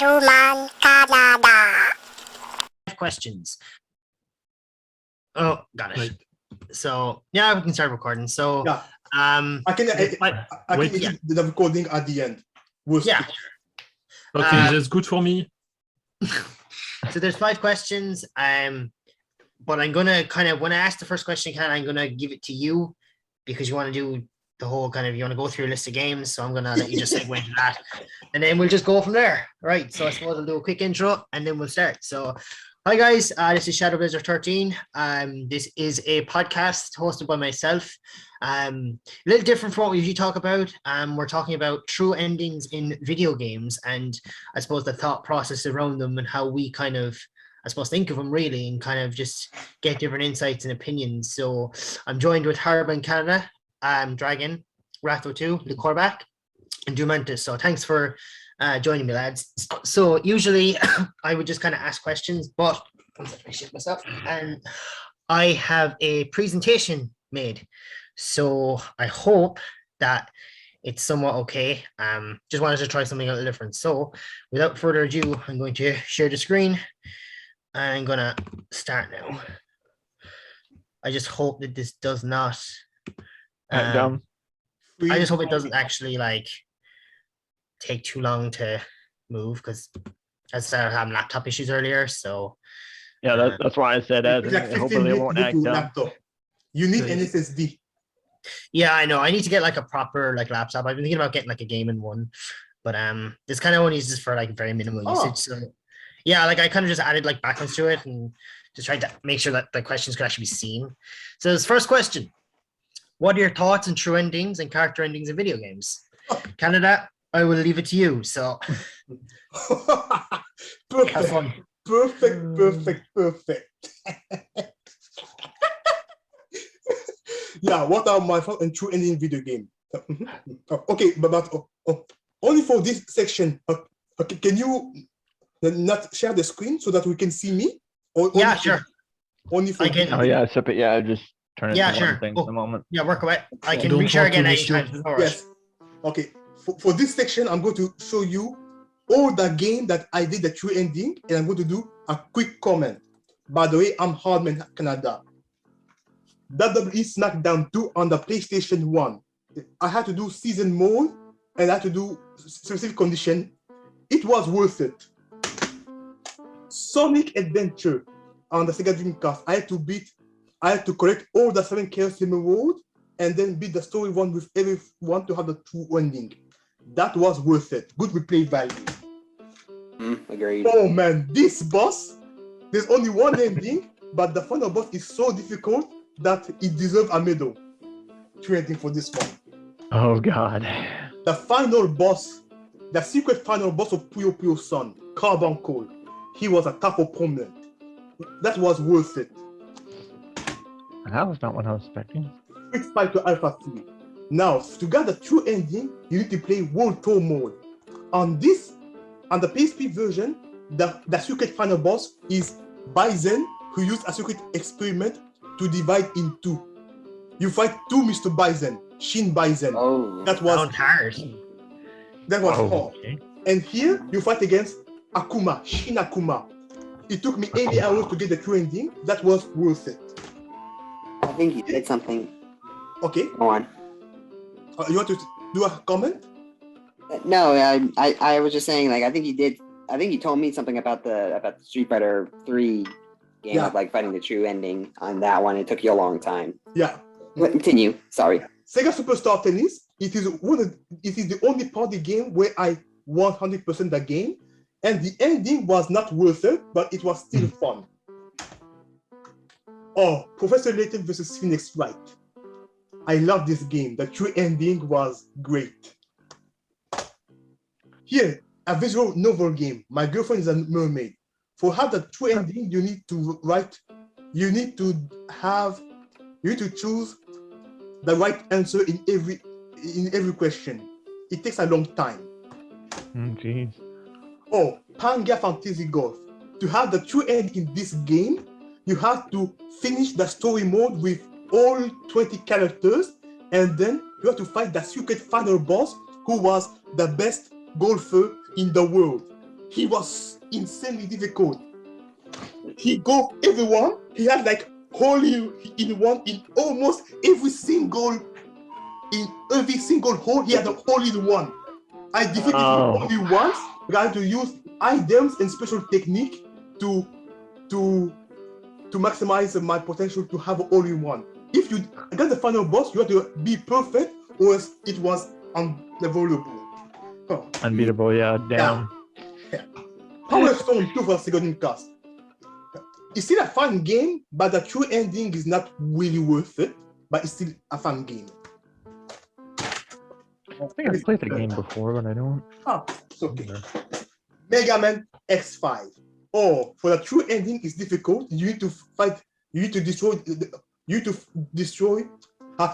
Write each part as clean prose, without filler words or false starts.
hardmancanada. Questions. Oh, got it. Right. So yeah, we can start recording. So Yeah. I can Wait. edit the recording at the end. Yeah. Okay, that's good for me. So there's 5 questions. But I'm gonna kind of, when I ask the first question, I'm gonna give it to you because you want to do the whole kind of, you want to go through a list of games. So I'm gonna let you just segue into that, and then we'll just go from there. Right. So I suppose I'll do a quick intro and then we'll start. So hi guys, this is Shadow Blazer 13. This is a podcast hosted by myself. A little different from what we usually talk about. We're talking about true endings in video games, and I suppose the thought process around them and how we kind of, I suppose, think of them really, and kind of just get different insights and opinions. So I'm joined with hardmancanada, Dragon, Ratho2, the Corback, and Dumantis. So thanks for joining me, lads. So usually I would just kind of ask questions, but I'm such a shit myself, and I have a presentation made. So I hope that it's somewhat okay. Just wanted to try something a little different. So without further ado, I'm going to share the screen. I'm gonna start now. I just hope that this does not. I just hope it doesn't actually like take too long to move, because as I said, I had laptop issues earlier. So yeah, that's why I said that. Like Hopefully it won't act up. laptop. You need an SSD. yeah, I know. I need to get like a proper like laptop. I've been thinking about getting like a gaming one, but this kind of one uses for like very minimal usage. So yeah, like I kind of just added like backlinks to it and just tried to make sure that the questions could actually be seen. So this first question: what are your thoughts on true endings and character endings in video games? Canada, I will leave it to you. So have fun. Perfect. Yeah, what are my thoughts on true ending video game? Okay, but only for this section. Okay, can you not share the screen so that we can see me? Or Yeah, sure. Only for I can. Oh yeah, separate. Yeah, just turn it Yeah, to sure. one thing for the moment. Yeah, work away. I can Don't reshare talk to again me, sure. anytime. No rush. Yes. Okay. For this section, I'm going to show you all the game that I did the true ending, and I'm going to do a quick comment. By the way, I'm Hardman Canada. WWE SmackDown 2 on the PlayStation 1. I had to do season mode and I had to do specific condition. It was worth it. Sonic Adventure on the Sega Dreamcast. I had to correct all the 7 chaos emerald and then beat the story one with everyone to have the true ending. That was worth it. Good replay value. Agreed. Oh man, this boss, there's only one ending, but the final boss is so difficult that it deserves a medal. True ending for this one. Oh god. The final boss, the secret final boss of Puyo Puyo's son, Carbon Cold. He was a tough opponent. That was worth it. That was not what I was expecting. Street Fighter Alpha 3. Now, to get the true ending, you need to play World Tour mode. On the PSP version, the secret final boss is Bison, who used a secret experiment to divide in 2. You fight 2 Mr. Bison, Shin Bison. Oh, That was hard. That was Oh, hard. okay. And here you fight against Akuma, Shin Akuma. It took me 80 hours to get the true ending. That was worth it. I think you did something. Okay, Go on. you want to do a comment? No, I was just saying, like, I think you told me something about the Street Fighter 3 game Yeah. of like finding the true ending on that one. It took you a long time. Yeah. But continue. Sorry. Sega Superstar Tennis. It is the only party game where I 100% the game, and the ending was not worth it, but it was still fun. Oh, Professor Layton versus Phoenix Wright. I love this game. The true ending was great. Here, a visual novel game. My girlfriend is a mermaid. For have the true ending, you need to choose the right answer in every question. It takes a long time. Jeez. Oh, Panga Fantasy Golf. To have the true ending in this game, you have to finish the story mode with all 20 characters, and then you have to fight the secret final boss, who was the best golfer in the world. he was insanely difficult. He go everyone. He had like hole in one in almost every single hole. He had a hole in one. I defeated him only once. We had to use items and special technique to maximize my potential to have all in one. If you get the final boss, you have to be perfect, or else it was unavoidable. Oh. Unbeatable, yeah, damn. Yeah. Power Stone 2 for second cast. It's still a fun game, but the true ending is not really worth it. But it's still a fun game. I think I've played the game before, but I don't. Ah, it's okay. Mega Man X5. Oh, for the true ending is difficult. You need to fight. You need to destroy. You need to destroy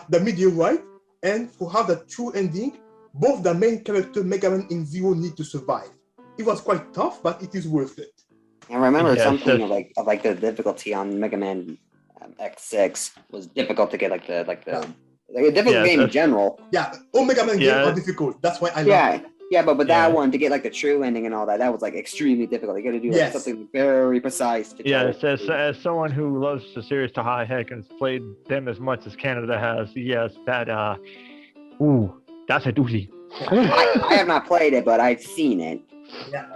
the meteorite, and for have the true ending, both the main character Mega Man and Zero need to survive. It was quite tough, but it is worth it. I remember Yeah, something of the difficulty on Mega Man X6 was difficult to get a difficult game in general. Yeah, all Mega Man games are difficult. That's why I love it. Yeah, but that one to get like the true ending and all that was like extremely difficult. You got to do like, something very precise. As someone who loves the series to high heck and has played them as much as Canada has, yes, that that's a doozy. I have not played it, but I've seen it. Yeah.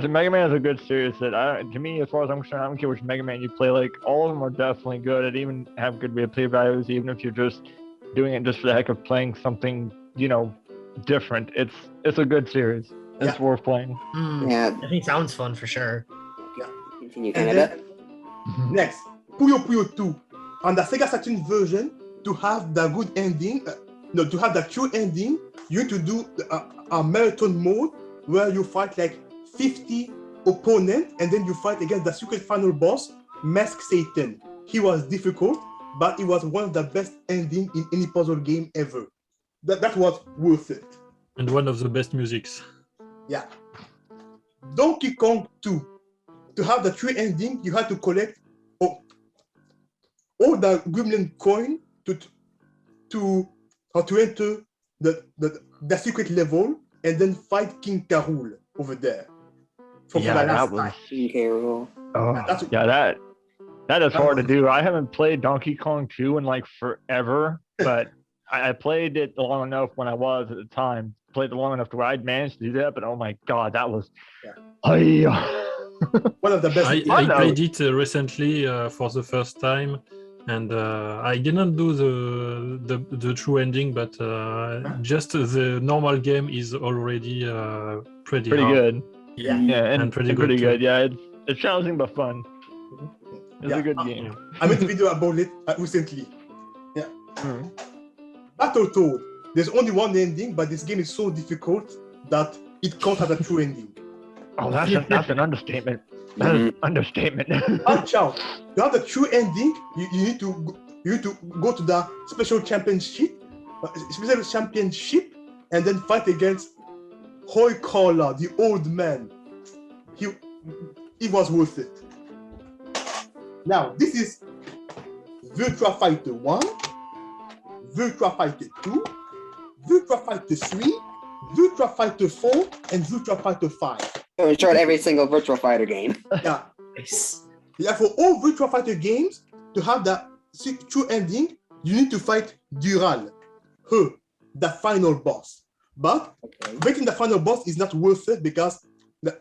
Mega Man is a good series that to me, as far as I'm concerned, I don't care which Mega Man you play, like all of them are definitely good and even have good replay values, even if you're just doing it just for the heck of playing something, different. It's a good series. It's worth playing. Yeah. I think it sounds fun for sure. Yeah. Continue, Canada. Next, Puyo Puyo 2. On the Sega Saturn version, to have the good ending, to have the true ending, you need to do a marathon mode where you fight like 50 opponents and then you fight against the secret final boss, Mask Satan. He was difficult, but it was one of the best endings in any puzzle game ever. That was worth it. And one of the best musics. Yeah. Donkey Kong 2. To have the true ending, you had to collect all the gremlin coin to enter the secret level and then fight King K. Rool over there. That was. King K. Rool. That is hard to do. I haven't played Donkey Kong 2 in like forever, but I played it long enough when I was at the time. Played it long enough to where I'd managed to do that, but oh my god, that was. One of the best. I played it recently for the first time, and I didn't do the true ending, but just the normal game is already pretty hard. Good. Yeah, and pretty good. Yeah, it's challenging but fun. It's a good game. I made a video about it recently. Yeah. Battletoad. There's only one ending, but this game is so difficult that it can't have a true ending. Oh, that's an understatement. That is an understatement. Watch out! To have the true ending, you need to go to the special championship, and then fight against Hoy Kala, the old man. It was worth it. Now, this is Virtua Fighter 1, Virtua Fighter 2, Virtua Fighter 3, Virtua Fighter 4, and Virtua Fighter 5. So in short, every single Virtua Fighter game. Yeah. Yeah, for all Virtua Fighter games, to have the true ending, you need to fight Dural, the final boss. But breaking the final boss is not worth it because the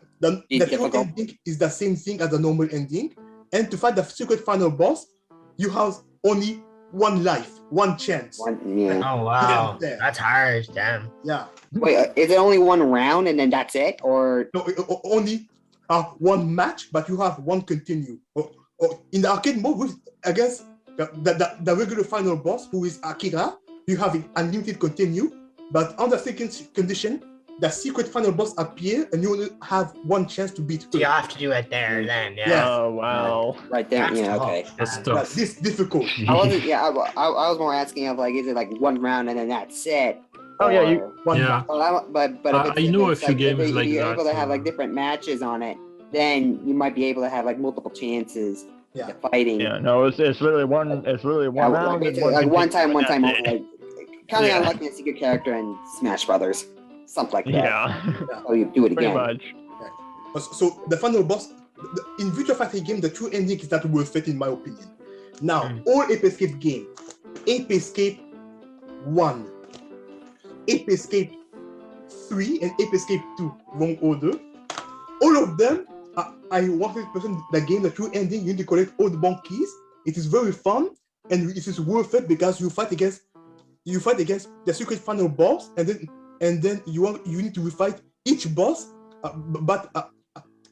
true ending is the same thing as the normal ending. And to fight the secret final boss, you have only one life, one chance. Oh wow, that's hard. Damn. Yeah. Wait, is it only one round and then that's it, or no? Only one match, but you have one continue. Or in the arcade mode against the regular final boss, who is Akira, you have unlimited continue. But on the second condition, the secret final boss appear and you only have one chance to beat her. So you have to do it there then, yeah. Yes. Oh wow. Right there, That's tough. Okay. That's tough. This difficult. I was more asking of like, is it like one round and then that's it? Oh yeah, But I know a few games if like you're that. able to have like different matches on it, then you might be able to have like multiple chances of fighting. Yeah, no, it's literally one. It's literally one round. Like one time only, like kind of like a secret character in Smash Brothers, something like that. Yeah. So you do it Pretty again. much. So the final boss in Virtua Fighter game, the true ending is not worth it in my opinion. Now, all Ape Escape game, Ape Escape 1, Ape Escape 3, and Ape Escape 2, wrong order. All of them, I 100% the game, the true ending, you need to collect all the bomb keys. It is very fun, and it is worth it because you fight against the secret final boss, and then you need to refight each boss, but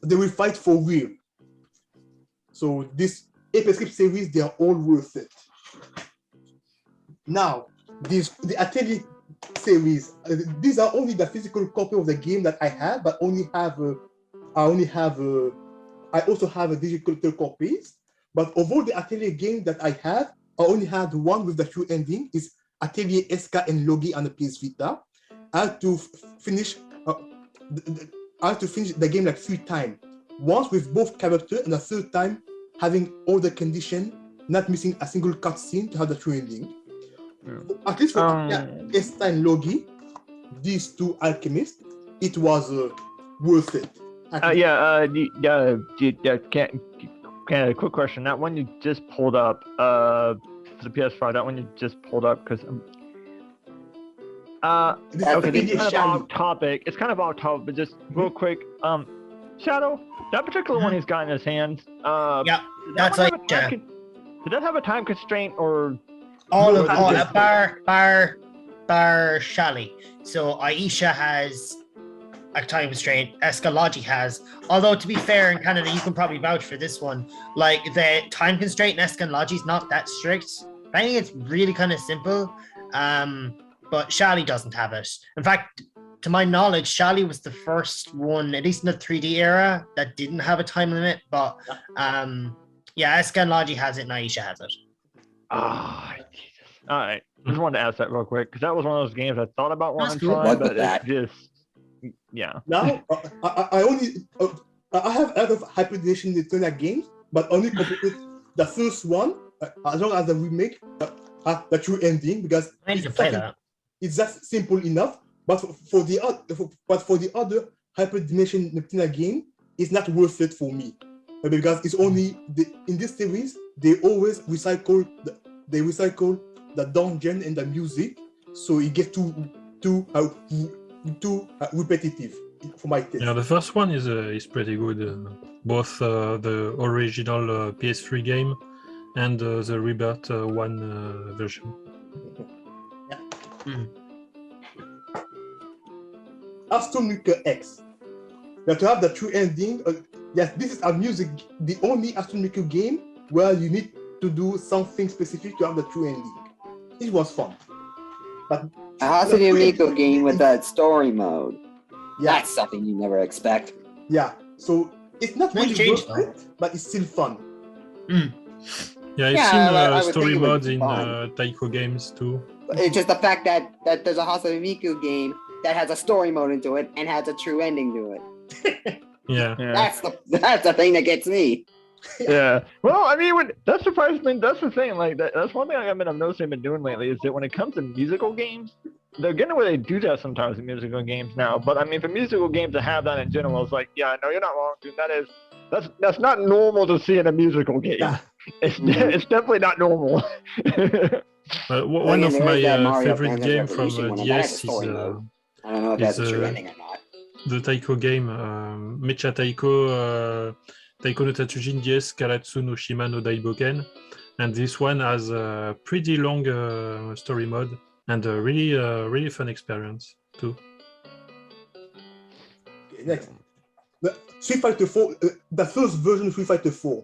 they will fight for real. So this Ape Escape series, they are all worth it. Now, the Atelier series, these are only the physical copy of the game that I have, but I also have a digital copies. But of all the Atelier games that I have, I only had one with the true ending. Is Atelier SK and Logi on the PS Vita. I had to finish the game like 3 times. Once with both characters, and the third time having all the condition, not missing a single cutscene to have the true ending. At least for SK and Logi, these two alchemists, it was worth it. Quick question. That one you just pulled up, for the PS5, that one you just pulled up, because it's kind of off topic. It's kind of off topic, but just real quick. Shadow, that particular one he's got in his hands. That's like. Did that have a time constraint or? All of bar Shally. So Aisha has a time constraint. Escalogi has. Although to be fair, in Canada, you can probably vouch for this one. Like the time constraint in Escalogi is not that strict. I think it's really kind of simple. But Shally doesn't have it. In fact, to my knowledge, Shally was the first one, at least in the 3D era, that didn't have a time limit. But Escalogi has it and Aisha has it. Jesus. All right. Just wanted to ask that real quick because that was one of those games I thought about wanting to try, but it just, Now, I have a lot of hyperdedition Neptunia games, but only completed the first one, as long as the remake, the true ending, because it's just simple enough. But for the other hyperdedition Neptunia game, it's not worth it for me, because it's only in this series they always recycle the dungeon and the music, so it gets too repetitive for my taste. Yeah, the first one is pretty good. Both the original PS3 game and the Rebirth 1 version. Astronomical X. You have to have the true ending. Yes, this is the only astronomical game where you need to do something specific to have the true ending. It was fun. But a astronomical game with that story mode. Yeah. That's something you never expect. Yeah, so it's not really worth it, but it's still fun. Yeah, I've seen story modes in Taiko games too. It's just the fact that there's a Hasamiku game that has a story mode into it and has a true ending to it. Yeah. That's the thing that gets me. Yeah. Well, I mean, that's surprisingly, that's the thing. Like, that's one thing I've noticing I've been doing lately is that when it comes to musical games, they're getting where they do that sometimes in musical games now. But I mean, for musical games to have that in general, it's like, yeah, no, you're not wrong, dude. That's not normal to see in a musical game. Yeah. It's definitely not normal. One of my favorite games from DS is I don't know if that's a true ending or not. The Taiko game, Mecha Taiko, Taiko no Tatsujin DS Karatsu no Shima no Daiboken, and this one has a pretty long story mode and a really fun experience too. Okay, next, the Street Fighter 4, the first version of Street Fighter 4.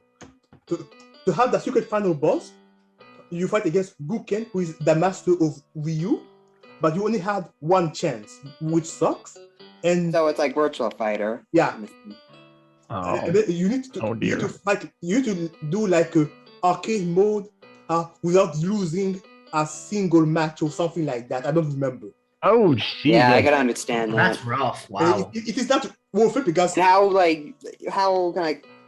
To have the secret final boss, you fight against Guken, who is the master of Ryu, but you only had one chance, which sucks. And so it's like Virtual Fighter. Yeah. You need to fight. You need to do like a arcade mode without losing a single match or something like that. I don't remember. Oh, jeez. Yeah, I can understand that. That's rough. Wow. It is not worth it because how kind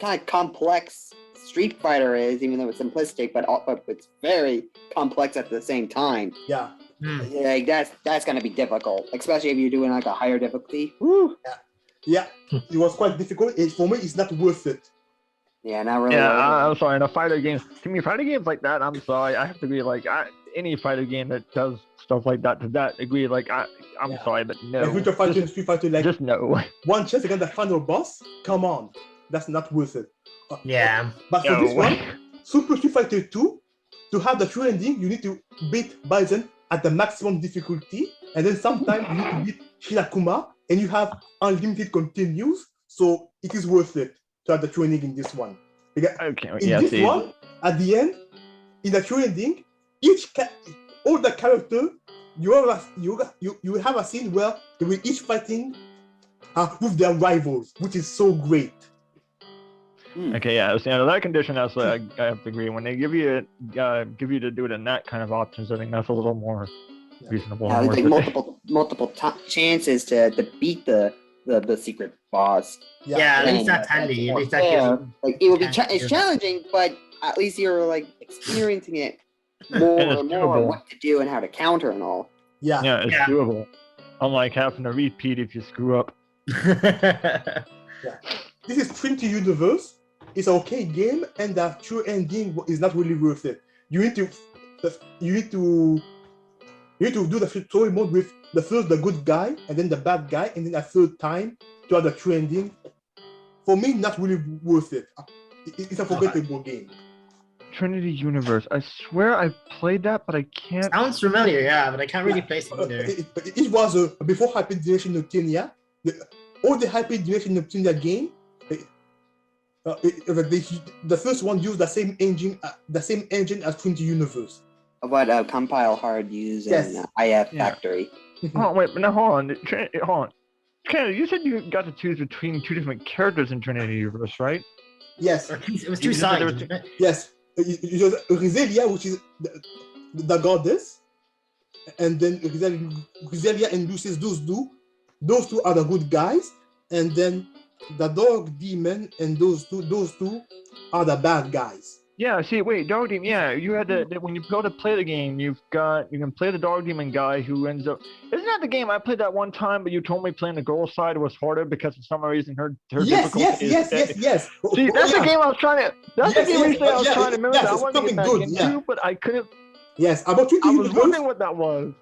of complex Street Fighter is, even though it's simplistic, but it's very complex at the same time. Yeah. Like that's gonna be difficult, especially if you're doing like a higher difficulty. Woo. Yeah. Yeah, it was quite difficult. For me, it's not worth it. Yeah, not really. Yeah, I'm sorry. In a fighter game, to me, fighter games like that, I'm sorry. I have to agree. Like any fighter game that does stuff like that, to that degree, like I'm Yeah. sorry, but no. Like Virtua Fighter and Street Fighter, like Just no. one chance against the final boss. Come on, that's not worth it. Yeah. But for No. this one, Super Street Fighter 2, to have the true ending, you need to beat Bison at the maximum difficulty, and then sometimes you need to beat Shirakuma, and you have unlimited continues, so it is worth it to have the true ending in this one. Because Okay. in Yeah. this See. one, at the end, in the true ending, all the character, you have a scene where they will each fighting with their rivals, which is so great. Okay, yeah, so under that condition, that's like I have to agree. When they give you to do it in that kind of options, I think that's a little more reasonable. Yeah, and like worth it. multiple chances to beat the secret boss. Yeah, at least Yeah, that's handy. At more least that gives fair. you Like it will be chance to it's do it. challenging, but at least you're like experiencing it more And it's and more, doable. what to do and how to counter and all. Yeah. Yeah, it's Yeah. doable. Unlike having to repeat if you screw up. This is Trinity Universe. It's an okay game, and the true ending is not really worth it. You need to do the story mode with the good guy, and then the bad guy, and then a third time to have the true ending. For me, not really worth it. It's a forgettable game. Trinity Universe. I swear I've played that, but I can't. Sounds familiar, yeah, but I can't really place it either. It was before Hyper Dimension Neptunia. All the Hyper Dimension Neptunia game, the first one used the same engine as Trinity Universe. What compile hard use Yes. in IF Yeah. Factory. Oh wait, but now hold on. Hold on. Canada, you said you got to choose between two different characters in Trinity Universe, right? Yes, It was two You said sides. there was wasn't it? yes. It was Rizelia, which is the goddess, and then Rizelia and Lucis, those two are the good guys, and then the dog demon and those two are the bad guys. Yeah. See, wait, Dog Demon. Yeah, you had to when you go to play the game, you can play the Dog Demon guy who ends up. Isn't that the game I played that one time? But you told me playing the girl side was harder because for some reason her Yes. difficulty is. See, See, that's the game I was trying to. That's Yes, the game yes, recently I was yeah, trying to remember. yes, That I it's wanted to something get back good, into, yeah. but I couldn't. Yes, about Trinity I was Universe. wondering what that was.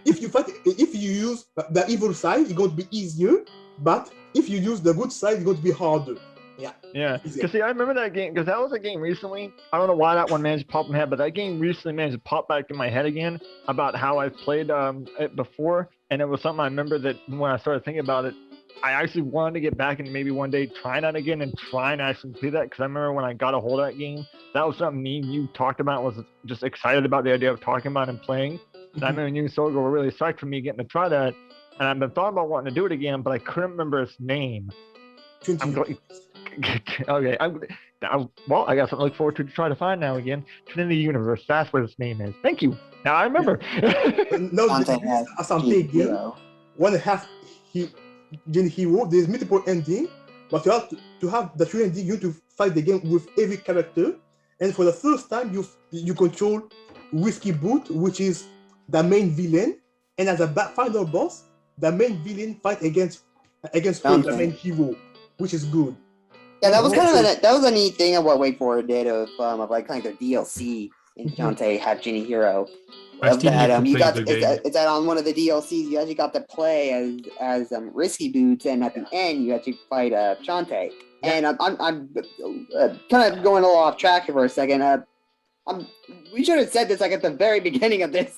If you use the evil side, it's going to be easier. But if you use the good side, it's going to be harder. Yeah, Easy. because see, I remember that game because that was a game recently. I don't know why that one managed to pop in my head, but that game recently managed to pop back in my head again about how I've played it before, and it was something I remember that when I started thinking about it, I actually wanted to get back and maybe one day try that again and try and actually play that because I remember when I got a hold of that game, that was something me and you talked about, was just excited about the idea of talking about and playing. And I remember you and Sogo were really psyched for me getting to try that, and I've been thought about wanting to do it again, but I couldn't remember its name. Trinity I'm Universe. going. Okay, well, I got something to look forward to try to find now again. Trinity Universe, that's what its name is. Thank you. Now I remember. No, this Dante is has a Sante game. Hero. One half Gen Hero. There's multiple endings, but to have the true ending, you need to fight the game with every character. And for the first time, you control Whiskey Boot, which is the main villain, and as a final boss, the main villain fight against her, Dante. the main hero, which is good. Yeah, that was kind of a neat thing of what Wait For It did of like kind of the DLC in Dante had Genie Hero. I Of still that, need to you play got the it's game. that on one of the DLCs. You actually got to play as Risky Boots, and at the end you actually fight Shantae. And I'm kind of going a little off track here for a second. We should have said this like at the very beginning of this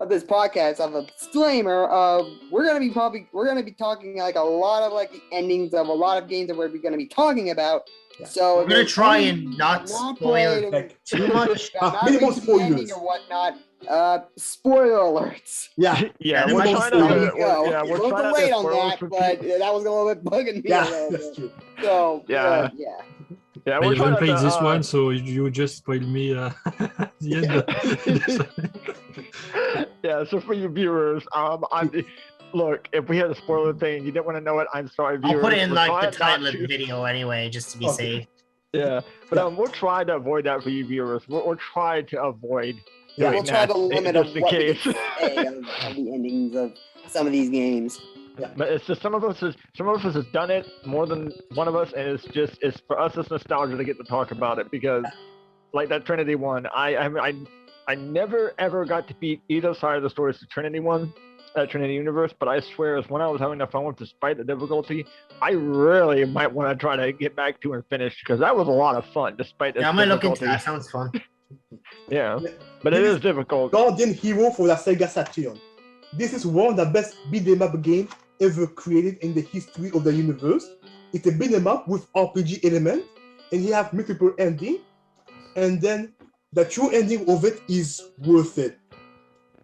podcast of a disclaimer of we're gonna be talking like a lot of like the endings of a lot of games that we're gonna be talking about. Yeah. So We're gonna try and not spoil Like, too much. not minimum reaching the ending spoilers. or whatnot. Spoiler alerts. Yeah, Yeah, Yeah, we're minimum trying There spoilers. you to. go. Yeah, A we're little trying to delayed on spoil that, for but people. that was a little bit bugging me. yeah, a little that's bit. true. So Yeah. yeah. Yeah, I we're haven't trying played to. this one, so you just spoiled me at the end. Yeah, so for you viewers, look, if we had a spoiler thing, you didn't want to know it. I'm sorry, I'll viewers. put it in We're like trying the title not of the to- video anyway, just to be Okay. safe. Yeah, but Yeah. we'll try to avoid that for you viewers. We'll try to avoid. Yeah. doing We'll try that, the limit of just in what we case. can say of the endings of some of these games. But it's just some of us has done it more than one of us, and it's for us it's nostalgia to get to talk about it because, like that Trinity one, I never ever got to beat either side of the stories to Trinity one, Trinity Universe. But I swear, when I was having the fun with, despite the difficulty, I really might want to try to get back to and finish because that was a lot of fun despite the Yeah, I might look into difficulty. that. Sounds fun. Yeah, but it is difficult. Guardian Hero for the Sega Saturn. This is one of the best beat 'em up games ever created in the history of the universe. It's a beat 'em up with RPG element, and you have multiple endings, and then the true ending of it is worth it.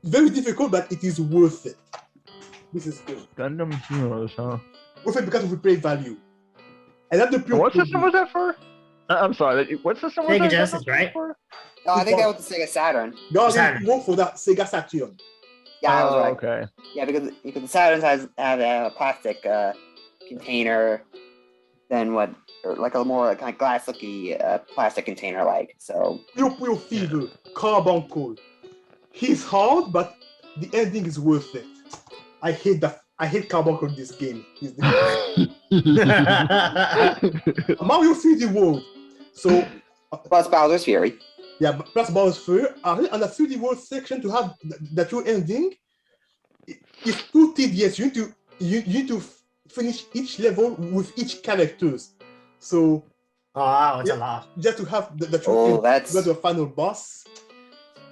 Very difficult, but it is worth it. This is good. Gundam Heroes, huh? Worth it because of replay value. And that's the pure. What system was that for? I'm sorry. What system was Sega that Genesis, right? for? No, I think that was the Sega Saturn. Guardian Saturn. Hero for the Sega Saturn. Yeah, I was Oh, right. okay. Yeah, because the Saturn have a plastic container, than what, or like a more kind of glass-looky plastic container, like. So. Pure Fever, Carbon Cold. He's hard, but the ending is worth it. I hate Carbon Cold in this game. Mario 3D World. So Plus Bowser's Fury. yeah, plus Bowser's Fury. On the 3D World section to have the true ending, it's too tedious. You need to finish each level with each characters. So Oh, wow, it's a lot. just to have the true Oh, ending, that's- to go to a final boss.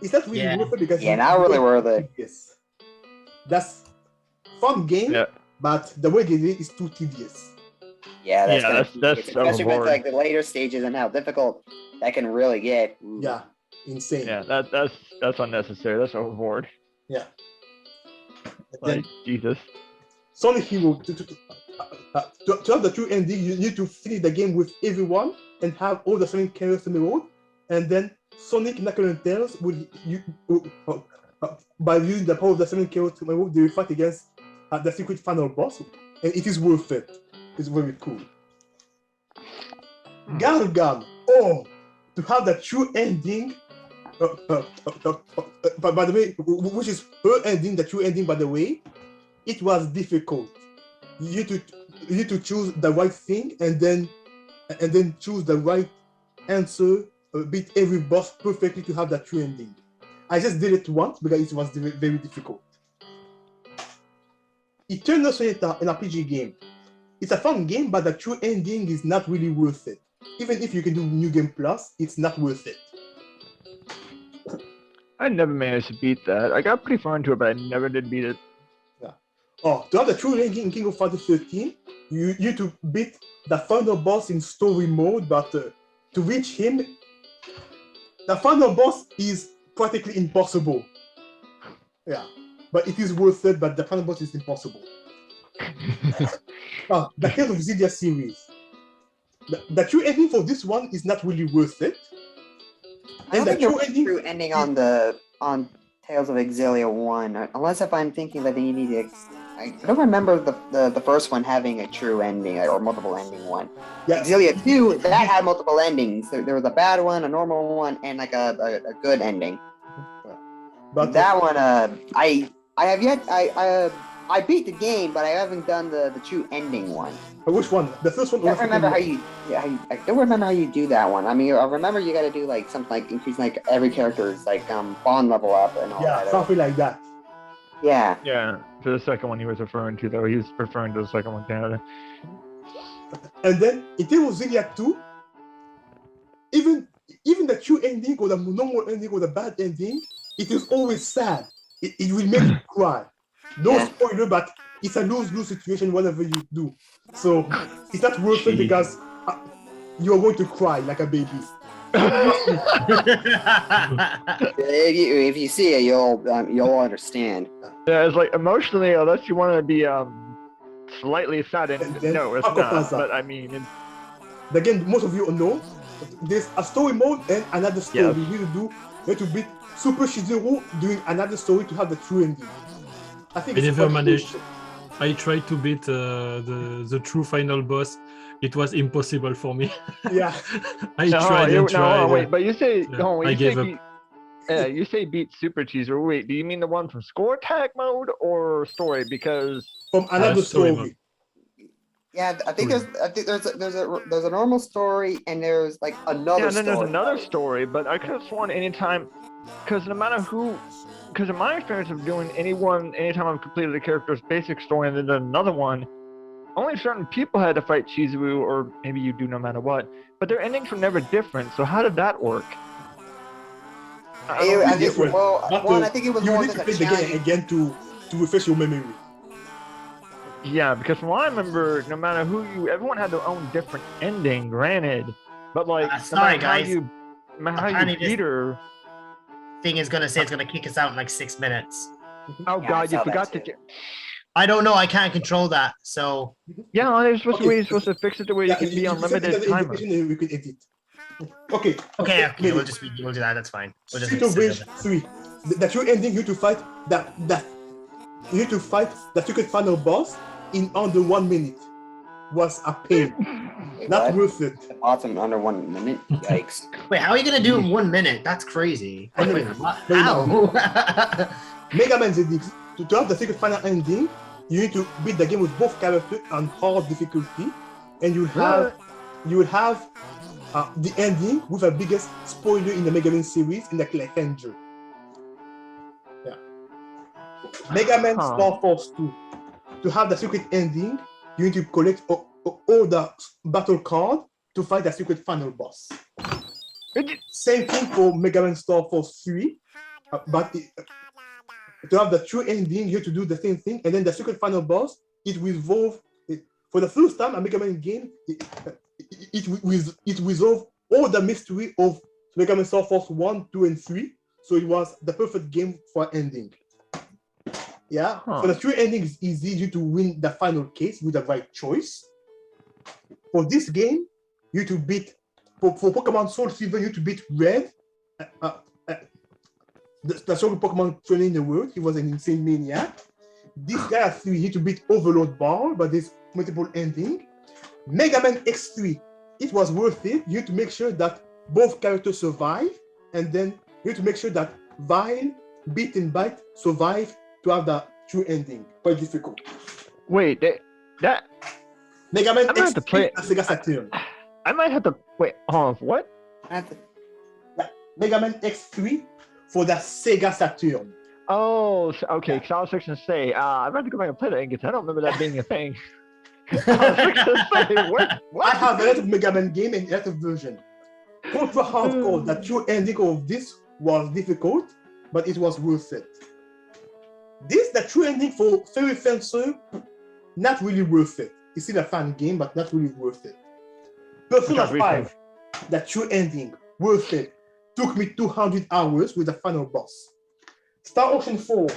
It's not really Yeah. worth it because Yeah, not really worth it. Yes, that's fun game, Yeah. but the way they did it is too tedious. Yeah, that's Yeah, gonna that's be, especially with overboard. like the later stages and how difficult that can really get. Ooh. Yeah, insane. Yeah, that's unnecessary. That's overboard. Yeah. And then Like Jesus. Sonic Hero to have the true ending, you need to finish the game with everyone and have all the Sonic characters in the road, and then Sonic, Knuckles, and Tails by using the power of the Sonic characters in the road, they will fight against the secret final boss, and it is worth it. It's very cool. Galgan, to have the true ending. But by the way, which is her ending, the true ending. By the way, it was difficult. You need to choose the right thing and then choose the right answer. Beat every boss perfectly to have that true ending. I just did it once because it was very difficult. Eternal Sonata, an RPG game. It's a fun game, but the true ending is not really worth it. Even if you can do New Game Plus, it's not worth it. I never managed to beat that. I got pretty far into it, but I never did beat it. To have the true ending in King of Fighters 13, you need to beat the final boss in story mode, but to reach him, the final boss is practically impossible. Yeah, but it is worth it, but the final boss is impossible. The Tales of Xillia series. The true ending for this one is not really worth it. I don't And the think there true was a ending, true ending on Tales of Xillia 1, unless if I'm thinking that you need to. I don't remember the first one having a true ending or multiple ending one. yeah, Xillia 2, that had multiple endings. There was a bad one, a normal one, and like a good ending. but That one, I have yet. I beat the game, but I haven't done the true ending one. which one? The first one. I or don't the remember second how you. I don't remember how you do that one. I mean, I remember you got to do like something like increase like every character's like bond level up and all one? Yeah, that. something like that. Yeah. Yeah, to the second one he was referring to, though. He was referring to the second one, Canada. And then in terms of Xillia 2, even the true ending or the normal ending or the bad ending, it is always sad. It will make you cry. No Yeah. spoiler, but it's a lose-lose situation whatever you do. So it's not worth it Jeez. because you're going to cry like a baby. If you see it, you'll understand. Yeah, it's like emotionally, unless you want to be slightly saddened, And then no, it's Akapasa. not. But I mean, Again, most of you know there's a story mode and another story. Yes. You have to beat Super Shizuru doing another story to have the true ending. I think I it's never quite managed. cool. I tried to beat the true final boss. It was impossible for me. Yeah. I tried and tried. No, wait, but you say Yeah, no. When I you gave say up. You say beat Super Cheeser. Wait, do you mean the one from Score Tag mode or story? Because From another story story. Yeah, I think there's a normal story and there's like another and then story. there's another story. But I could have sworn anytime, because no matter who, because in my experience of doing anytime I've completed a character's basic story and then done another one, only certain people had to fight Chizuru, or maybe you do no matter what. But their endings were never different. So how did that work? I think, different. well, But one, I think it was you more need to just play a the game challenge. again to refresh your memory. Yeah, because from what I remember, no matter everyone had their own different ending, granted. But like, Sorry, no matter guys. no matter how Apparently you this- beat her. Thing is gonna say it's gonna kick us out in like 6 minutes. Oh Yeah, I God, you saw that forgot to. too. I don't know. I can't control that. So Yeah, they're supposed Okay. to fix it the way you can be you send unlimited the timer. invitation and we could edit. Okay. okay, maybe. we'll do that. That's fine. We'll just Street of Rage 3. The true ending, you need to fight that you need to fight the secret final boss in under 1 minute. Was a pain. Not What? worth it. Awesome under 1 minute. Yikes. Wait, how are you gonna do it in 1 minute? That's crazy. I know. Wait, what? Very How? Mega Man ZX. To have the secret final ending, you need to beat the game with both characters on hard difficulty, and you will have the ending with the biggest spoiler in the Mega Man series in the cliffhanger. Yeah. Mega Man Star Force 2. To have the secret ending, you need to collect all the battle cards to fight the secret final boss. Same thing for Mega Man Star Force 3, but to have the true ending, you have to do the same thing, and then the secret final boss, it will resolve, for the first time a Mega Man game, it resolved all the mystery of Mega Man Star Force 1, 2, and 3, so it was the perfect game for ending. Yeah, so the true ending is easy, you to win the final case with the right choice. For this game, you to beat, for Pokemon Soul Silver, you to beat Red, the strongest Pokemon trainer in the world. He was an insane maniac. This guy has 3, you need to beat Overlord Ball, but there's multiple endings. Mega Man X3, it was worth it. You need to make sure that both characters survive, and then you need to make sure that Vile, Beat and Bite survive to have the true ending. Quite difficult. Wait, that Mega Man I might have to play X3 and Sega Saturn. I might have to wait. Hold on, what? Mega Man X3 for the Sega Saturn. Oh, okay. Because I was fixing to say, I'm about to go back and play that because I don't remember that being a thing. I was fixing to say, what? I have a lot of Mega Man game and a lot of version. Contra Hardcore, the true ending of this was difficult, but it was worth it. The true ending for Fairy Fencer, not really worth it. It's still a fun game, but not really worth it. Persona 5, the true ending, worth it. Took me 200 hours with the final boss. Star Ocean 4,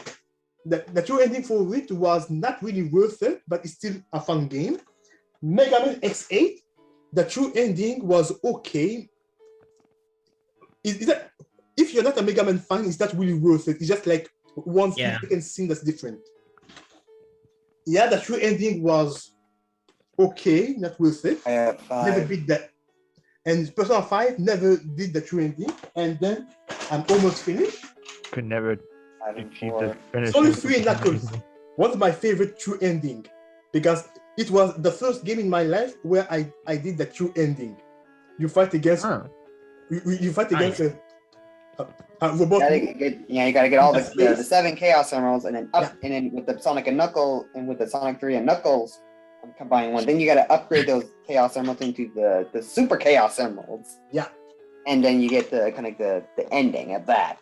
the true ending for it was not really worth it, but it's still a fun game. Mega Man X8, the true ending was okay. If you're not a Mega Man fan, it's not really worth it. It's just like one significant scene that's different. Yeah, the true ending was okay, not worth it. Never beat that. And Persona 5 never did the true ending. And then I'm almost finished. Could never achieve the finish. Solid 3 and Knuckles. What's my favorite true ending? Because it was the first game in my life where I did the true ending. You fight against you fight against a robot. You gotta get all the 7 Chaos Emeralds, and then and then with the Sonic and Knuckles, and with the Sonic 3 and Knuckles combining one. Then you gotta upgrade those Chaos Emeralds into the Super Chaos Emeralds. Yeah. And then you get the kind of the ending of that.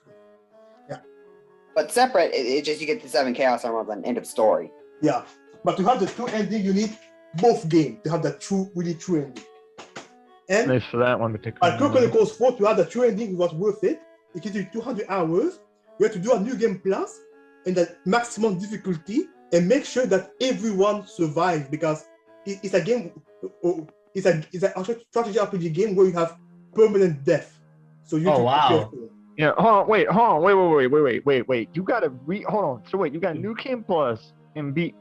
Yeah. But separate, it just you get the 7 Chaos Emeralds and end of story. Yeah. But to have the true ending, you need both games to have the really true ending. And nice for that one particular. Chronicles 4, to have the true ending was worth it. It gives you 200 hours. You have to do a new game plus and the maximum difficulty and make sure that everyone survives, because it's a game. It's an strategy RPG game where you have permanent death. So you. Oh wow. Yeah. Hold on. Wait. You gotta hold on. So wait, you got New Game Plus and beat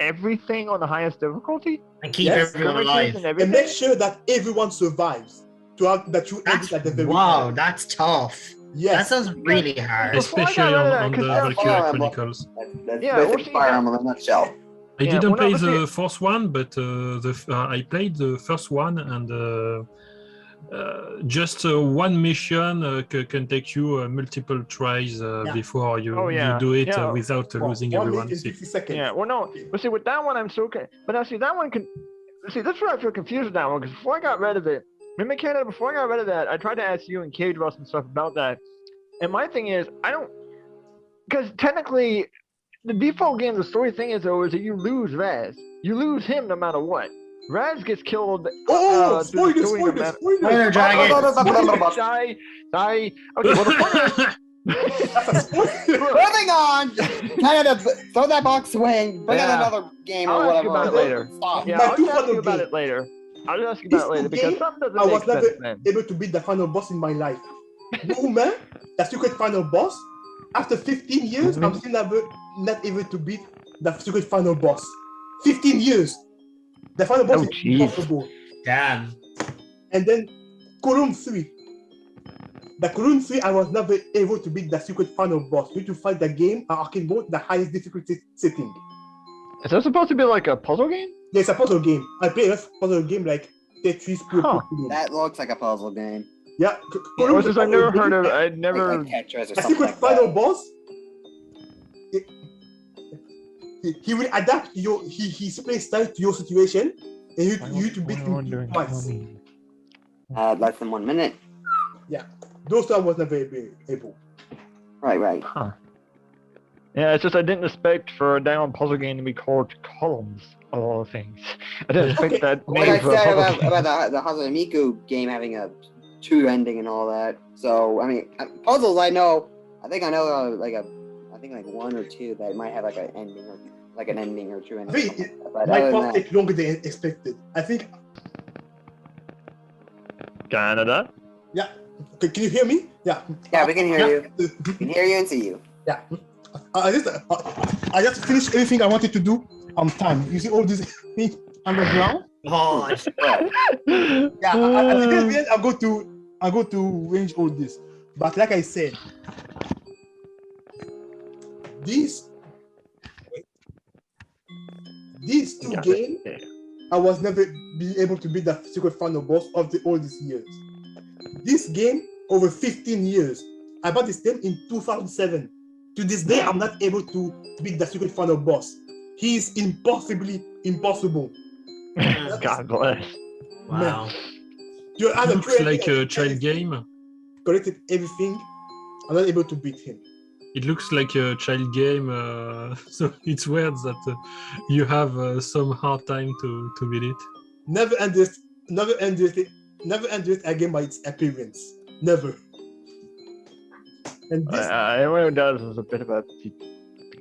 everything on the highest difficulty and keep everyone alive and make sure that everyone survives to have the true ending at the very end. That's tough. That Yes. sounds really hard. Especially on the That's Valkyria horrible. Chronicles. That's Yeah, we'll basically see Fire how- Emblem in a nutshell. I Yeah, didn't well, no, play but the first one, but I played the first one, and just one mission can take you multiple tries Yeah. before you, Oh, yeah. you do it Yeah. without losing 1 everyone. minute and 50 seconds. Yeah, well, no, but see, with that one, I'm so okay. But now, see, that one can. See, that's where I feel confused with that one, because before I got rid of it, Mimic Canada, before I got rid of that, I tried to ask you and Cage Russ and stuff about that. And my thing is, I don't. Because technically, the default game, the story thing is, though, is that you lose Raz. You lose him no matter what. Raz gets killed. Oh, through the spoilers, story no spoilers, matter- Spoiler spoilers. dragon. Die. Okay, well, the point is. That's a spoiler. Moving on. Canada, throw that box away and bring Yeah. out another game I'll or ask you whatever. about it later. Stop. Yeah, My I'll two just ask final you about game. it later. I'll just ask you about it later This because game, something doesn't I make was never sense, man. able to beat the final boss in my life. Woman, the secret final boss. After 15 years, I'm still not able to beat the secret final boss. 15 years. The final boss Oh, is jeez. impossible. Damn. And then Column 3. The Column 3, I was never able to beat the secret final boss. You need to fight the game on arcade mode, the highest difficulty setting. Is that supposed to be like a puzzle game? Yeah, it's a puzzle game. I play a puzzle game like Tetris. Huh. That looks like a puzzle game. Yeah, Or just I've never heard of. I'd Like never. Tetris or The something secret like final that. boss. He will adapt your his play style to your situation, and you need to beat him twice. Less than 1 minute. Those two I was never able. Right. Huh. Yeah, it's just I didn't expect for a down puzzle game to be called Columns of all things. I didn't expect that Like name I for a said puzzle game. about the Hazard Miku game having a true ending and all that. So I mean, puzzles I know. I think I know I think like 1 or 2 that might have like an ending or like an ending or true I ending. think or something like that. But my other than part that, take longer than expected. I think. Canada. Yeah. Okay, can you hear me? Yeah. yeah, we can hear you. you. We can hear you and see you. Yeah. I just finished everything I wanted to do on time. You see all these things on the ground? Oh, Yeah. At the very end, I go to arrange all this. But like I said, these two games, I was never be able to beat the secret final boss of all these years. This game, over 15 years. I bought this game in 2007. To this day, I'm not able to beat the secret final boss. He is impossibly impossible. God bless. wow. You It have a looks like a child game. collected everything. I'm not able to beat him. It looks like a child game, so it's weird that you have some hard time to beat it. Never underestimate a game by its appearance. Never. And this What it does is a bit of a.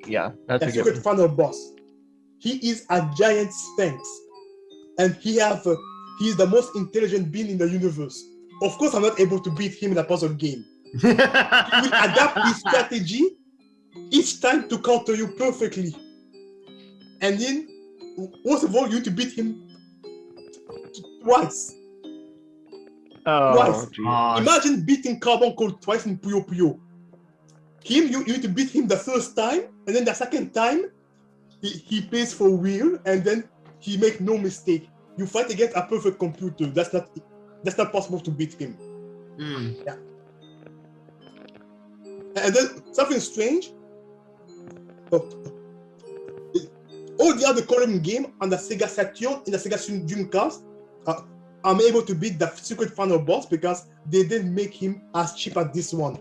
Yeah, that's the a good secret one. final boss. He is a giant sphinx, and he's the most intelligent being in the universe. Of course, I'm not able to beat him in a puzzle game. He will adapt his strategy each time to counter you perfectly. And then, most of all, you need to beat him twice. Oh, Twice. geez. Imagine beating Carbon Cold twice in Puyo Puyo. You need to beat him the first time, and then the second time, he plays for real, and then he makes no mistake. You fight against a perfect computer. That's not possible to beat him. Yeah. And then something strange. All the other column game on the Sega Saturn in the Sega Dreamcast, I'm able to beat the secret final boss because they didn't make him as cheap as this one.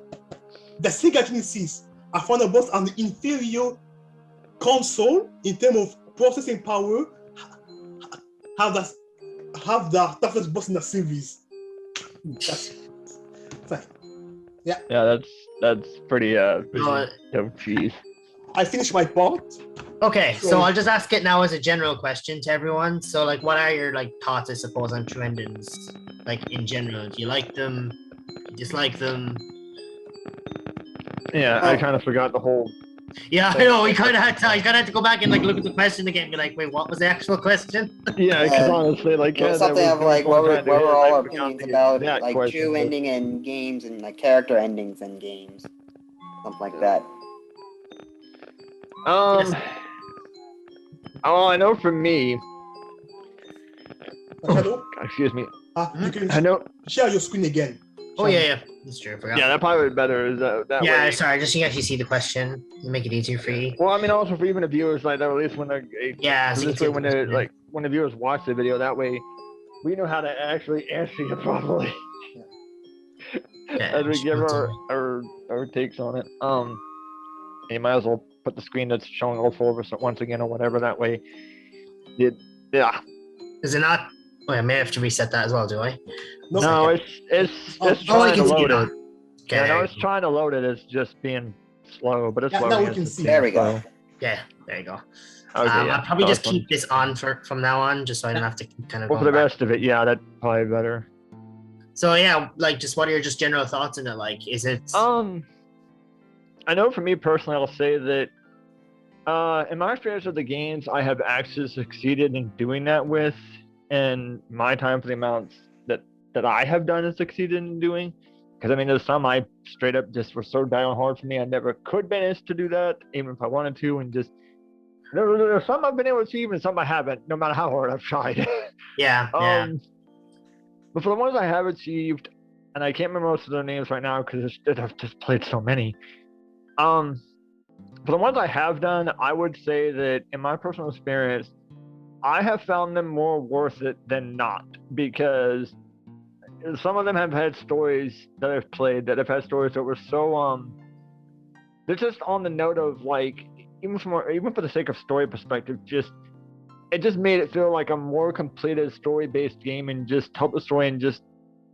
The Sega Genesis, a final boss on the inferior console in terms of processing power, have the toughest boss in the series. That's fine. Yeah, that's pretty. No, Oh, jeez. I finished my part. okay, so I'll just ask it now as a general question to everyone. So, like, what are your thoughts, I suppose, on true endings? Like in general, do you like them? Do you dislike them? Yeah, I kind of forgot the whole Yeah, I know. We kind of had to go back and like look at the question again and be like, wait, what was the actual question? Yeah, because honestly, like, It was something of like what were all our opinions about like true ending in games and like character endings in games, something like that. Yes. Oh, I know for me. Shadow, Excuse me. you can I know. share your screen again. Oh yeah, that's true. I forgot. Yeah, that probably would be better. Is that Yeah, way? sorry. Just so you actually see the question, make it easier for you. Well, I mean, also for even the viewers, like at least when they're Yeah, so you this can way see when the they question. when the viewers watch the video, that way we know how to actually answer you properly Yeah, as we just give one our takes on it. And you might as well put the screen that's showing all four of us once again or whatever. That way, yeah. Is it not? Oh, I may have to reset that as well. Do I? No, it's I trying to can see load it. it. Okay, Yeah, there no, you it's go. trying to load it. It's just being slow, but it's Yeah, slow. now we can see. There we go. Yeah, there you go. Okay, yeah. I'll probably just Awesome. keep this on from now on, just so I don't have to keep kind of Well, for going the back. rest of it, yeah, that's probably better. So yeah, like, just what are your just general thoughts on it? Like, is it? I know for me personally, I'll say that in my experience with the games, I have actually succeeded in doing that with, and my time for the amounts that I have done and succeeded in doing. Because I mean, there's some I straight up just were so down hard for me, I never could manage to do that, even if I wanted to, and just there's some I've been able to achieve and some I haven't, no matter how hard I've tried. Yeah, yeah. But for the ones I have achieved, and I can't remember most of their names right now because I've just played so many. For the ones I have done, I would say that in my personal experience, I have found them more worth it than not, because some of them have had stories that I've played that have had stories that were so they're just on the note of like, even for the sake of story perspective, it just made it feel like a more completed story-based game, and just told the story, and just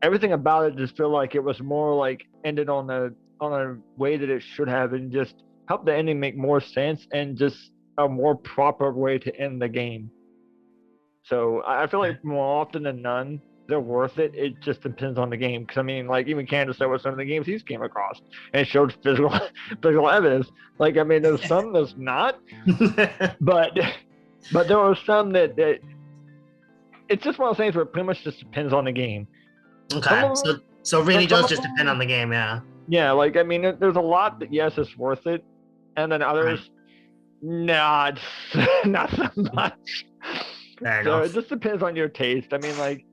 everything about it just feel like it was more like ended on a way that it should have, and just helped the ending make more sense and just a more proper way to end the game. So I feel like more often than none, they're worth it. It just depends on the game. Because I mean, like, even Candace said with some of the games he's came across, and it showed physical evidence. Like, I mean, there's some that's not, but there are some that it's just one of those things where it pretty much just depends on the game. Okay, so it really some does of just them- depend on the game. Yeah. Yeah, like, I mean, there's a lot that yes, it's worth it, and then others, nah, it's not so much. Fair So enough. it just depends on your taste. I mean, like,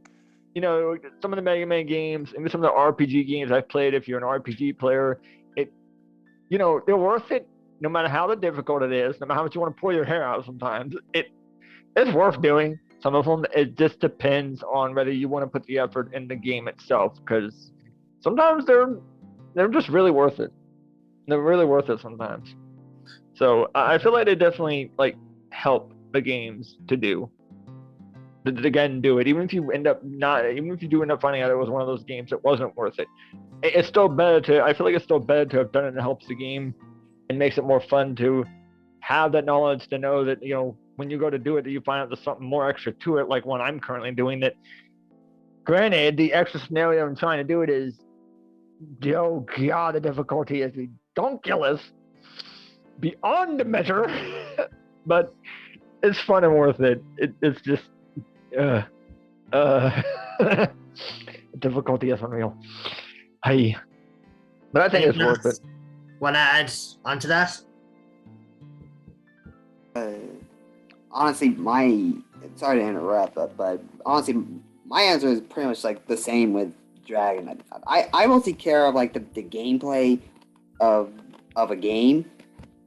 you know, some of the Mega Man games, and some of the RPG games I've played, if you're an RPG player, they're worth it no matter how difficult it is, no matter how much you want to pull your hair out sometimes. It's worth doing. Some of them, it just depends on whether you want to put the effort in the game itself, because sometimes they're just really worth it. They're really worth it sometimes. So I feel like they definitely like help the games to do. To again do it, even if you do end up finding out it was one of those games that wasn't worth it, it's still better to. I feel like it's still better to have done it, and it helps the game and makes it more fun to have that knowledge, to know that, you know, when you go to do it, that you find out there's something more extra to it, like what I'm currently doing. That, granted, the extra scenario I'm trying to do it is, oh god, the difficulty is ridiculous, beyond the measure, but it's fun and worth it. It's just difficulty is unreal. But I think it's worth it. Want to add onto that? Honestly, sorry to interrupt, but honestly, my answer is pretty much like the same with Dragon. I mostly care of like the gameplay of a game,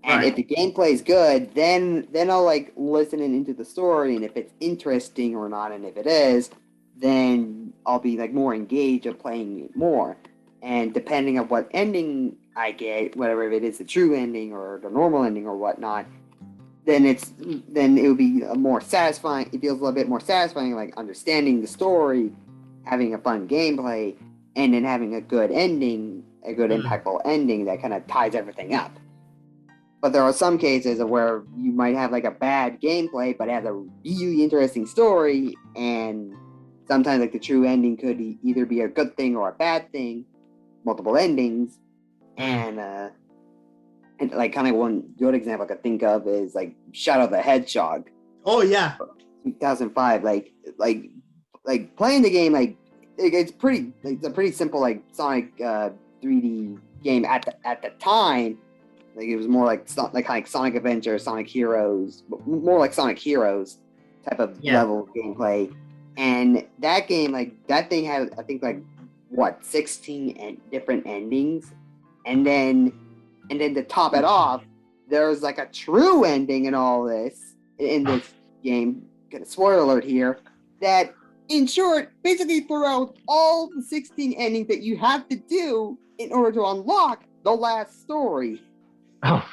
and Right. if the gameplay is good, then I'll like listen into the story, and if it's interesting or not, and if it is, then I'll be like more engaged of playing it more. And depending on what ending I get, whether it is the true ending or the normal ending or whatnot, then it will be a more satisfying. It feels a little bit more satisfying, like understanding the story, having a fun gameplay, and then having a good ending, a good impactful ending that kind of ties everything up. But there are some cases where you might have like a bad gameplay, but it has a really interesting story, and sometimes like the true ending could either be a good thing or a bad thing, multiple endings, and And like kind of one good example I could think of is like Shadow the Hedgehog, Oh yeah. 2005. Like playing the game, like it's a pretty simple like Sonic 3D game at the time. Like it was more like Sonic Adventure, Sonic Heroes, more like Sonic Heroes type of level of gameplay. And that game, like that thing had, I think, like what 16 different endings, and then to top it off, there's like a true ending in all this in this game. Get a spoiler alert here. That, in short, basically threw out all the 16 endings that you have to do in order to unlock the last story. Oh,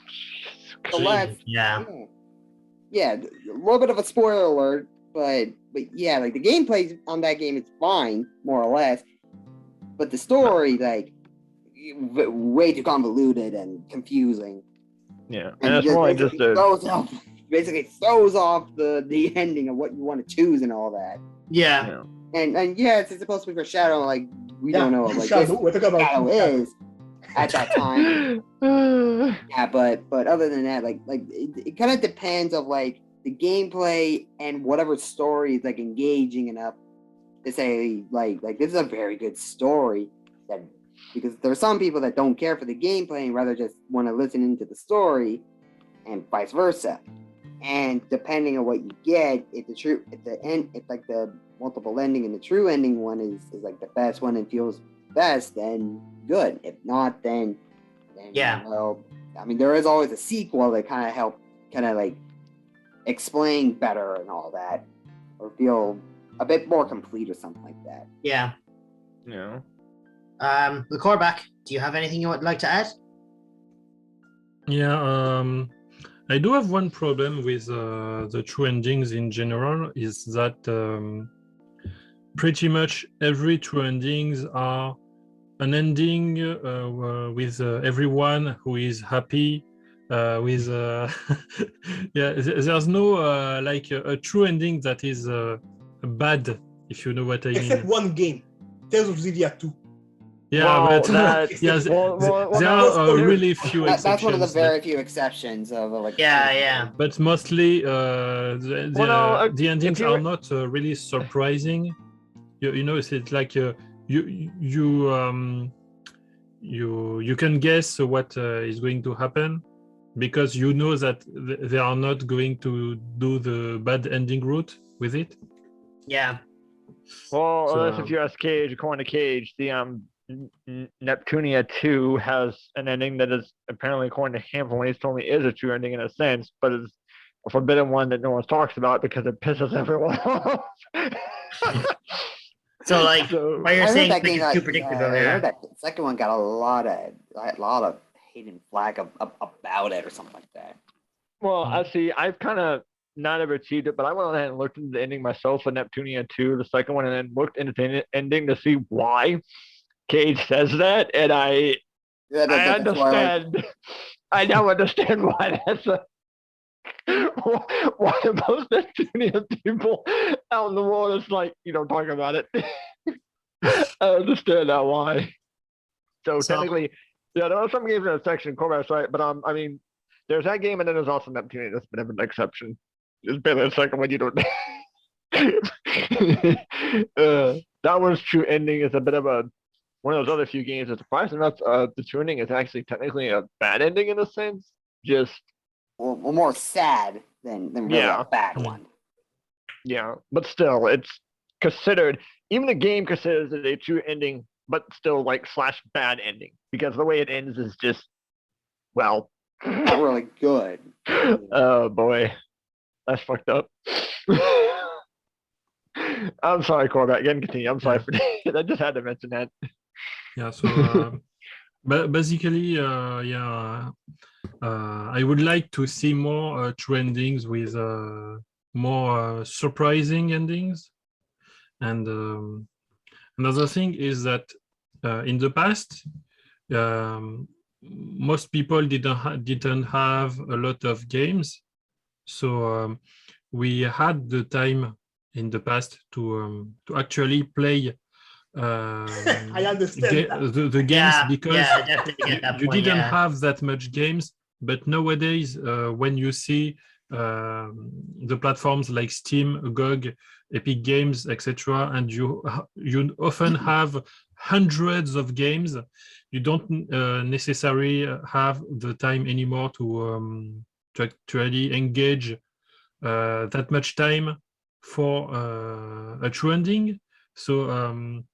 The last, Yeah. yeah, a little bit of a spoiler alert, but yeah, like the gameplay on that game is fine, more or less, but the story, like, way too convoluted and confusing. yeah, and it's more like just a basically throws off the ending of what you want to choose and all that. Yeah. And yeah, it's supposed to be for Shadow. Like we don't know what like Shadow. We're talking about Shadow is at that time. Yeah, but other than that, like it kind of depends of like the gameplay and whatever story is like engaging enough to say like this is a very good story. That because there are some people that don't care for the gameplay and rather just want to listen into the story, and vice versa. And depending on what you get, if like the multiple ending and the true ending one is like the best one and feels best, then good. If not, then Yeah. well, I mean, there is always a sequel that kind of help like explain better and all that, or feel a bit more complete or something like that. Yeah. Yeah. The quarterback, do you have anything you would like to add? Yeah, I do have one problem with the true endings in general, is that pretty much every true endings are an ending with everyone who is happy, with yeah, there's no like a true ending that is bad, if you know what I mean. Except one game, Tales of Xillia 2. Yeah, Well, but that- yes, well, there that's are the- really few That's exceptions. one of the very few exceptions of like. Yeah. But mostly the endings if you- are not really surprising. You know, it's like you can guess what is going to happen, because you know that they are not going to do the bad ending route with it. Yeah. Well, So, unless if you ask Cage, according to Cage, the Neptunia 2 has an ending that is apparently, according to him, from what he's told me, is a true ending in a sense, but it's a forbidden one that no one talks about because it pisses everyone off. So like, So- what you're I heard saying that is game like, got, too predictable. I Yeah. heard that second one got a lot of hate and flag about it or something like that. Well, I see. I've kind of not ever achieved it, but I went ahead and looked into the ending myself for Neptunia 2, the second one, and then looked into the ending to see why Cage says that, and I understand. I now understand why that's why most Neptunia people out in the world is like, talking about it. I understand now why. So technically, yeah, there are some games in that section, Cormack's right, but I mean, there's that game, and then there's also Neptunia. That's a bit of an exception. It's barely a second when you don't. That one's true ending is a bit of one of those other few games that, surprisingly enough, the true ending is actually technically a bad ending in a sense. Just well, more sad than really a bad one. Yeah, but still, it's considered. Even the game considers it a true ending, but still like / bad ending, because the way it ends is just, well, not really good. Oh boy, that's fucked up. I'm sorry, Cormac. Again, continue. I'm sorry for that. I just had to mention that. Yeah. So, but basically, I would like to see more true endings with more surprising endings. And another thing is that in the past, most people didn't have a lot of games, so we had the time in the past to actually play I understand that. the games, because I definitely get that you point, didn't yeah. have that much games, But nowadays, when you see the platforms like Steam, GOG, Epic Games, etc., and you often have hundreds of games, you don't necessarily have the time anymore to actually engage that much time for a true ending. So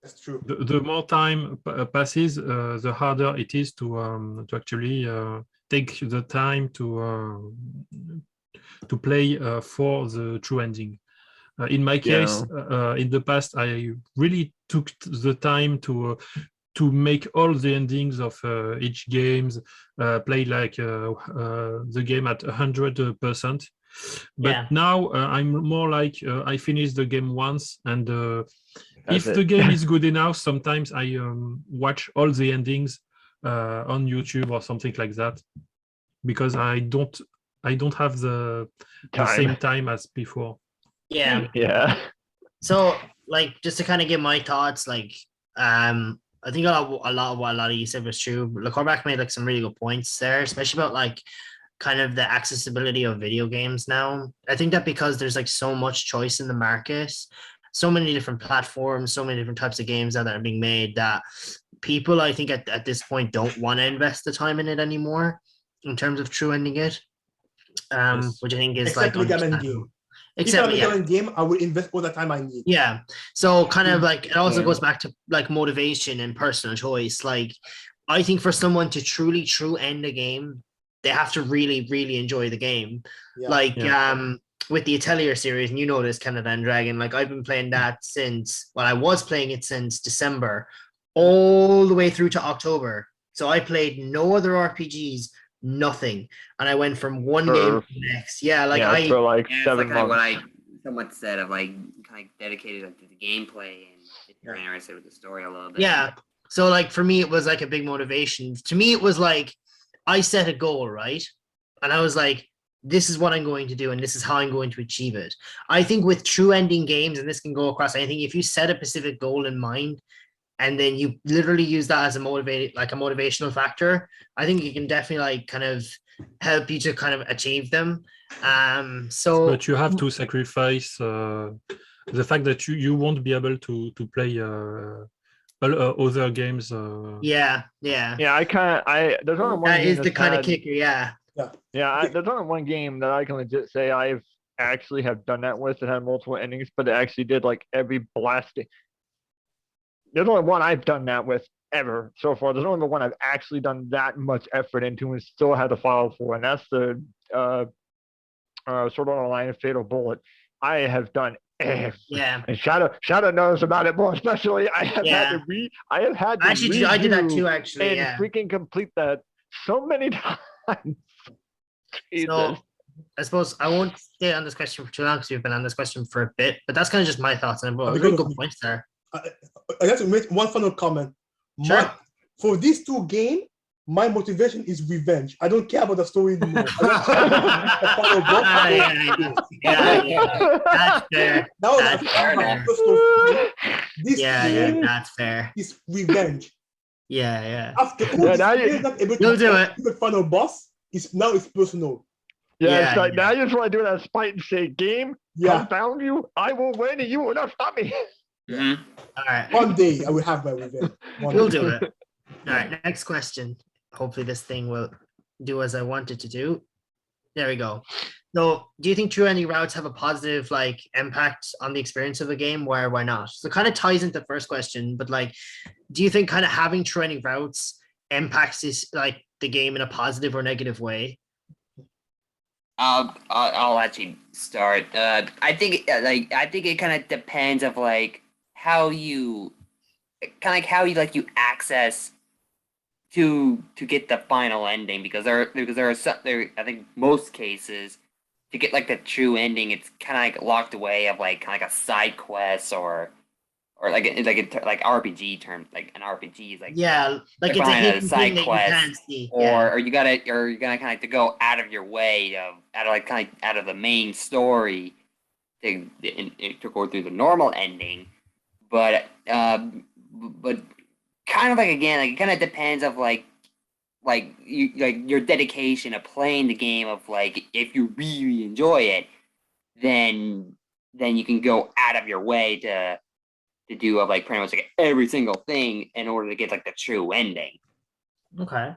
That's true. the more time passes, the harder it is to actually take the time to play for the true ending. In my case, in the past, I really took the time to make all the endings of each games, play like the game at 100%. But now I'm more like I finish the game once, and if the game is good enough, sometimes I watch all the endings on YouTube or something like that, because I don't have the same time as before. Yeah. So, like, just to kind of give my thoughts, like, I think a lot of what a lot of you said was true. But Cormac made like some really good points there, especially about like kind of the accessibility of video games now. I think that because there's like so much choice in the market, so many different platforms, so many different types of games that are being made, that people, I think at this point, don't want to invest the time in it anymore in terms of true ending it. Which I think is Except like Mega Man game. Except Mega Man game, I will invest all the time I need. Yeah. So kind of like it also goes back to like motivation and personal choice. Like I think for someone to truly true end a game, they have to really, really enjoy the game. Like with the Atelier series, and you know this, Canada and Dragon, like I've been playing that since, well, I was playing it since December all the way through to October. So I played no other RPGs, nothing, and I went from one game to the next. For like 7 like months. what I somewhat said of like kind of dedicated to the gameplay, and if you're interested with the story a little bit. Yeah. So like for me, it was like a big motivation. To me, it was like I set a goal, right? And I was like, this is what I'm going to do, and this is how I'm going to achieve it. I think with true ending games, and this can go across anything, if you set a specific goal in mind and then you literally use that as a motivational factor, I think you can definitely like kind of help you to kind of achieve them. But you have to sacrifice the fact that you won't be able to play other games. Yeah. There's only one That game is the kind of kicker. there's only one game that I can legit say I've actually have done that with. It had multiple endings, but it actually did like every blasting. There's only one I've done that with ever so far. There's only the one I've actually done that much effort into and still had to file for, and that's the Sword Art Online Fatal Bullet. I have done everything. And Shadow knows about it more, especially. I have had to actually I did that too, actually. And freaking complete that so many times. So I suppose I won't stay on this question for too long because we've been on this question for a bit, but that's kind of just my thoughts, and really good points there. I have to make one final comment. Sure. For these two games, my motivation is revenge. I don't care about the story anymore. That's fair. That's fair. It's revenge. After all now you're not able to do it. The final boss, it's personal. It's like now you just want to do that spite and say, game, confound you, I will win and you will not stop me. Mm-hmm. All right. One day I will have my revenge. We'll do it. All right. Next question. Hopefully this thing will do as I want it to do. There we go. So do you think true ending routes have a positive like impact on the experience of a game? Why not? So it kind of ties into the first question, but like, do you think kind of having true ending routes impacts this like the game in a positive or negative way? I'll actually start. I think it kind of depends of like how you access to get the final ending, because there are some I think most cases to get like the true ending, it's kind of like locked away of like kind of like a side quest or like RPG terms, like an RPG is like like it's a hidden side quest, that you can't see. Or you're gonna kind of have to go out of your way out of the main story to go through the normal ending, but kind of like again, like it kind of depends of like like your dedication of playing the game of like if you really enjoy it, then you can go out of your way to do like pretty much like every single thing in order to get like the true ending. Okay.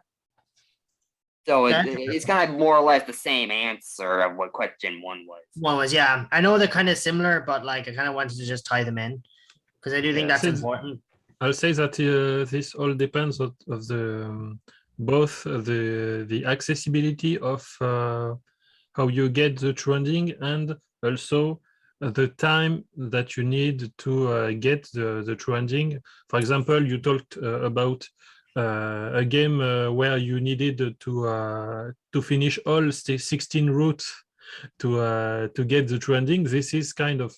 So Okay. it's kind of more or less the same answer of what question one was. One was, yeah. I know they're kind of similar, but like I kind of wanted to just tie them in because I do think Yeah, that's since- important. I'll say that this all depends of the both the accessibility of how you get the true ending and also the time that you need to get the true ending. For example, you talked about a game where you needed to finish all 16 routes to get the true ending. This is kind of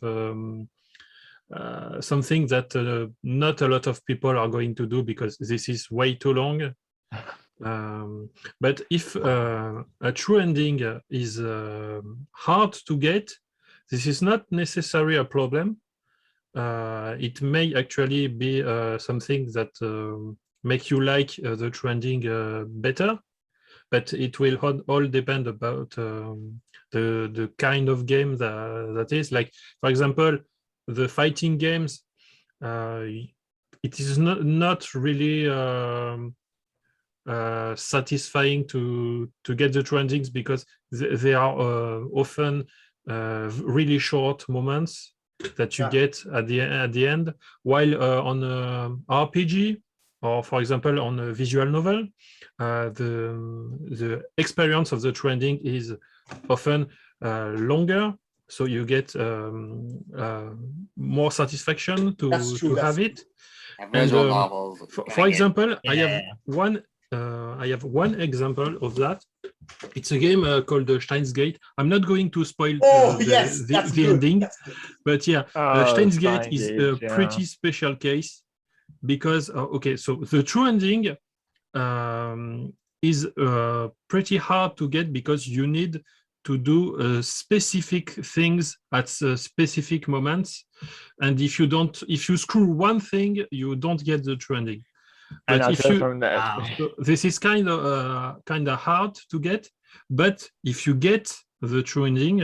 something that not a lot of people are going to do because this is way too long. But if a true ending is hard to get, this is not necessarily a problem. It may actually be something that make you like the true ending better, but it will all depend about the kind of game that is. Like, for example, the fighting games, it is not really satisfying to get the true endings because they are often really short moments that you get at the end, while on RPG or, for example, on a visual novel, the experience of the true ending is often longer, so you get more satisfaction to have it. Visual novels. For example, Yeah. I have one example of that. It's a game called Steins Gate. I'm not going to spoil the ending, but yeah, Steins Gate is a pretty special case because okay, so the true ending is pretty hard to get because you need to do specific things at specific moments, and if you screw one thing, you don't get the true ending. But if you, so this is kind of hard to get, but if you get the true ending,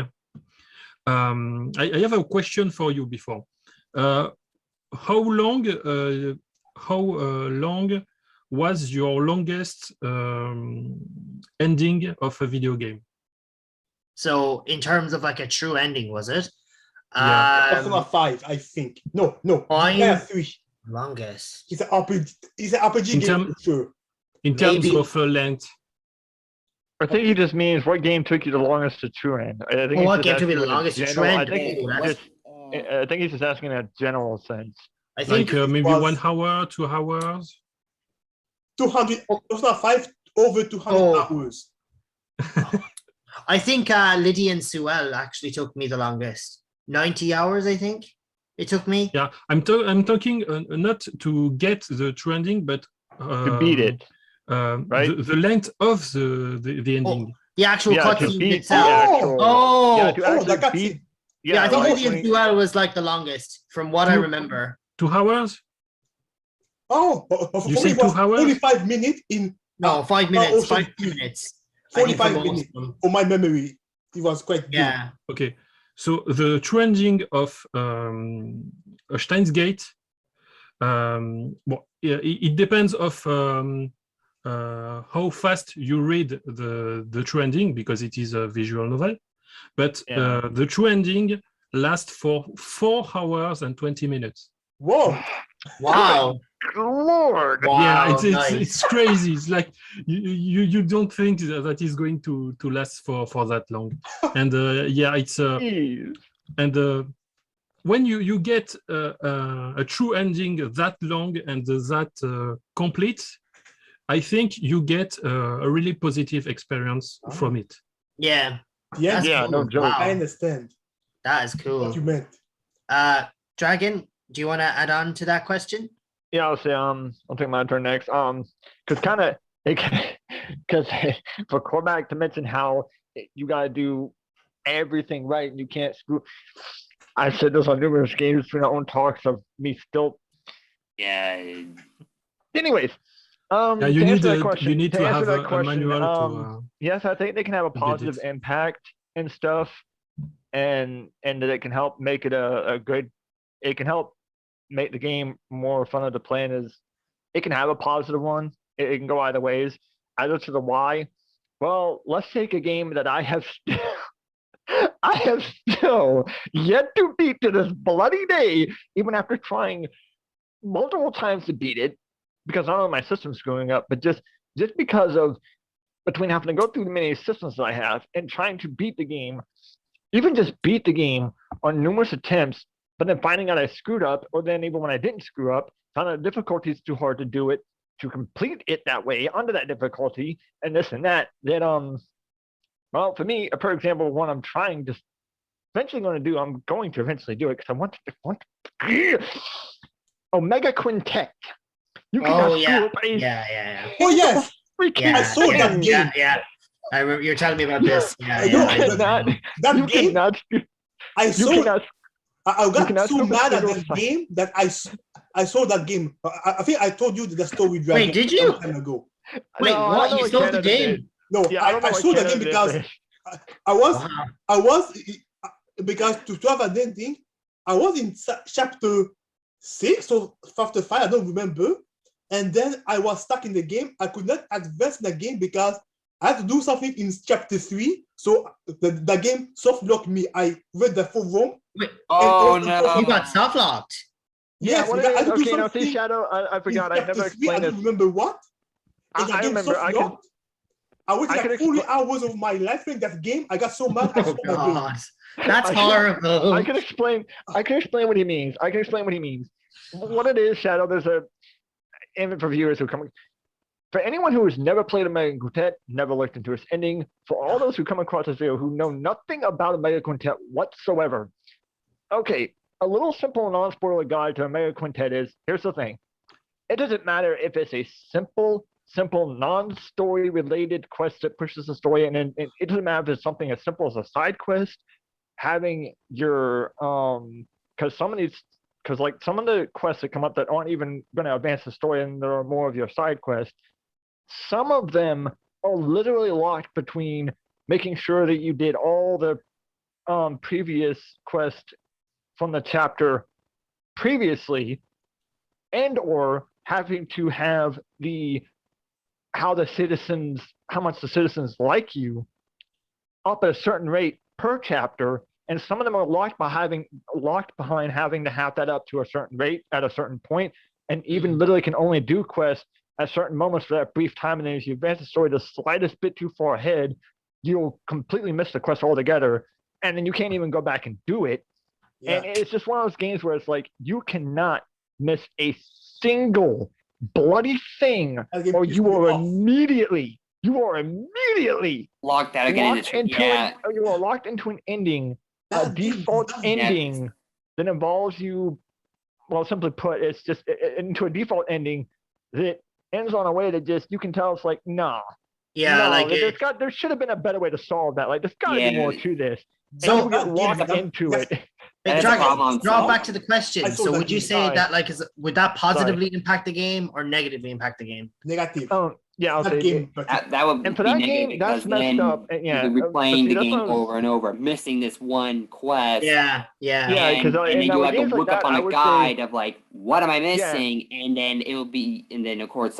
I have a question for you before. How long was your longest ending of a video game? So in terms of like a true ending, was it? Yeah. Persona 5, I think. No. Fine. 3. Longest. It's an RPG game for sure. In terms Maybe. of length. I think he just means what game took you the longest to true end. I think What game took me the longest to true end? I think he's just asking in a general sense. I think Like maybe was 1 hour, 2 hours. 200. Persona 5 over 200 hours. I think Lydia and Suel actually took me the longest. 90 hours, I think it took me. Yeah, I'm talking not to get the true ending, but To beat it. Right? The length of the ending. The actual To cutscene beat itself. the actual. Yeah, to that actually cutscene. beat. Yeah, I think like Lydia and Suel was like the longest from what I remember. 2 hours? You say 2 hours? 45 minutes in. No, 5 minutes. also 5 minutes. I think for 45 most minutes. of them. On my memory, it was quite good. Yeah. Okay, so the true ending of Steins Gate, well, yeah, it depends of how fast you read the true ending because it is a visual novel, but the true ending lasts for 4 hours and 20 minutes. Whoa! Wow. Lord. Yeah, Wow, nice. it's crazy. It's like you don't think that is going to last for that long, and yeah, it's and when you get a true ending that long and that complete, I think you get a really positive experience from it. Yeah. Yes, Yeah, no joke. Wow. I understand That is cool. what you meant. Dragon, do you want to add on to that question? Yeah, I'll say I'll take my turn next. Because for Cormac to mention how you gotta do everything right and you can't screw. I've said this on numerous games between our own talks of me still. Yeah. Anyways, Yeah, To you answer need that a, question, you need to answer have that a question, manual yes, I think they can have a get positive it. impact and stuff, and that it can help make it a good. It can help make the game more fun to play, and it can have a positive one. It can go either ways. Either to the why. Well, let's take a game that I have I have still yet to beat to this bloody day, even after trying multiple times to beat it, because not only my system's screwing up, but just because of between having to go through the many systems that I have and trying to beat the game, even just beat the game on numerous attempts, but then finding out I screwed up, or then even when I didn't screw up, found out the difficulty is too hard to do it, to complete it that way under that difficulty, and this and that. Well, for me, a perfect example of one I'm trying to eventually going to do, I'm going to eventually do it because I want Omega Quintet. You Oh cannot yeah. screw up a Yeah. Oh yes, freaking I saw that thing. game. Yeah. I remember you're telling me about this. Yeah. You cannot. That You game, cannot. I You saw. cannot. I you got cannot so skip a mad at single that fight. game that I saw that game. I think I told you the story dragon Wait, did you? some time ago. Wait, No, I what? don't know You what sold the Canada did. game? No, Yeah, I don't know I what saw that Canada game did, because but- I was Wow. I was because to have a thing, I was in chapter 6 or chapter 5, I don't remember. And then I was stuck in the game. I could not advance in the game because I had to do something in chapter 3. So the game soft locked me. I read the full room. Wait, Oh and- no! you got soft locked. Yes, what because I it had is, to do okay, now something see, Shadow, I forgot. in I've never chapter 3, I explained don't this. remember what. And the I game remember. soft locked. I waited I could like 40 hours of my life playing that game. I got so mad. I Oh stopped the game. God, that's I can- horrible. I can explain what he means. What it is, Shadow, there's a and for viewers who come, for anyone who has never played Omega Quintet, never looked into its ending, for all those who come across this video who know nothing about Omega Quintet whatsoever. Okay, a little simple non-spoiler guide to Omega Quintet is, here's the thing. It doesn't matter if it's a simple non-story related quest that pushes the story, and then it doesn't matter if it's something as simple as a side quest, having your because some of the quests that come up that aren't even going to advance the story, and there are more of your side quests, some of them are literally locked between making sure that you did all the previous quest from the chapter previously, and or having to have how much the citizens like you up at a certain rate per chapter, and some of them are locked behind having to have that up to a certain rate at a certain point, and even literally can only do quests at certain moments for that brief time, and then if you advance the story the slightest bit too far ahead, you'll completely miss the quest altogether, and then you can't even go back and do it. Yeah. And it's just one of those games where it's like, you cannot miss a single bloody thing, That game or pissed you me are off. immediately Locked out again locked into into yeah. you are locked into an ending, a That game default does that. ending that involves you. Well, simply put, it's just into a default ending that ends on a way that just you can tell it's like, nah. Yeah, no, like there should have been a better way to solve that. Like, there's got to be more to this. So- And you get locked that- into that's- it. That's Dragon, a problem. draw back to the question. I saw So that would you game. say Sorry. that would that positively impact the game or negatively impact the game? Negative. Yeah, I'll That say game, That would And for be that negative game, that's because messed then up. And yeah, you'll be but replaying see, the that's game what I was- over and over, missing this one quest. Yeah. Yeah, and, 'cause and then now you with have to games like look up that, on I a would say- guide of like, what am I missing? And then and then of course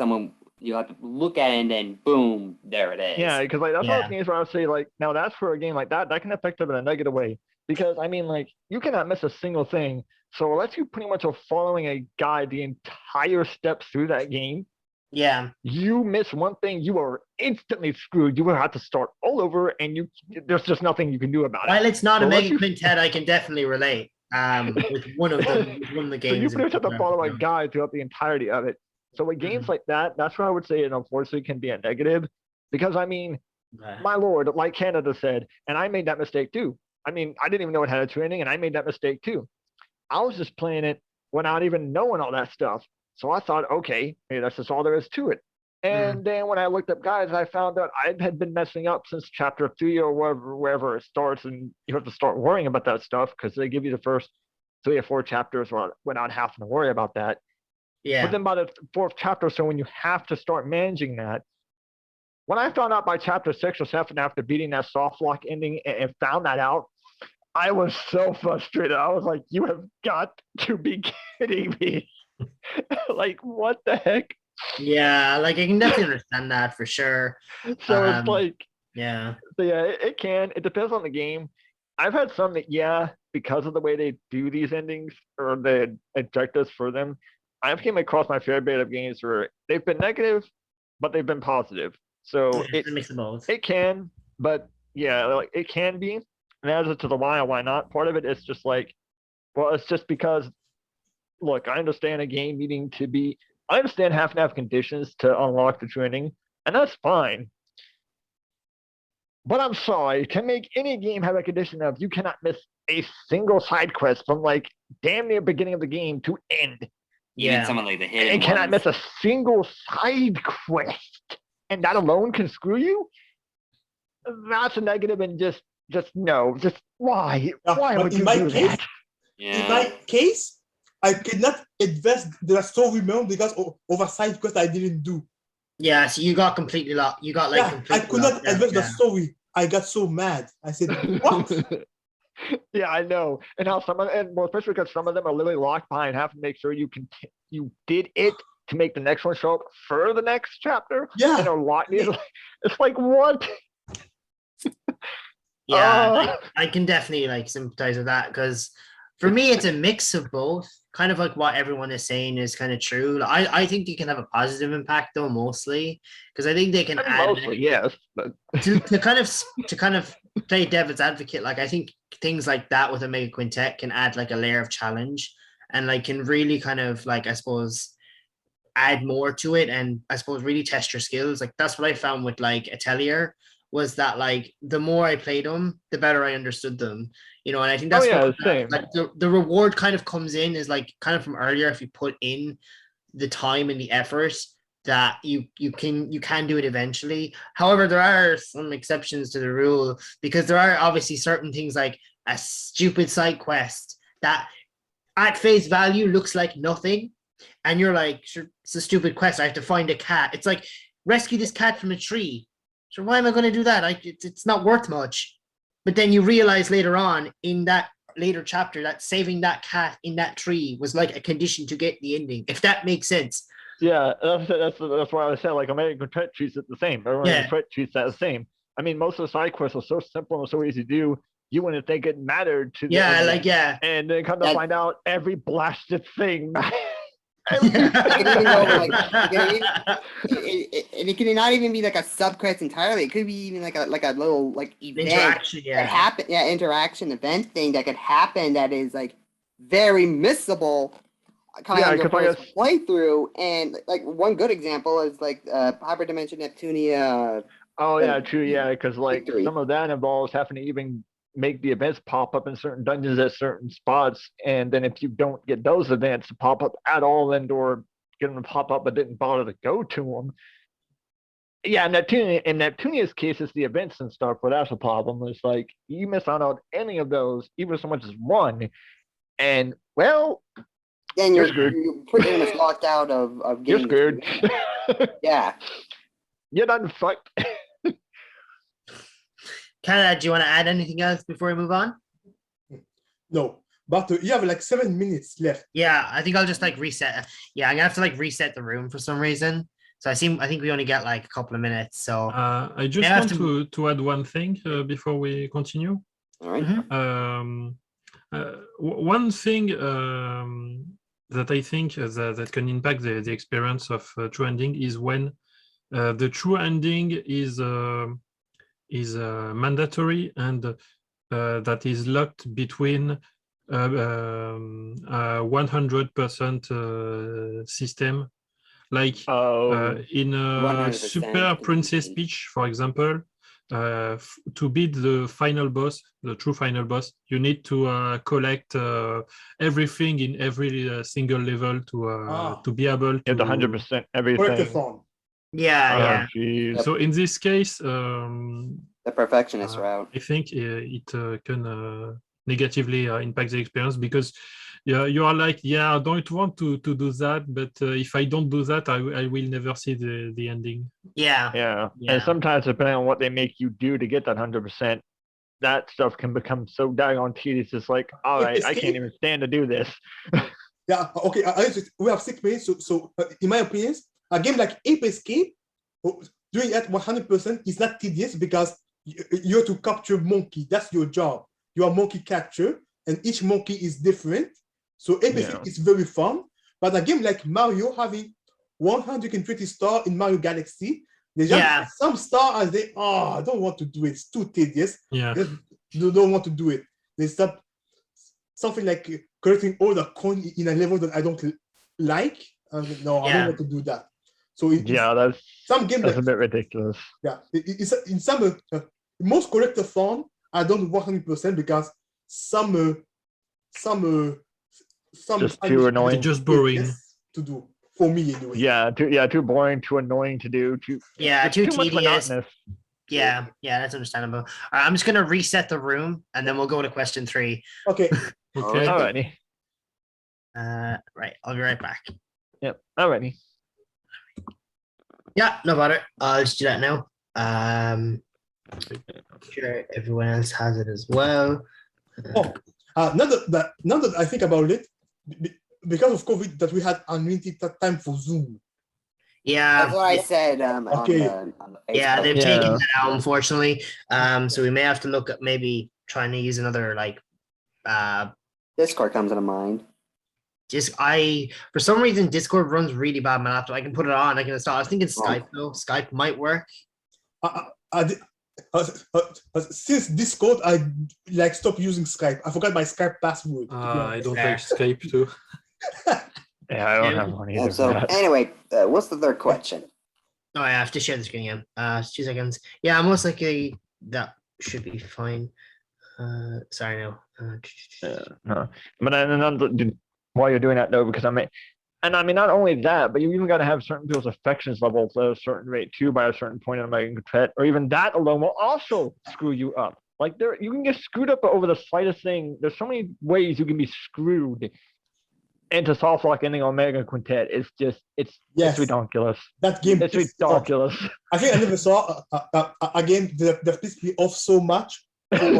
you'll have to look at it and then boom, there it is. Yeah, because like that's one of Yeah. those games where I would say like, now that's for a game like that can affect it in a negative way, because I mean, like, you cannot miss a single thing. So unless you pretty much are following a guide the entire steps through that game, Yeah. you miss one thing, you are instantly screwed. You will have to start all over, and there's just nothing you can do about it. While it's not So a unless Mega you- Quintet, I can definitely relate. With one of the So games. you pretty much have to in follow a particular. guide throughout the entirety of it. So with games Mm-hmm. like that, that's where I would say it unfortunately can be a negative, because I mean, Okay. my lord, like Canada said, and I made that mistake too. I mean, I didn't even know it had a true ending, and I made that mistake too. I was just playing it without even knowing all that stuff. So I thought, okay, maybe that's just all there is to it. And then when I looked up guides, I found out I had been messing up since chapter 3 or wherever it starts, and you have to start worrying about that stuff because they give you the first 3 or 4 chapters without having to worry about that. Yeah. But then by the fourth chapter, so when you have to start managing that, when I found out by chapter 6 or 7 after beating that soft lock ending and found that out, I was so frustrated. I was like, you have got to be kidding me. Like, what the heck? Yeah, like I can definitely understand that for sure. So it's like, yeah. so yeah, it can. It depends on the game. I've had some that, yeah, because of the way they do these endings or the objectives for them, I've came across my fair bit of games where they've been negative, but they've been positive. So It's a mix of both. it can, but yeah, like it can be. And as to the why or why not, part of it is just like, well, it's just because, look, I understand a game needing to be, I understand half and half conditions to unlock the true ending, and that's fine. But I'm sorry, to make any game have a condition of you cannot miss a single side quest from like damn near beginning of the game to end. Even some of like the hidden And cannot ones. miss a single side quest, and that alone can screw you. That's a negative, and just no, just why? Why but would in you my do case, that? In my case, I cannot invest the story mode because of a side quest I didn't do. Yeah, so you got completely locked. You got like Yeah, I completely could not locked out, invest the yeah. story. I got so mad. I said, what? Yeah, I know. And how some of and well, especially because some of them are literally locked behind. Have to make sure you did it to make the next one show up for the next chapter. Yeah. And are locked. It's like what? Yeah, I can definitely like sympathize with that because for me it's a mix of both. Kind of like what everyone is saying is kind of true. I think they can have a positive impact though, mostly because I think they can add Mostly, yes. But to kind of play devil's advocate. Like I think things like that with a mega quintet can add like a layer of challenge and like can really kind of like I suppose add more to it and I suppose really test your skills. Like that's what I found with like Atelier was that like the more I played them, the better I understood them. You know, and I think that's what, same. like the reward kind of comes in is like kind of from earlier if you put in the time and the effort that you can do it eventually. However, there are some exceptions to the rule because there are obviously certain things like a stupid side quest that at face value looks like nothing and you're like, sure, it's a stupid quest. I have to find a cat. It's like rescue this cat from a tree. So why am I going to do that? It's not worth much. But then you realize later on in that later chapter that saving that cat in that tree was like a condition to get the ending, if that makes sense. Yeah, that's why I said like American Quintet treats it the same. American Quintet treats that the same. I mean, most of the side quests are so simple and so easy to do. You wouldn't think it mattered to the and then come to find out every blasted thing. It can even go like, it can not even be like a sub quest entirely. It could be even like a little like event interaction, that happen, interaction event thing that could happen that is like very missable. Kind of your first playthrough, and like one good example is like Hyperdimension Neptunia. Oh yeah, true. Yeah, because like some of that involves having to even make the events pop up in certain dungeons at certain spots, and then if you don't get those events to pop up at all and/or get them to pop up but didn't bother to go to them. Yeah, in Neptunia's case, it's the events and stuff, but that's a problem. It's like you miss out on any of those, even so much as one, and well, then you're pretty much locked out of getting. You're screwed. Yeah, you're done fucked. Canada, do you want to add anything else before we move on? No, but you have like 7 minutes left. Yeah, I think I'll just like reset. Yeah, I'm gonna have to like reset the room for some reason. So I think we only get like a couple of minutes. So I just want to add one thing before we continue. All right. One thing that I think that can impact the experience of true ending is when the true ending is mandatory and that is locked between 100% system, like in Super Princess Peach, for example. To beat the final boss, the true final boss, you need to collect everything in every single level to be able to 100% everything. Yeah. So in this case, the perfectionist route. I think it can negatively impact the experience because you are like, I don't want to do that, but if I don't do that, I will never see the ending. Yeah. And sometimes depending on what they make you do to get that 100%, that stuff can become so daggone tedious. It's like, all right, I can't even stand to do this. Yeah, okay. We have 6 minutes, so in my opinion, a game like Ape Escape, doing it 100% is not tedious because you have to capture monkey. That's your job. You are monkey capture, and each monkey is different. So Ape Escape is very fun. But a game like Mario, having 120 stars in Mario Galaxy, there's just some stars as they, I don't want to do it. It's too tedious. Yeah. You don't want to do it. There's something like collecting all the coins in a level that I don't like. I don't want to do that. So that's some game that's a bit ridiculous. Yeah, it's in some most collector fun. I don't 100% because some just too annoying, just boring to do for me anyway. Too boring, too annoying to do. Too tedious. Much yeah, that's understandable. All right, I'm just gonna reset the room and then we'll go to question 3. Okay. Okay. Alrighty. Right, I'll be right back. Yep. Alrighty. Yeah, no bother. I'll just do that now. Sure, everyone else has it as well. Now that I think about it, because of COVID, that we had unlimited time for Zoom. Yeah, that's what I said. On the Facebook. They've taken that out, unfortunately. So we may have to look at maybe trying to use another Discord comes to mind. For some reason Discord runs really bad on my laptop. I can put it on, I can install. I was thinking Skype though. Skype might work. Since Discord, I stopped using Skype. I forgot my Skype password. I don't like Skype too. Yeah, I don't have one either. So anyway, what's the third question? Oh, I have to share the screen again. 2 seconds. Yeah, most likely that should be fine. Sorry, no. No. But while you're doing that though, because not only that, but you even got to have certain people's affections levels at a certain rate too by a certain point on my quintet, or even that alone will also screw you up. Like you can get screwed up over the slightest thing. There's so many ways you can be screwed into soft lock ending on Mega Quintet. It's ridiculous. That game it's ridiculous. I think I never saw a game that pissed me off so much in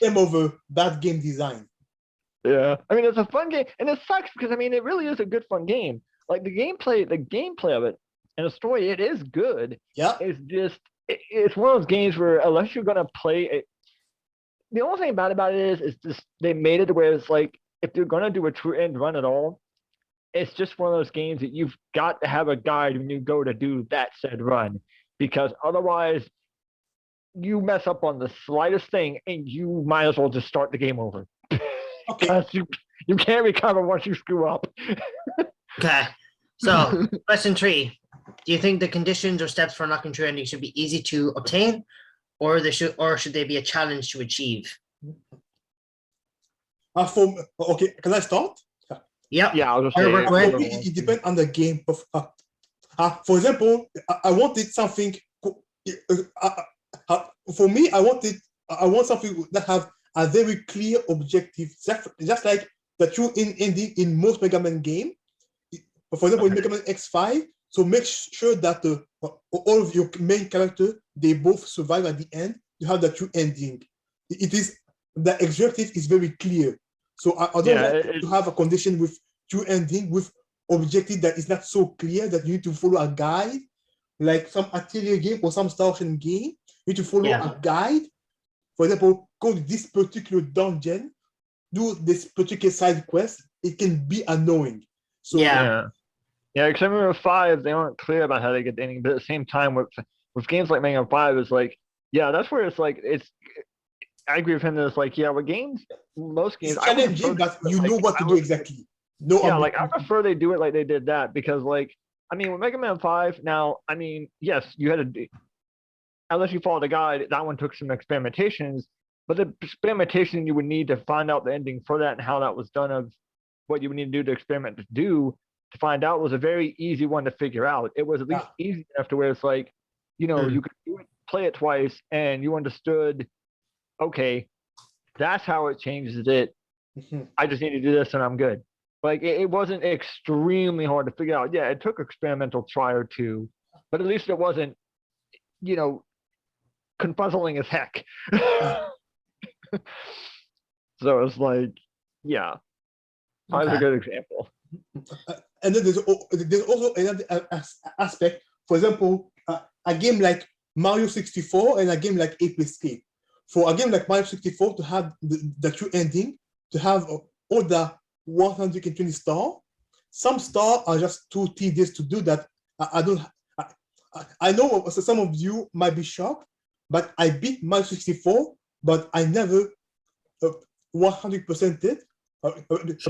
terms of bad game design. Yeah, it's a fun game, and it sucks because it really is a good fun game. Like the gameplay of it, and the story, it is good. Yeah, it's one of those games where unless you're gonna play it, the only thing bad about it is just they made it where it's like if you're gonna do a true end run at all, it's just one of those games that you've got to have a guide when you go to do that said run, because otherwise you mess up on the slightest thing and you might as well just start the game over. Okay. You can't recover once you screw up. Okay. So, question 3. Do you think the conditions or steps for unlocking true ending should be easy to obtain, or should they be a challenge to achieve? Okay, can I start? Yep. Yeah, I'll just say it depends on the game. For example, I wanted something. For me, I want something that have a very clear objective, just like the true ending in most Mega Man game. For example, in Mega Man X5, so make sure that all of your main characters, they both survive at the end. You have the true ending. The objective is very clear. So I don't want to have a condition with true ending with objective that is not so clear that you need to follow a guide, like some Atelier game or some Star Ocean game. You need to follow a guide. For example, go to this particular dungeon, do this particular side quest. It can be annoying. So because I remember with 5, they weren't clear about how they get the ending, but at the same time, with games like Mega Man 5, it's like, that's where it's like I agree with him that it's like, with games, most games, it's challenging, but you know what to do exactly. I prefer they do it like they did that, because with Mega Man 5, now, yes, you had to. Unless you follow the guide, that one took some experimentations, but the experimentation you would need to find out the ending for that and how that was done, of what you would need to do to experiment to find out, was a very easy one to figure out. It was at least easy enough to where it's like, you could do it, play it twice, and you understood, okay, that's how it changes it. I just need to do this and I'm good. Like it wasn't extremely hard to figure out. Yeah, it took experimental try or two, but at least it wasn't, confuzzling as heck. So it's like, yeah, that's a good example. And then there's also another aspect. For example, a game like Mario 64 and a game like Ape Escape. For a game like Mario 64 to have the true ending, to have all the 120 stars, some stars are just too tedious to do that. I know some of you might be shocked, but I beat Mario 64, but I never 100% it.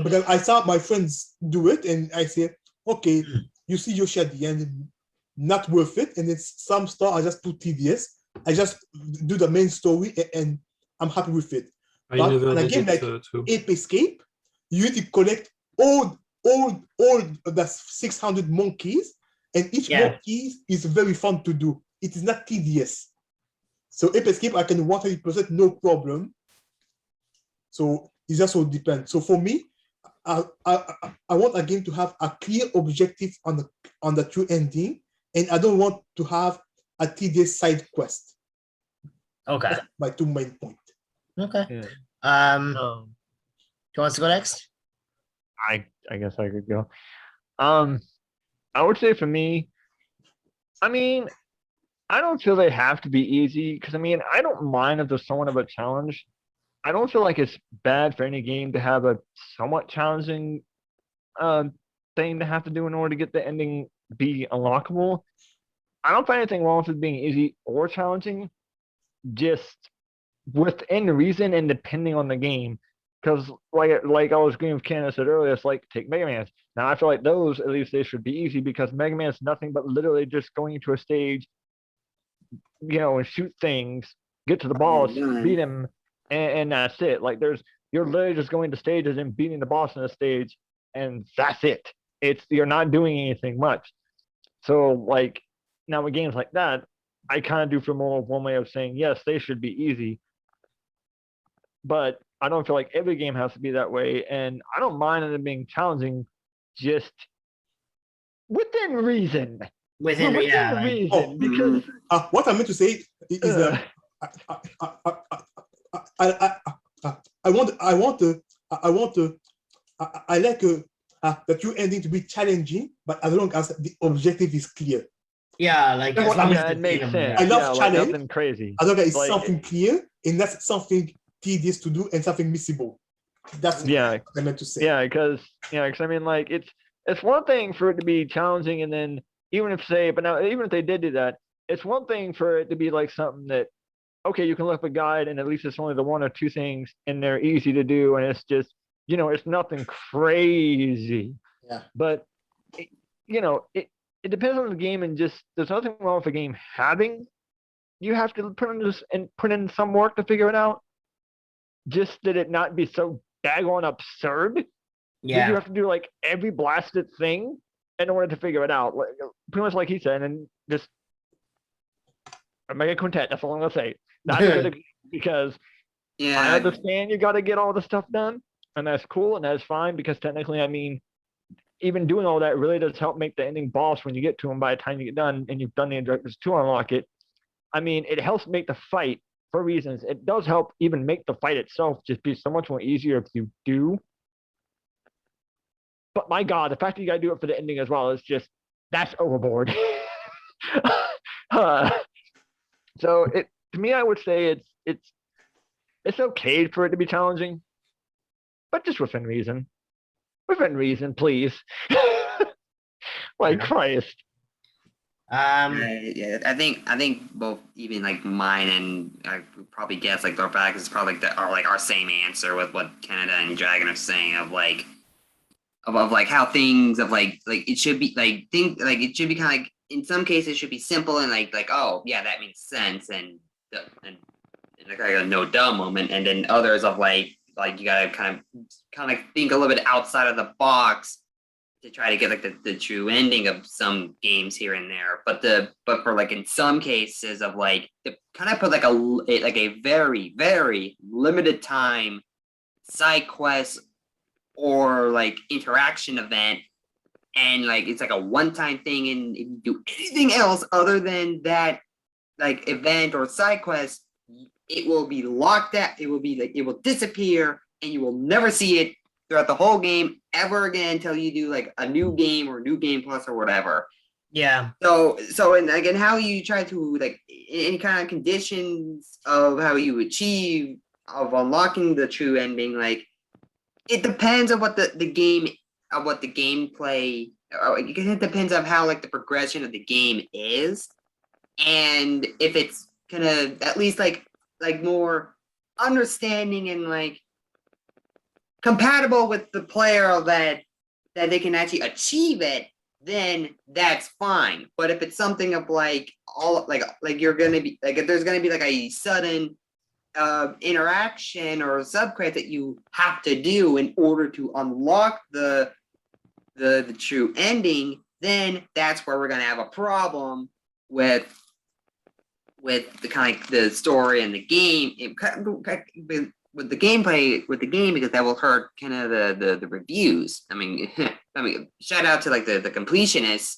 Because I saw my friends do it, and I say, okay, you see Yoshi at the end, not worth it, and it's some stars are just too tedious. I just do the main story, and I'm happy with it. But in a game like Ape Escape, you need to collect all the 600 monkeys, and each monkey is very fun to do. It is not tedious. So Ape Escape, I can 100% no problem. So it just all depends. So for me, I want a game to have a clear objective on the true ending, and I don't want to have a tedious side quest. Okay. That's my two main points. Okay. Yeah. Do you want us to go next? I guess I could go. I would say for me, I mean, I don't feel they have to be easy because I don't mind if there's somewhat of a challenge. I don't feel like it's bad for any game to have a somewhat challenging thing to have to do in order to get the ending be unlockable. I don't find anything wrong with it being easy or challenging, just within reason and depending on the game. Because like I was agreeing with Candace said earlier, it's like take Mega Man. Now I feel like those at least they should be easy because Mega Man is nothing but literally just going to a stage, and shoot things, get to the boss, beat him, and that's it. Like you're literally just going to stages and beating the boss in a stage, and that's it. You're not doing anything much. So like now with games like that, I kind of do feel more of one way of saying yes, they should be easy, but I don't feel like every game has to be that way, and I don't mind it being challenging, just within reason. Within reason, because what I meant to say is that I like the true ending to be challenging, but as long as the objective is clear. Yeah, like as long as it makes sense. I love challenge. Like nothing crazy. As long as it's something clear and that's something tedious to do and something missable. That's what I meant to say. Yeah, because like it's one thing for it to be challenging, and then even if they did do that, it's one thing for it to be like something that okay, you can look up a guide and at least it's only the one or two things and they're easy to do and it's just it's nothing crazy. Yeah. But it depends on the game, and just there's nothing wrong with a game having you have to put in some work to figure it out. Just that it not be so daggone absurd. Yeah. You have to do like every blasted thing in order to figure it out. Like, pretty much like he said, and just make a quintet. That's all I'm gonna say. Not good because I understand you got to get all the stuff done, and that's cool and that's fine because technically, even doing all that really does help make the ending boss when you get to him. By the time you get done and you've done the objectives to unlock it, it helps make the fight for reasons. It does help even make the fight itself just be so much more easier if you do. But my God, the fact that you got to do it for the ending as well is just that's overboard. So to me, I would say it's okay for it to be challenging, but just within reason. Within reason, please. Like Christ. Yeah, I think both even like mine and I would probably guess like their back is probably like our same answer with what Canada and Dragon are saying of like how things of like it should be it should be kind of like in some cases it should be simple and like oh yeah that makes sense and like a no dumb moment, and then others of like you gotta kind of think a little bit outside of the box to try to get like the true ending of some games here and there. But for like in some cases of like it kind of put like a very, very limited time side quest or like interaction event, and like it's like a one-time thing, and if you do anything else other than that like event or side quest, it will be locked out. It will be like it will disappear, and you will never see it throughout the whole game ever again until you do like a new game or new game plus or whatever. Yeah. So and again, how you try to like any kind of conditions of how you achieve of unlocking the true ending, like it depends on what the game, of what the gameplay. It depends on how like the progression of the game is, and if it's gonna at least like more understanding and like compatible with the player that they can actually achieve it, then that's fine. But if it's something of like all like you're gonna be like if there's gonna be like a sudden interaction or subquest that you have to do in order to unlock the true ending, then that's where we're gonna have a problem with the kind of like the story and the game. With the gameplay with the game, because that will hurt kind of the reviews. I mean, shout out to like the completionists.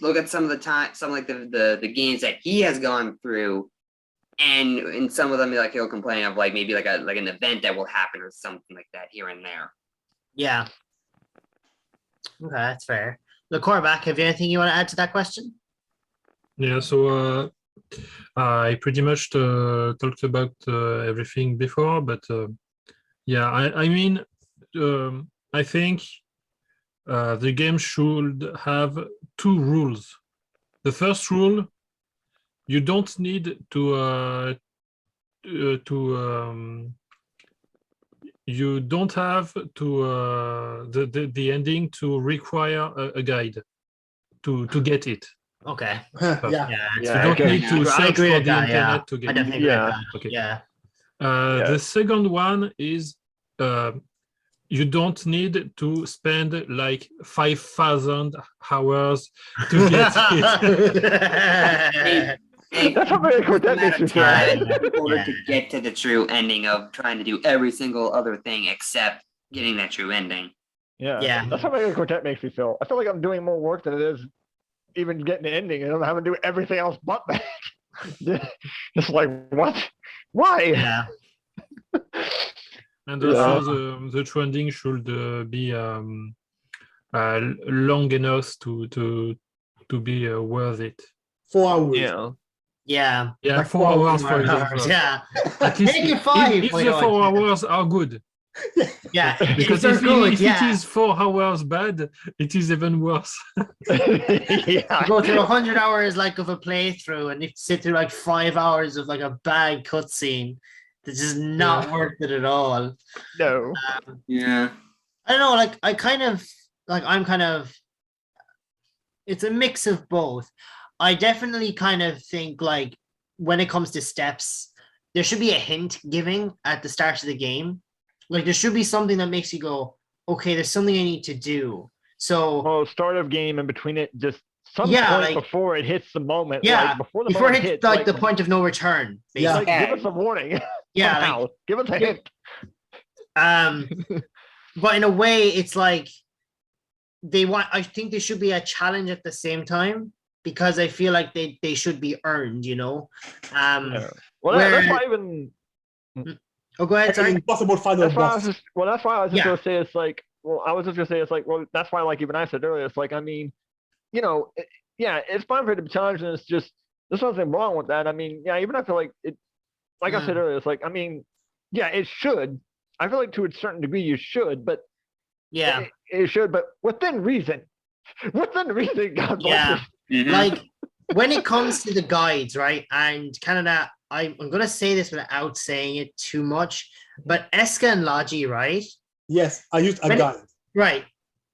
Look at some of the games that he has gone through, and in some of them like he'll complain of like maybe like an event that will happen or something like that here and there. Yeah. Okay, that's fair. Look, Cormac, have you anything you want to add to that question? Yeah, so I pretty much talked about everything before, but yeah, I mean, I think the game should have two rules. The first rule, you don't need you don't have to the ending to require a guide to get it. Okay. Yeah. Yeah. You don't need to I search agree for with the that, internet to I get it. definitely agree with that. Okay. Yeah. The second one is you don't need to spend like 5,000 hours to get it. That's how very quick that makes me feel. In order to get to the true ending of trying to do every single other thing except getting that true ending. Yeah. That's how very quick that makes me feel. I feel like I'm doing more work than it is even getting the ending, and I'm having to do everything else but that. Just like, what? Why? Yeah. And also the true ending should be long enough to be worth it. 4 hours. Yeah. Yeah, Like 4 hours for example. Yeah. At least Make it 5. if why the not? 4 hours are good. Yeah. Because they're if good, it yeah. is 4 hours bad, it is even worse. Yeah. Go through 100 hours like of a playthrough, and you sit through like 5 hours of like a bad cutscene. This is not worth it at all. No. Yeah. I don't know, like I'm kind of it's a mix of both. I definitely kind of think like when it comes to steps, there should be a hint giving at the start of the game. Like there should be something that makes you go, okay, there's something I need to do. So Start of game and between it, just some Yeah, point like- before it hits the moment. Yeah, like, before the before moment it's hits, like the point of no return, Yeah. basically. Like, give us a warning. Yeah, Somehow. Give us a hint. But in a way, it's like I think there should be a challenge at the same time, because I feel like they should be earned, you know. Yeah. Well, Where- that's why even. Oh, go ahead. Like an Sorry. impossible final That's why I boss. was just. Well, that's why I was just Yeah. gonna say it's like. Well, I was just gonna say it's like. Well, that's why, like even I said earlier, it's like I mean, you know, yeah, it's fine for it to be challenged, and it's just there's nothing wrong with that. I mean, yeah, even I feel like it. Like I said earlier, it's like I mean, yeah, it should. I feel like to a certain degree you should, but Yeah. it should, but within reason. Within reason, God bless Yeah. you. Mhm. Like when it comes to the guides, right? And Canada, I'm gonna say this without saying it too much, but Eska and Logi, right? Yes, I used a When- guide. Right.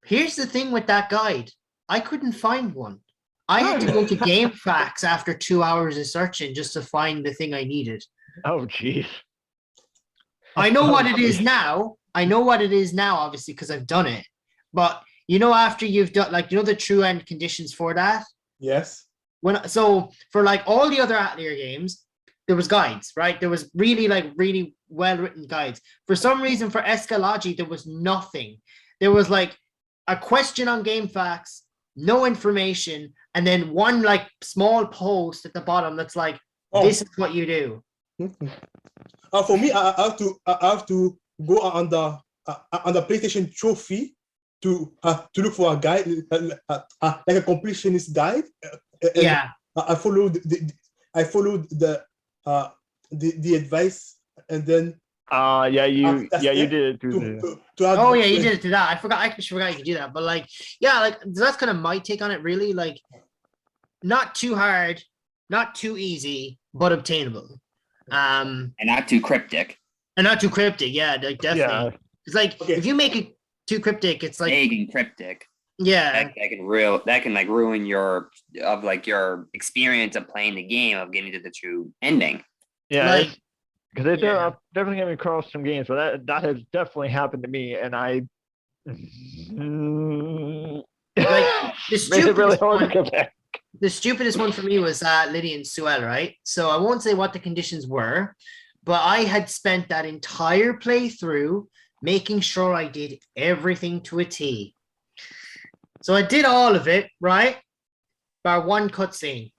Here's the thing with that guide. I couldn't find one. I had to go to GameFAQs after 2 hours of searching just to find the thing I needed. Oh, jeez. I know what it is now. I know what it is now, obviously, because I've done it. But you know, after you've done like, you know, the true end conditions for that. Yes. So for like all the other Atelier games, there was guides, right? There was really well written guides. For some reason, for Escalagi, there was nothing. There was like a question on game facts, no information, and then one like small post at the bottom that's like, this is what you do. For me, I have to go on the PlayStation trophy to look for a guide, like a completionist guide. Yeah. I followed the advice, and then you did it through oh yeah, you did it to that. I actually forgot you could do that. But like, yeah, like that's kind of my take on it, really. Like, not too hard, not too easy, but obtainable. And not too cryptic. Yeah, like definitely. Yeah. It's like if you make it too cryptic, it's like Vague and cryptic. yeah. That can like ruin your experience of playing the game, of getting to the true ending. Yeah, Like, because they definitely came across some games, but that has definitely happened to me, and I Like the made it stupidest really hard to one, go back. the stupidest one for me was Lydian Suel, right? So I won't say what the conditions were, but I had spent that entire playthrough making sure I did everything to a T. So I did all of it, right? Bar one cutscene.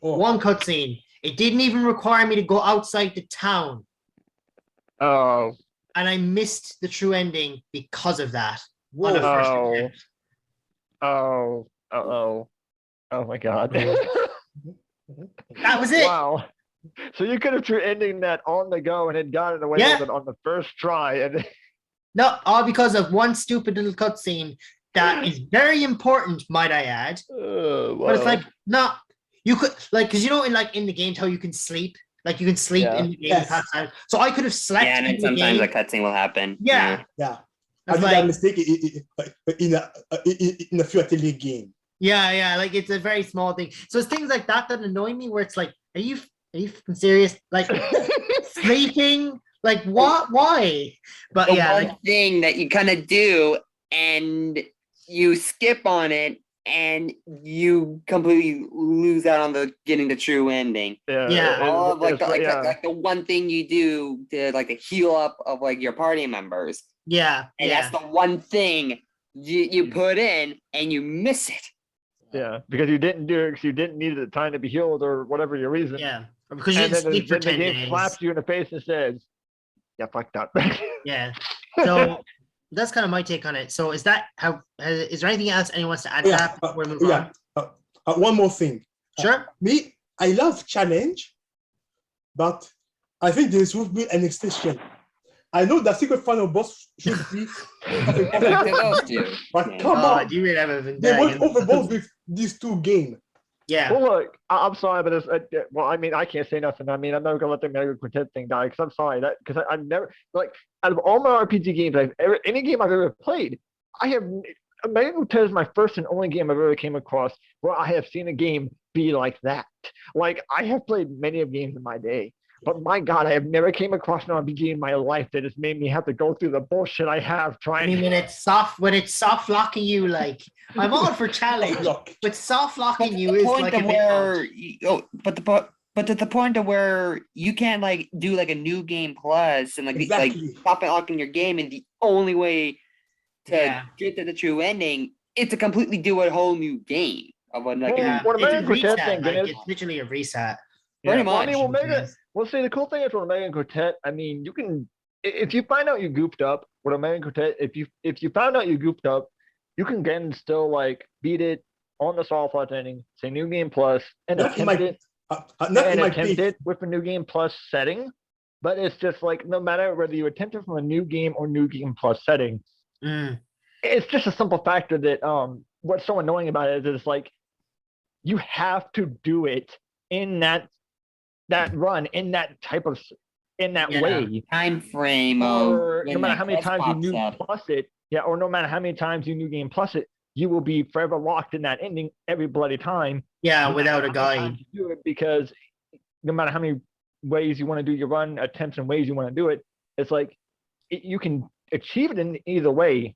One cutscene. It didn't even require me to go outside the town. Oh, And I missed the true ending because of that. On Whoa. the first Oh. attempt. Oh my God. That was it. Wow. So you could have true ending that on the go and had gotten away Yeah. with it on the first try, and No, all because of one stupid little cutscene that is very important, might I add. But it's like, no, you could like, because you know, in the games how you can sleep, like you can sleep Yeah. in the game. Yes. So I could have slept Yeah, and in then the sometimes game. a cutscene will happen. Yeah. Yeah. I It's did that like, mistake in a few Atelier game. yeah, like it's a very small thing. So it's things like that annoy me, where it's like, are you fucking serious? Like sleeping? Like what? Why? But The yeah, one like, thing that you kind of do, and you skip on it, and you completely lose out on the getting the true ending. Yeah. All of like the one thing you do to like the heal up of like your party members, yeah, and that's the one thing you put in, and you miss it. Yeah, because you didn't do it because you didn't need the time to be healed or whatever your reason. yeah. Because you And didn't then sleep for the 10 game days. slaps you in the face and says, "Yeah, fucked up." Yeah. So that's kind of my take on it. So is that how? Is there anything else anyone wants to add to that before we move on? One more thing. Sure. Me, I love challenge, but I think there should be an extension. I know the secret final boss should be, but come on, Do you really have a they went overboard with these two games. Yeah. Well, look, I'm sorry, but it's well, I mean, I can't say nothing. I mean, I'm never gonna let the Mega Quartet thing die because I'm sorry that because I've never like out of all my RPG games any game I've ever played, I have Mega Quartet is my first and only game I've ever came across where I have seen a game be like that. Like I have played many of games in my day, but my God, I have never came across an RPG in my life that has made me have to go through the bullshit I have I trying. mean, when it's soft locking you, like I'm all for challenge, but soft locking you is like a bit but to the point of where you can't like do like a new game plus and like Exactly. stop locking your game, and the only way to Yeah. get to the true ending is to completely do a whole new game of a, like Yeah, What a it's a Mega Quartet reset. thing Like, is- it's literally a reset. Pretty Well, I mean, much. Well, see, the cool thing is with Mega Quartet, I mean, you can if you find out you goofed up with a Mega Quartet, if you found out you goofed up, you can again still like beat it on the soft launch ending, say New Game Plus, and Not in attempt my it with a New Game Plus setting. But it's just like no matter whether you attempt it from a New Game or New Game Plus setting, it's just a simple factor that what's so annoying about it is it's like you have to do it in that run in that type of way Time frame or no when matter that how many quest times you pops new up. plus it or no matter how many times you New Game Plus it, you will be forever locked in that ending every bloody time. Yeah, no without a matter how many guide. times you do it, because no matter how many ways you want to do your run attempts and ways you want to do it, it's like you can achieve it in either way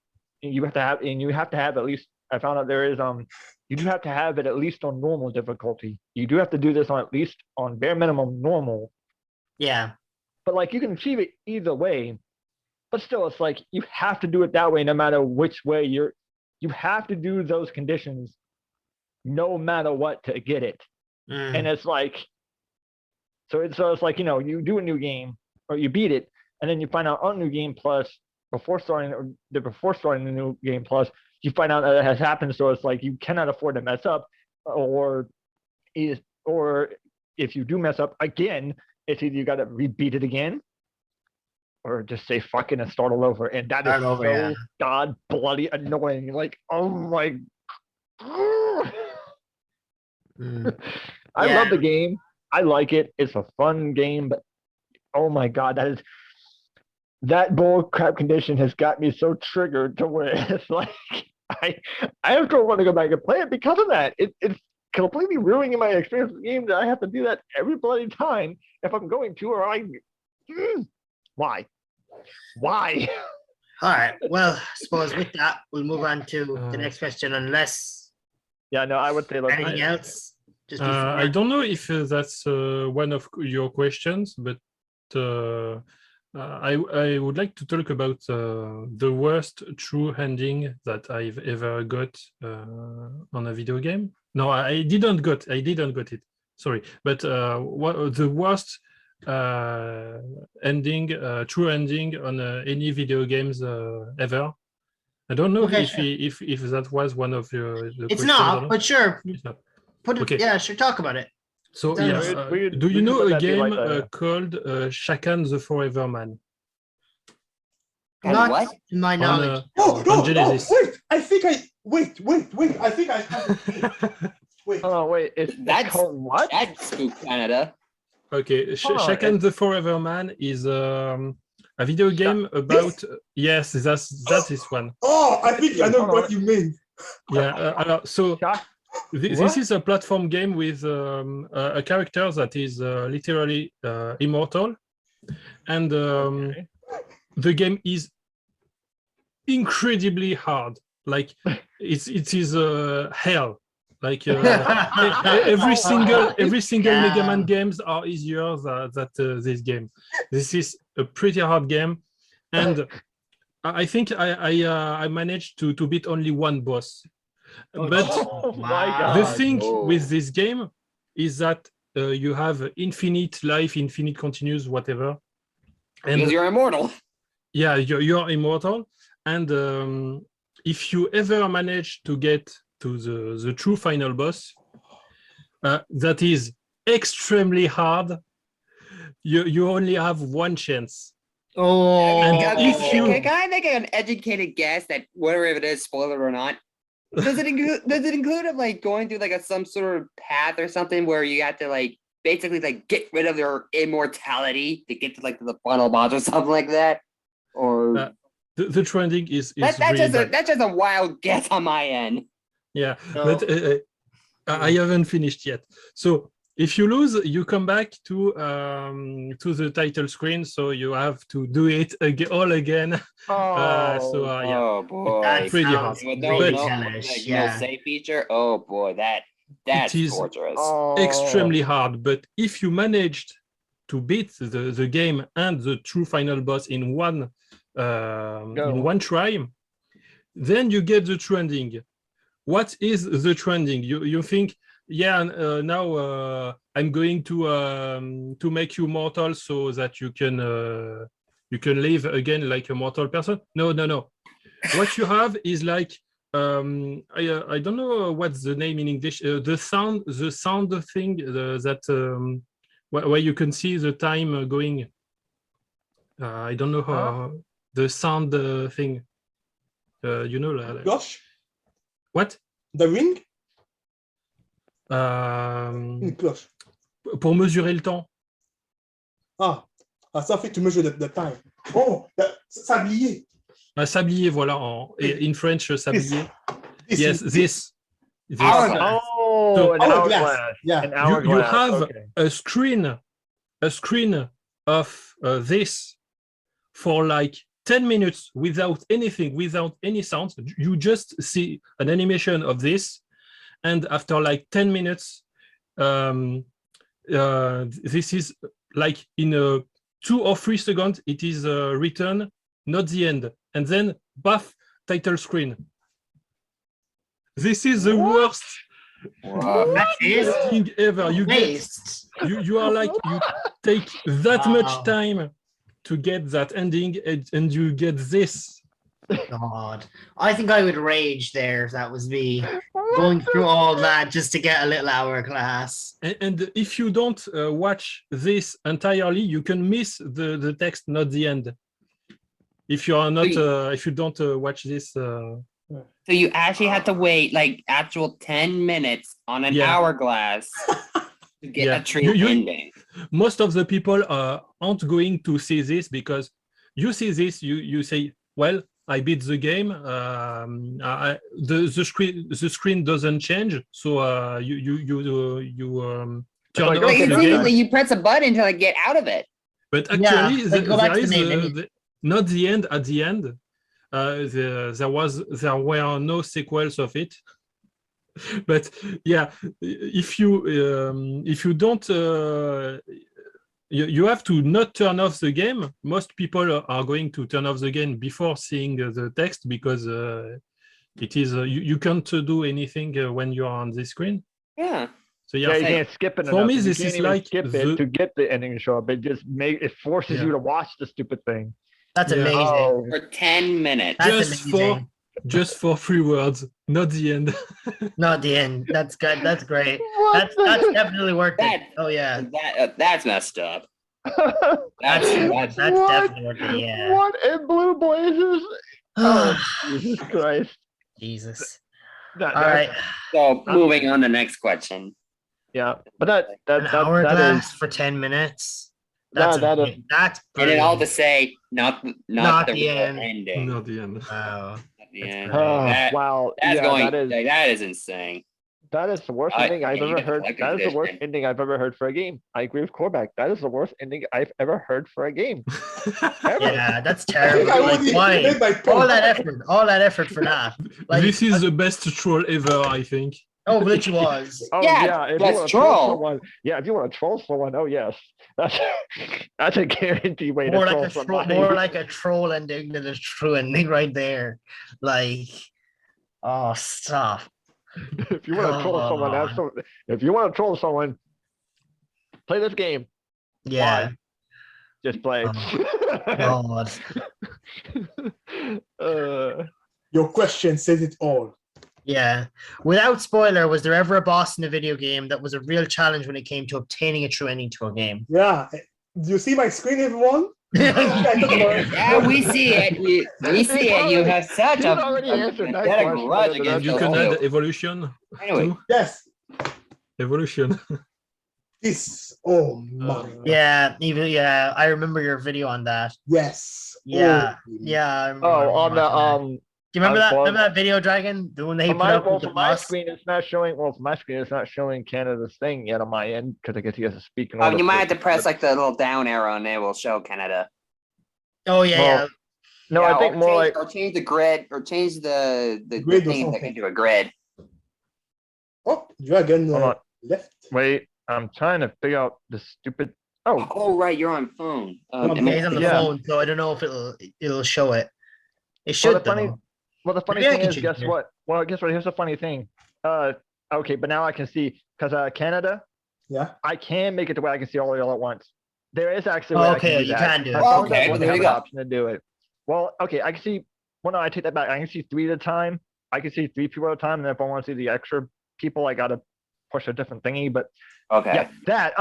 you have to have at least. I found out there is you do have to have it at least on normal difficulty. You do have to do this on at least on bare minimum normal. Yeah. But like you can achieve it either way. But still, it's like you have to do it that way no matter which way you have to do those conditions no matter what to get it. And it's like so it's like, you know, you do a new game or you beat it and then you find out on New Game Plus before starting the New Game Plus, you find out that it has happened. So it's like you cannot afford to mess up, or if you do mess up again, it's either you got to rebeat it again, or just say fucking and start all over. And that is god bloody annoying. Like, oh my. I love the game. I like it. It's a fun game, but oh my god, that bull crap condition has got me so triggered to where it's like I don't want to go back and play it because of that. It's completely ruining my experience with the game that I have to do that every bloody time if I'm going to, or why? All right. Well, I suppose with that, we'll move on to the next question, unless I would say anything else. Just I don't know if that's one of your questions, but I would like to talk about the worst true ending that I've ever got on a video game. No, I didn't got it. Sorry, but what the worst ending, true ending on any video games ever. I don't know if that was one of the It's questions not, but sure. It's not. Put it. Okay. Yeah, sure. Talk about it. So yes, do you know a game called Saturn the Forever Man? And what? To my knowledge. On Genesis. Wait! I think I wait. Oh wait, that's called what? That's Scoop Canada. Okay, Saturn the Forever Man is a video game about yes, that is one. Oh, I think I know what you mean. Yeah, so this is a platform game with a character that is literally immortal, and the game is incredibly hard. Like it is hell. Like every single Mega Man games are easier than this game. This is a pretty hard game, and I think I managed to beat only one boss. But the thing with this game is that you have infinite life, infinite continues, whatever. And Because you're immortal. Yeah, you're immortal. And if you ever manage to get to the true final boss, that is extremely hard. You only have one chance. Oh, And Can I make an educated guess that whatever it is, spoiler or not, does it include like going through like some sort of path or something where you have to like basically like get rid of your immortality to get to like the final boss or something like that? Or the trending is that's just a wild guess on my end. Yeah, but I haven't finished yet. So if you lose, you come back to the title screen, so you have to do it all again. Oh boy, that's pretty hard. With no save feature. Oh boy, that's torturous. Extremely hard. But if you managed to beat the game and the true final boss in one try, then you get the true ending. What is the true ending? You think, now I'm going to make you mortal so that you can live again like a mortal person. No. What you have is like I don't know what's the name in English. The sound thing that where you can see the time going. I don't know how the sound thing. Gosh. What? The ring? Une cloche. Pour mesurer le temps. Ça fait to measure the time. Oh, sablier. Sablier, voilà. In French, sablier. Yes, this. Hourglass. An hourglass. Yeah. You have a screen of this for like 10 minutes without anything, without any sounds. You just see an animation of this, and after like 10 minutes, this is like in a 2 or 3 seconds, it is written, not the end, and then buff title screen. This is the worst thing ever. You are like, you take that much time to get that ending, and you get this. God, I think I would rage there if that was me going through all that just to get a little hourglass. And if you don't watch this entirely, you can miss the text, not the end. If you are not, if you don't watch this. So you actually have to wait like actual 10 minutes on an hourglass to get a true ending. Most of the people aren't going to see this, because you see this, you say, well, I beat the game. The screen doesn't change, so you turn off the game. You press a button to like get out of it. But actually, there is not the end at the end. There were no sequels of it. But yeah, if you don't, you have to not turn off the game. Most people are going to turn off the game before seeing the text, because it is you can't do anything when you are on the screen. Yeah. So you can't skip it. For me, this is like skip it to get the ending to show up. It forces you to watch the stupid thing. That's amazing. For 10 minutes. That's amazing. Just for 3 words, not the end. Not the end. That's good. That's great. That's definitely worth it. Oh yeah. That's messed up. That's definitely worth it. Yeah. What in blue blazes? Oh, Jesus Christ. Jesus. All right. So moving on to the next question. Yeah, but that hourglass for 10 minutes. That's and then all to say, not the end. ending. Not the end. Wow. Wow. That is insane. That is the worst ending I've ever heard. That is the worst ending I've ever heard for a game. I agree with Korvac. That is the worst ending I've ever heard for a game. Yeah, that's terrible. Like, why? All that effort for that. Like, this is the best troll ever, I think. Oh, which was. Oh yeah, let's troll. Someone, if you want to troll someone, oh yes, that's a guaranteed way to troll somebody. More like a troll ending than a true ending, right there. Like, oh, stop. If you want to troll someone, if you want to troll someone, play this game. Yeah. Why? Just play. God. Your question says it all. Yeah. Without spoiler, was there ever a boss in a video game that was a real challenge when it came to obtaining a true ending to a game? Yeah. Do you see my screen, everyone? Yeah, we see it. We see it. You have such a grudge against you can add evolution. Anyway. Too. Yes. Evolution. I remember your video on that. Yes. Yeah. On the do you remember that? Remember that video, Dragon? The one they put up with the my screen is not showing. Well, my screen is not showing Canada's thing yet on my end, because I guess you guys are speaking. You might have to press like the little down arrow, and it will show Canada. Oh yeah. No, I think more like change the grid, or change the grid thing into a grid. Oh, Dragon left. Wait, I'm trying to figure out the stupid. Oh right, you're on phone. He's on the phone, so I don't know if it'll show it. It should. Well, the funny thing is, guess what? Well, guess what? Here's the funny thing. Okay, but now I can see, because Canada. Yeah. I can make it to where I can see all at once. There is actually. A way you can do it. Okay, well, there you go. Option to do it. Well, okay, I can see. Well, no, I take that back. I can see 3 at a time. I can see 3 people at a time, and if I want to see the extra people, I gotta push a different thingy. But okay, that.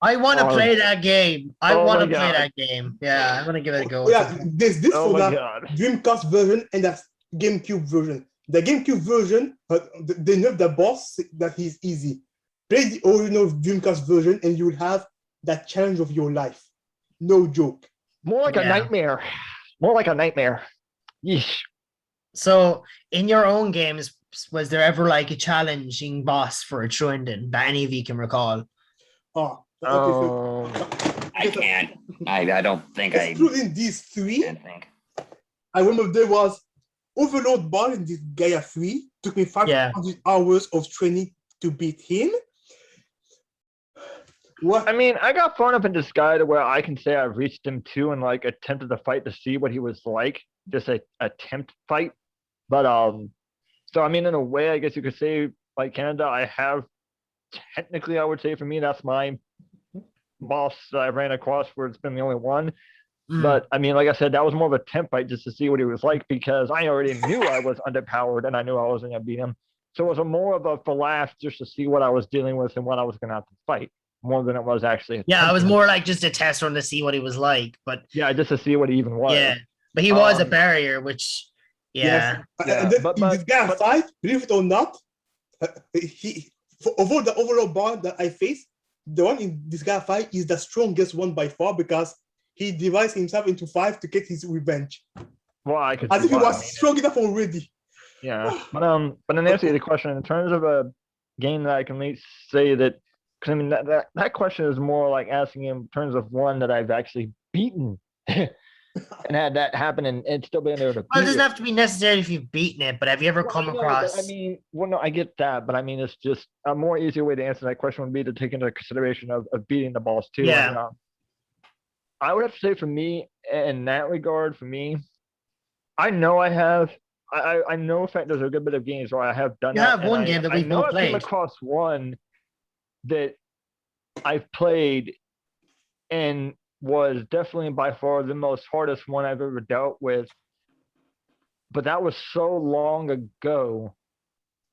I want to play that game. I want to play that game. Yeah, I'm gonna give it a go. Yeah, there's this for that Dreamcast version and that GameCube version. The GameCube version, they nerfed the boss that he's easy. Play the original Dreamcast version, and you will have that challenge of your life. No joke. More like a nightmare. More like a nightmare. Yeesh. So, in your own games, was there ever like a challenging boss for a true ending that any of you can recall? I can't. I don't think I Excluding these three, can think. I remember there was Overlord Bar in this Gaia 3. Took me 500 hours of training to beat him. What? I mean, I got far enough into Sky to where I can say I've reached him too and like attempted to fight to see what he was like. Just a attempt fight. But so I mean in a way I guess you could say like Canada, I have technically I would say for me that's my boss that I ran across where it's been the only one. But I mean, like I said, that was more of a temp fight just to see what he was like because I already knew I was underpowered and I knew I wasn't gonna beat him. So it was a more of a for laughs just to see what I was dealing with and what I was gonna have to fight more than it was actually. Yeah, it was more like just a test run to see what he was like. But yeah, just to see what he even was. Yeah, but he was a barrier, which Yes. And then in this Gaia 5, believe it or not, of all the overall bar that I faced, the one in this Gaia 5 is the strongest one by far because he divides himself into 5 to get his revenge. Well, I could. As if he was strong enough already. Yeah, but in answer to the question, in terms of a game that I can at least say that, because I mean that question is more like asking in terms of one that I've actually beaten, and had that happen and still been able to. Well, it doesn't have to be necessary if you've beaten it, but have you ever come across? I mean, well, no, I get that, but I mean, it's just a more easier way to answer that question would be to take into consideration of beating the boss too. Yeah. And, I would have to say for me, in that regard, for me, I know I have. I know, in fact, there's a good bit of games where I have done. You that, have one game that we've both I came played. across one that I've played and was definitely by far the most hardest one I've ever dealt with. But that was so long ago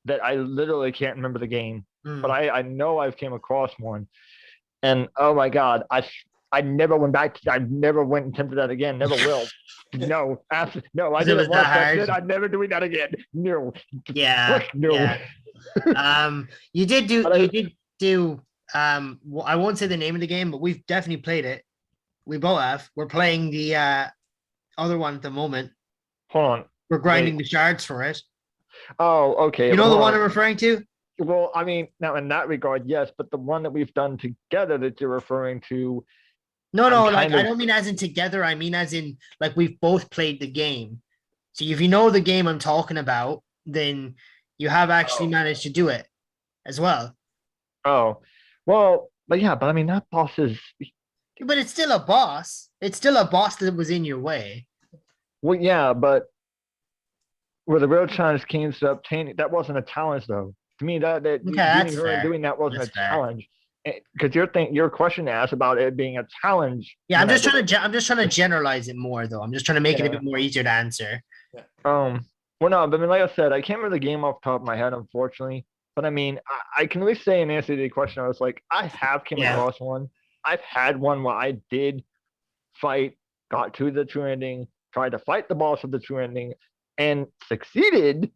that I literally can't remember the game. But I know I've came across one, and oh my god, I never went back. I never went and attempted that again. Never will. No, absolutely no. I did it once. That's it. I'm never doing that again. No. Yeah. No. Yeah. You did do. I won't say the name of the game, but we've definitely played it. We both have. We're playing the other one at the moment. Hold on. We're grinding the shards for it. Oh, okay. You know the one I'm referring to? Well, I mean, now in that regard, yes, but the one that we've done together that you're referring to. No, like I don't mean as in together. I mean as in like we've both played the game. So if you know the game I'm talking about, then you have actually managed to do it as well. Oh, well, but yeah, but I mean that boss is. But it's still a boss. It's still a boss that was in your way. Well, yeah, but where the real challenge came to obtaining that wasn't a challenge though. To me, that that's her fair. Doing that wasn't That's a fair. challenge. Because your question asked about it being a challenge. Yeah, I'm just trying to generalize it more though. I'm just trying to make it a bit more easier to answer. Well, no, but I mean, like I said, I can't remember the game off the top of my head, unfortunately. But I mean, I can at least say in answer to the question, I was like, I have came across one. I've had one where I did fight, got to the true ending, tried to fight the boss of the true ending, and succeeded.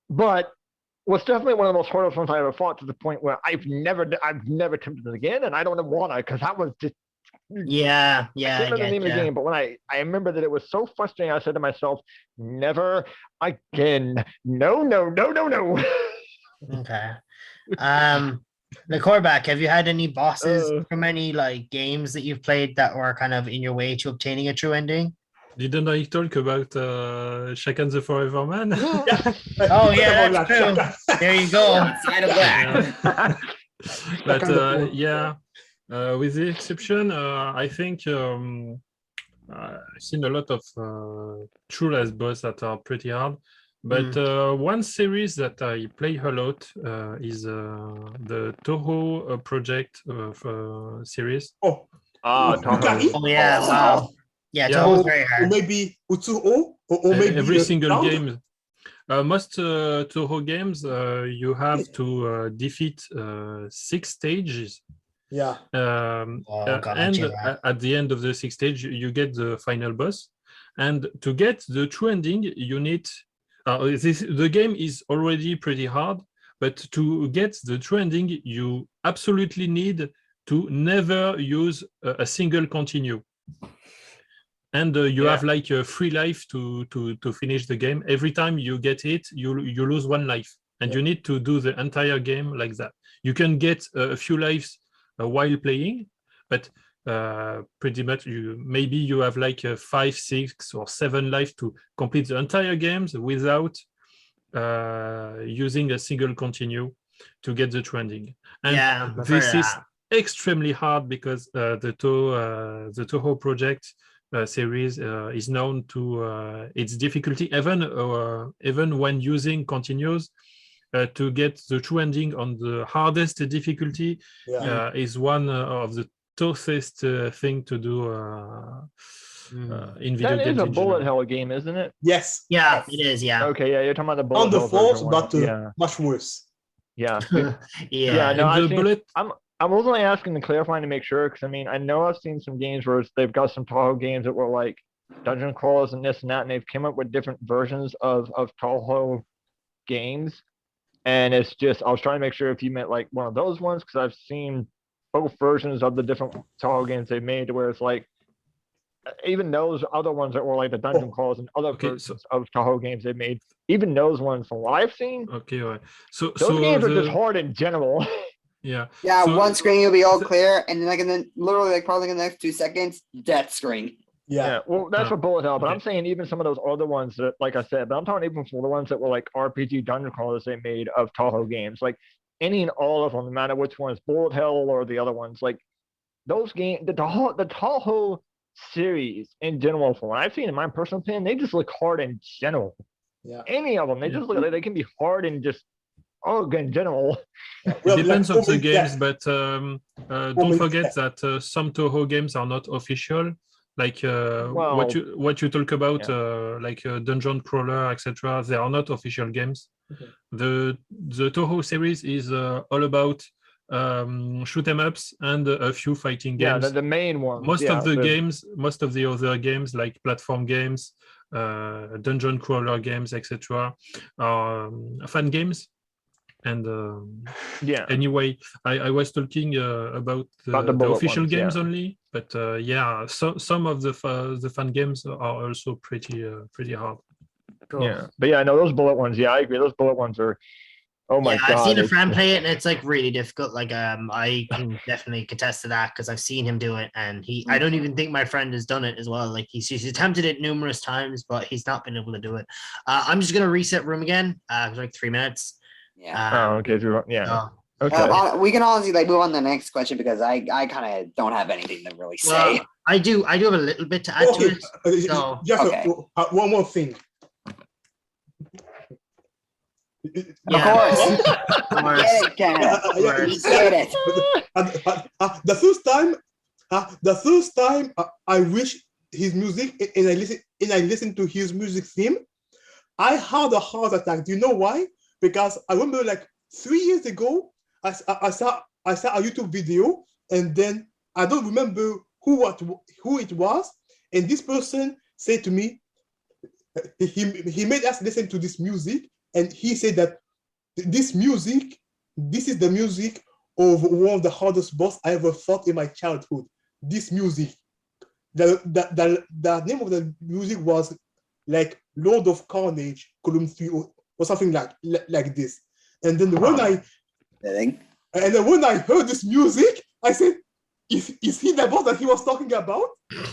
But was definitely one of the most hardest ones I ever fought to the point where I've never attempted it again, and I don't want to because that was just. Yeah. I can't remember the name of the game, but when I remember that it was so frustrating, I said to myself, "Never again! No!" Okay. The Corback, have you had any bosses from any like games that you've played that were kind of in your way to obtaining a true ending? Didn't I talk about Shakan the Forever Man? Oh yeah, that's true. There you go. Outside of that. But yeah, with the exception, I think I've seen a lot of true last boss that are pretty hard. But one series that I play a lot is the Toho project series. Oh, Toho. Yeah, wow. Yeah, Toho's very hard. Or maybe Utsuo, or maybe every single game. Most Toho games, you have to defeat 6 stages. Yeah. And at the end of the 6th stage, you get the final boss. And to get the true ending, you need. The game is already pretty hard, but to get the true ending, you absolutely need to never use a single continue. And you have like a free life to finish the game. Every time you get hit, you lose 1 life. And you need to do the entire game like that. You can get a few lives while playing, but pretty much maybe you have like 5, 6, or 7 lives to complete the entire games without using a single continue to get the trending. And Yeah, I've heard this of is that. extremely hard because the Toho project series is known to its difficulty, even when using continues. To get the true ending on the hardest difficulty is one of the toughest thing to do in video That games. is a in bullet general. hell game, isn't it? Yes. Yeah, it is. Yeah. Okay, yeah, you're talking about the bullet On the hell force, version one. but Yeah, much worse. yeah. Yeah. Yeah, no, In I've the seen, bullet, I was only asking to clarify to make sure, because I mean, I know I've seen some games where they've got some Tahoe games that were like dungeon crawlers and this and that, and they've come up with different versions of Tahoe games. And it's just, I was trying to make sure if you meant like one of those ones, because I've seen both versions of the different Tahoe games they've made, where it's like, even those other ones that were like the dungeon crawls and other versions of Tahoe games they made, even those ones from what I've seen, okay, right. So those games are the- just hard in general. Yeah. Yeah, So- one screen you'll be all the- clear, and then like in the literally like probably in the next 2 seconds, death screen. Yeah. Well, that's for bullet hell, but I'm okay. saying even some of those other ones that, like I said, but I'm talking even for the ones that were like RPG dungeon crawlers they made of Tahoe games, like any and all of them, no matter which ones, bullet hell or the other ones, like those games, the Tahoe series in general, from what I've seen in my personal opinion, they just look hard in general. Yeah. Any of them, they just look like they can be hard in just in general. It depends on the games, But but don't forget that some Toho games are not official. Like what you talk about, like Dungeon Crawler, etc. They are not official games. Okay. The Toho series is all about shoot 'em ups and a few fighting games. Yeah, the main one. Most of the other games, like platform games, dungeon crawler games, etc., are fan games. And anyway, I was talking about the official ones, games only, but some of the fan games are also pretty hard. Cool. Yeah, but yeah, no, those bullet ones. Yeah, I agree. Those bullet ones are. Oh my god! I've seen a friend play it, and it's like really difficult. Like I can definitely contest to that because I've seen him do it, and I don't even think my friend has done it as well. Like he's attempted it numerous times, but he's not been able to do it. I'm just gonna reset room again. It's like 3 minutes. Yeah. Okay. Yeah. So, Okay. We can honestly like move on to the next question because I kind of don't have anything to really say. well, I do have a little bit to add to it. So, just okay. One more thing. Of course. Get it, Kenneth. Get it. The first time I wish his music and I listen to his music theme, I had a heart attack. Do you know why? Because I remember like 3 years ago, I saw a YouTube video, and then I don't remember who it was, and this person said to me, he made us listen to this music, and he said that this is the music of one of the hardest boss I ever fought in my childhood. This music, the name of the music was like Lord of Carnage, Column 3, or something like this. And then when I heard this music, I said, is he the boss that he was talking about?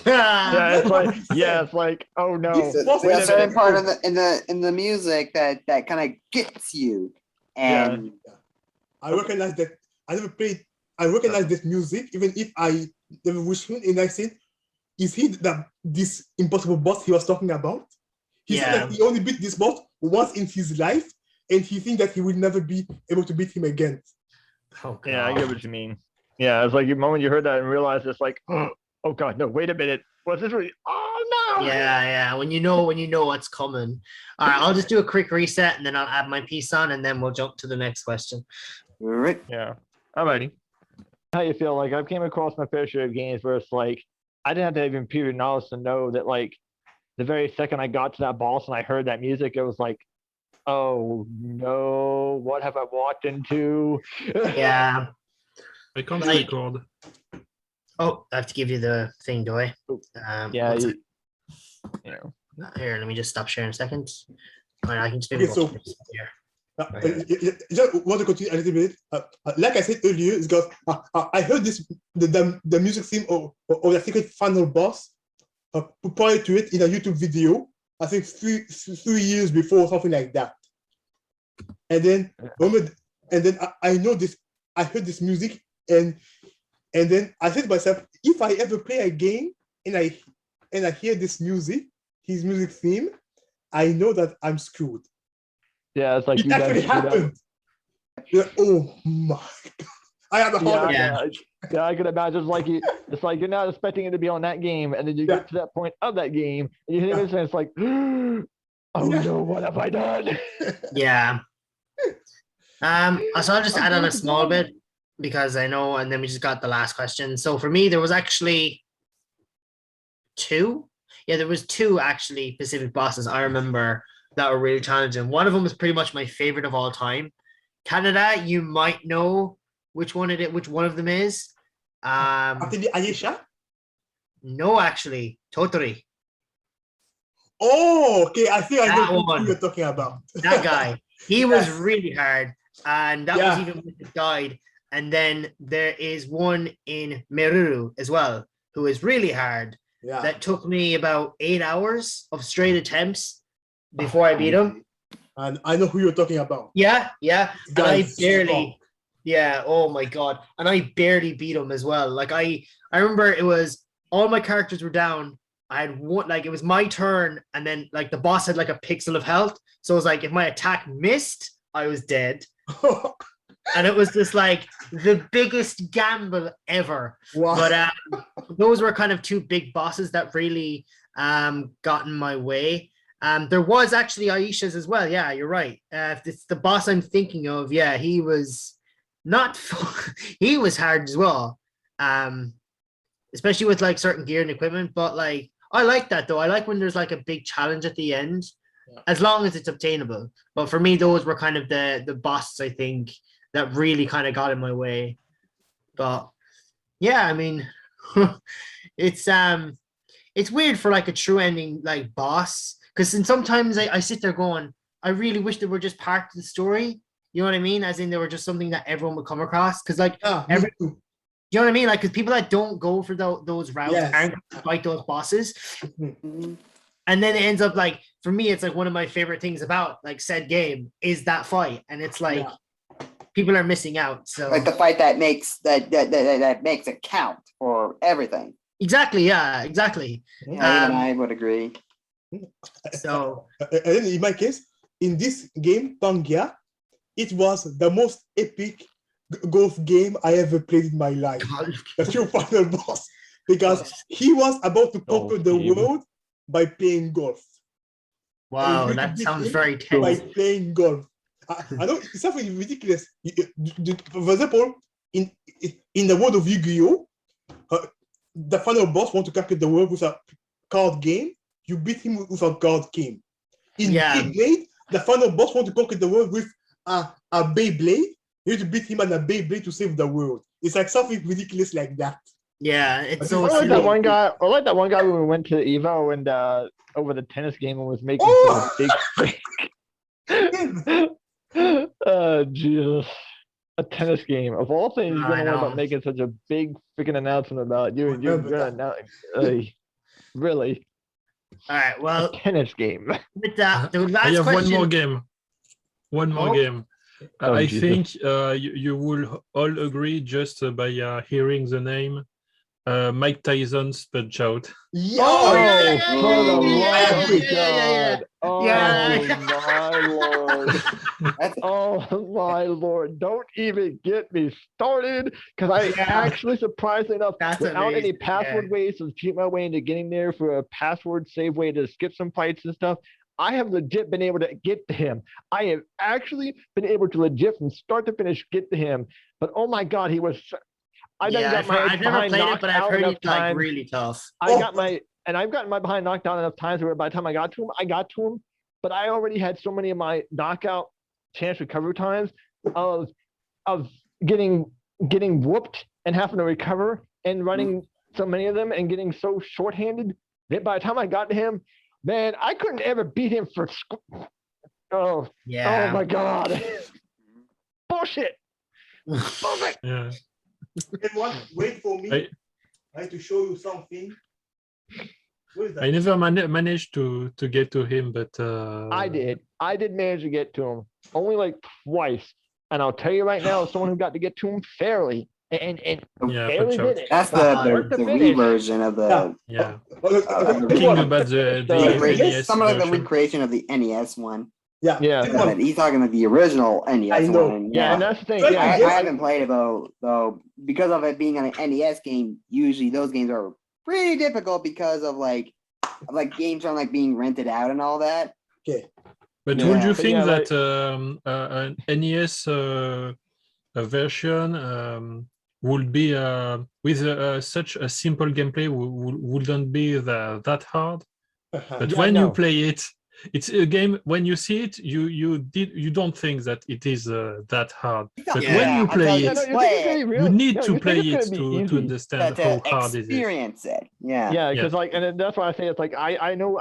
Yeah, it's like, oh no. There's a certain part in the music that kind of gets you, and I recognize that. I never played. I recognize this music, even if I never wished him. And I said, is he this impossible boss he was talking about? He said that he only beat this boss once in his life, and he thinks that he will never be able to beat him again. Yeah, I get what you mean. Yeah, it's like the moment you heard that and realized it's like, oh god, no, wait a minute. Was this really? Oh no! Yeah. When you know what's coming. All right, I'll just do a quick reset and then I'll add my piece on, and then we'll jump to the next question. right. Yeah, I'm ready. How you feel? Like I've came across my fair share of games where it's like I didn't have to even period knowledge to know that like the very second I got to that boss and I heard that music, it was like, oh no, what have I walked into? Yeah. I can't Like- record. Oh, I have to give you the thing, do I? Yeah, one you sec. know. Here, let me just stop sharing a second. All right, I can just Okay, maybe so- here. Just want to continue a little bit. Like I said earlier, it's because I heard the music theme of the secret final boss prior to it in a YouTube video. I think 3 years before, something like that. And then I know this. I heard this music, and then I said to myself, if I ever play a game and I hear this music, his music theme, I know that I'm screwed. Yeah, it's like It actually happened. Yeah, oh my god! I had a heart attack. Yeah, I can imagine. It's like you're not expecting it to be on that game, and then you get to that point of that game, and you hear this, and it's like, oh no, what have I done? Yeah. So I'll just add on a small bit because I know, and then we just got the last question. So for me, there was actually two. Yeah, there was two actually Pacific bosses I remember that were really challenging. One of them was pretty much my favorite of all time. Canada, you might know which one of them is. Ayesha? No, actually, Totori. Oh, okay. I think I know who one. you're talking about. That guy. He was really hard. And that was even with the guide. And then there is one in Meruru as well, who is really hard. Yeah. That took me about 8 hours of straight attempts before I beat him. And I know who you're talking about. Yeah. And I barely, strong. yeah, oh my god. And I barely beat him as well. Like I remember it was all my characters were down. I had one, like it was my turn, and then like the boss had like a pixel of health. So it was like if my attack missed, I was dead. And it was just like the biggest gamble ever. Wow. But those were kind of two big bosses that really got in my way. There was actually Aisha's as well. Yeah, you're right. If it's the boss I'm thinking of, yeah, he was not he was hard as well. Especially with like certain gear and equipment. But like I like that though. I like when there's like a big challenge at the end, as long as it's obtainable. But for me, those were kind of the bosses I think that really kind of got in my way. But yeah, I mean, it's weird for like a true ending like boss, because sometimes I sit there going, I really wish they were just part of the story. You know what I mean? As in they were just something that everyone would come across. Because like you know what I mean? Like, because people that don't go for those routes aren't going to fight those bosses. Mhm. And then it ends up like, for me, it's like one of my favorite things about like said game is that fight. And it's like, people are missing out. So Like the fight that makes that makes it count for everything. exactly, yeah, exactly. Yeah, even I would agree. So And then in my case, in this game, Pangaea, it was the most epic golf game I ever played in my life. The true final boss, because he was about to conquer the world by playing golf. wow, And that beat sounds him very by tense. playing golf. I know it's something ridiculous. For example, in the world of Yu-Gi-Oh, the final boss want to conquer the world with a card game. You beat him with a card game. In Beyblade, the final boss want to conquer the world with a Beyblade. You need to beat him on a Beyblade to save the world. It's like something ridiculous like that. Yeah, it's so Or like silly. that one guy, when we went to Evo and over the tennis game and was making some big Jesus. A tennis game. Of all things, you're gonna worry about making such a big freaking announcement about you're gonna announce really. All right, well, A tennis game. with that, the last I have question. one more game. One more game. Oh, I Jesus. think you will all agree just by hearing the name Mike Tyson's Punch Out. Oh, yeah, yeah, for the yeah, love of yeah. God. Oh Yeah. my Lord. Oh my Lord. Don't even get me started, because I actually, surprisingly enough, That's without any amazing, password ways to cheat my way into getting there for a password save way to skip some fights and stuff, I have legit been able to get to him. I have actually been able to legit from start to finish get to him. But oh my God, he was. I've never played it, but I've heard it's like really tough. I've gotten my behind knocked down enough times where by the time I got to him, but I already had so many of my knockout chance recovery times of getting whooped and having to recover and running so many of them and getting so shorthanded that by the time I got to him, man, I couldn't ever beat him for Oh Yeah. my god. Bullshit. Bullshit. Yeah. Everyone, wait for me. I have to show you something. What is that? I never managed to get to him, but I did manage to get to him only like twice. And I'll tell you right now, as someone who got to get to him fairly and Yeah, fairly for sure. did it. That's Start the to finish. reversion of the. Yeah. Thinking about the NES Some like the version. recreation of the NES one. Yeah. Yeah. Everyone, He's talking about the original I NES know. one. Yeah, and that's the thing. Right. Yeah, I Yes. haven't played it though because of it being an NES game. Usually those games are pretty difficult because of like games on like being rented out and all that. But Yeah. would you But think yeah, that an NES version would be with such a simple gameplay wouldn't be that hard? But Yeah, when you no. play it, it's a game. When you see it, you don't think that it is that hard. But Yeah, when you I'll play tell you, it, no, you play think it's gonna it. be really, you need no, to you think play it's it gonna be to easy. understand to how hard it is. experience it. Yeah. Yeah, because like, and that's why I say it's like I know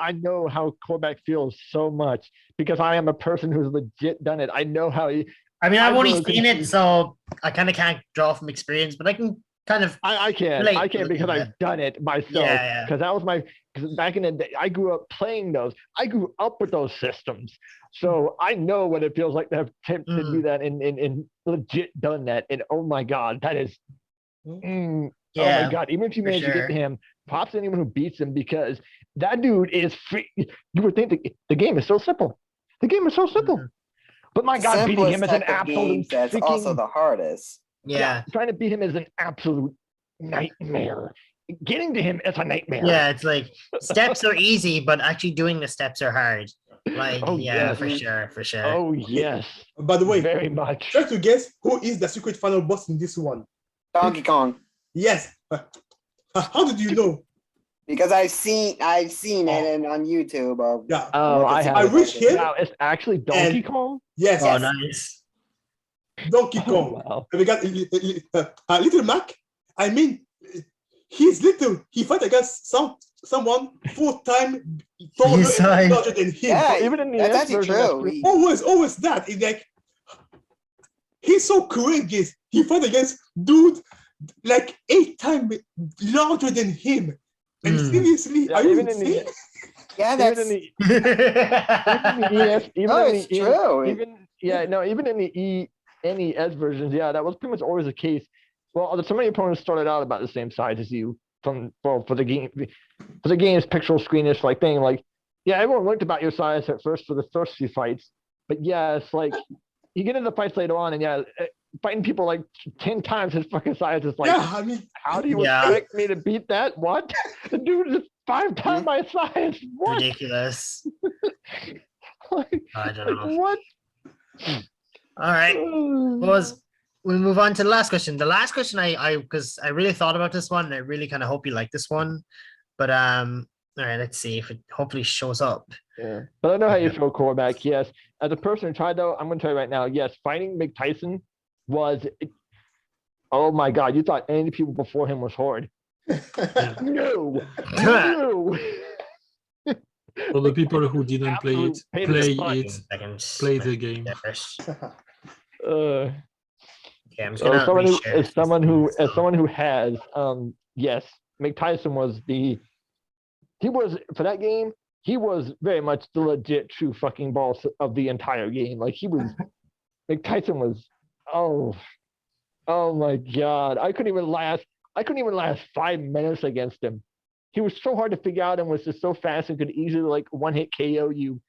how quarterback feels so much because I am a person who's legit done it. I know how he. I mean, I've I only really seen couldn't it, see- so I kind of can't draw from experience, but I can kind of. I can't Relate to because it, I've done it myself. Yeah. Because that was because back in the day, I grew up playing those. I grew up with those systems, so I know what it feels like to have attempted to do that and legit done that. And oh my god, that is. Oh Yeah, my god! Even if you for manage to get sure. to him, props to anyone who beats him because that dude is free. You would think the game is so simple. The game is so simple, but my god, beating him is an Simplest type of absolute games, that's also freaking the hardest. yeah. trying to beat him is an absolute nightmare. Getting to him is a nightmare. Yeah, it's like steps are easy, but actually doing the steps are hard. Like, Oh, yeah, yes. for sure. Oh yes. by the way, Very much. try to guess who is the secret final boss in this one. Donkey Kong. Yes. How did you know? Because I've seen it on YouTube. Yeah. Oh, I have. I wish him. Wow, it's actually Donkey Kong. Yes. Oh, nice. Donkey Oh, Kong. wow. We got Little Mac. I mean, he's little. He fight against someone 4 times taller His size. and larger than him. Yeah, Even in the that's NES actually version, that's true. pretty- Always that. It's like he's so courageous. He fight against dude like 8 times larger than him. And seriously, Yeah, are you even in insane? the Yeah, even that's in the even in the NES, even no, in it's the true. even in the NES versions, yeah, that was pretty much always the case. Well, so many opponents started out about the same size as you for the game's pixel screenish like thing. Like, yeah, everyone looked about your size at first for the first few fights, but yeah, it's like you get into fights later on, and yeah, fighting people like 10 times his fucking size is like, Yeah, I mean, how do you Yeah. expect me to beat that? What? The dude is 5 times my size. What? Ridiculous. Like, I don't know. what? All right. We move on to the last question. The last question, I because I really thought about this one, and I really kind of hope you like this one. But all right, let's see if it hopefully shows up. Yeah, but I know how you feel, quarterback. Yes, as a person who tried though, I'm going to tell you right now. Yes, fighting Mike Tyson was. Oh my God! You thought any people before him was hard? No, no. For the people who didn't play it, Absolute pain in the butt. play the game. Okay, I'm just So gonna reshare as someone who has, yes, Mike Tyson was for that game. He was very much the legit true fucking boss of the entire game. Like Mike Tyson was. Oh my God! I couldn't even last 5 minutes against him. He was so hard to figure out and was just so fast and could easily like one hit KO you.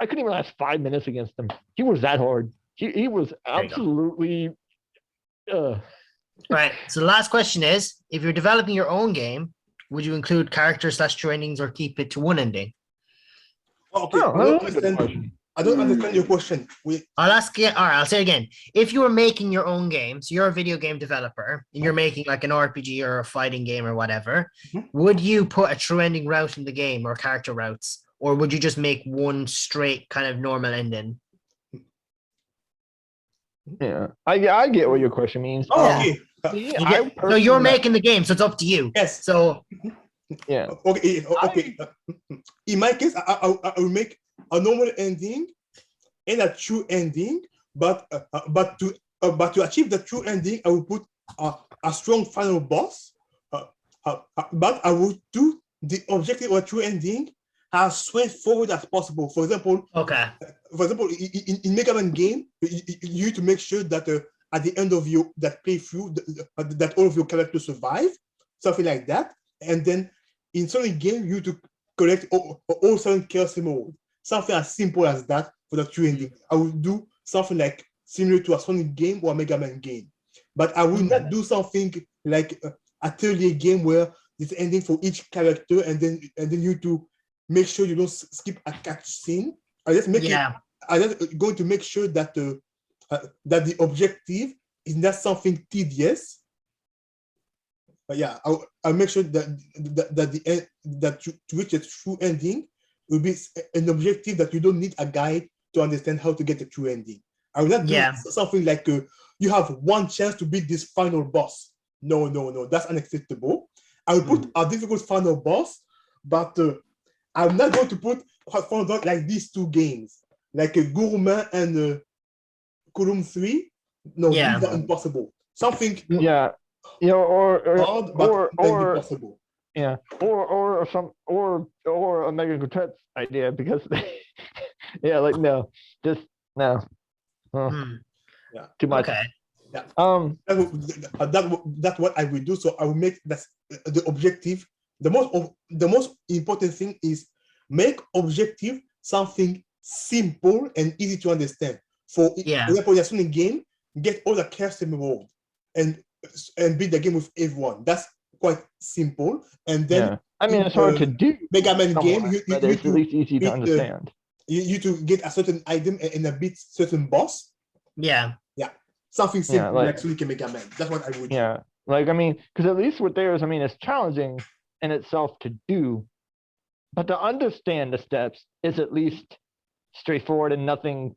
I couldn't even last 5 minutes against him. He was that hard. He was absolutely. Right. So the last question is: if you're developing your own game, would you include character/true endings or keep it to one ending? Okay, I don't understand your question. I'll ask you. All right, I'll say it again. If you were making your own game, so you're a video game developer, and you're making like an RPG or a fighting game or whatever, would you put a true ending route in the game or character routes, or would you just make one straight kind of normal ending? Yeah, I get what your question means. Okay. So you're making the game, so it's up to you. Yes. So yeah. Okay. In my case, I will make a normal ending end a true ending, but to achieve the true ending, I will put a strong final boss. But I will do the objective or true ending as straightforward as possible. For example, in Mega Man game, you need to make sure that at the end of that playthrough, that all of your characters survive, something like that. And then in Sonic game, you need to collect all 7 Chaos Emeralds. Something as simple as that for the true ending. I will do something like similar to a Sonic game or a Mega Man game. But I will not do something like a 3D game where it's ending for each character and then you need to make sure you don't skip a cutscene. I just going to make sure that that the objective is not something tedious. But yeah, I'll make sure that to reach a true ending will be an objective that you don't need a guide to understand how to get the true ending. I will not do something like you have one chance to beat this final boss. No, that's unacceptable. I will put a difficult final boss, but I'm not going to put a final boss like these 2 games, like Gourmet and Column 3. No, these are impossible. Something or impossible. Yeah, or a Mega Quartet idea, because no, just no. Too much. Okay. Yeah. That's what I will do. So I will make the objective. The most important thing is make objective something simple and easy to understand. For example, in a Sonic game, get all the Chaos Emeralds and beat the game with everyone. That's quite simple. And then it's hard to do. Mega Man game, but it's at least easy to understand. You to get a certain item and a beat certain boss. Yeah. Something simple like Sonic and Mega Man. That's what I would do. Yeah. Because at least with theirs, it's challenging in itself to do, but to understand the steps is at least straightforward and nothing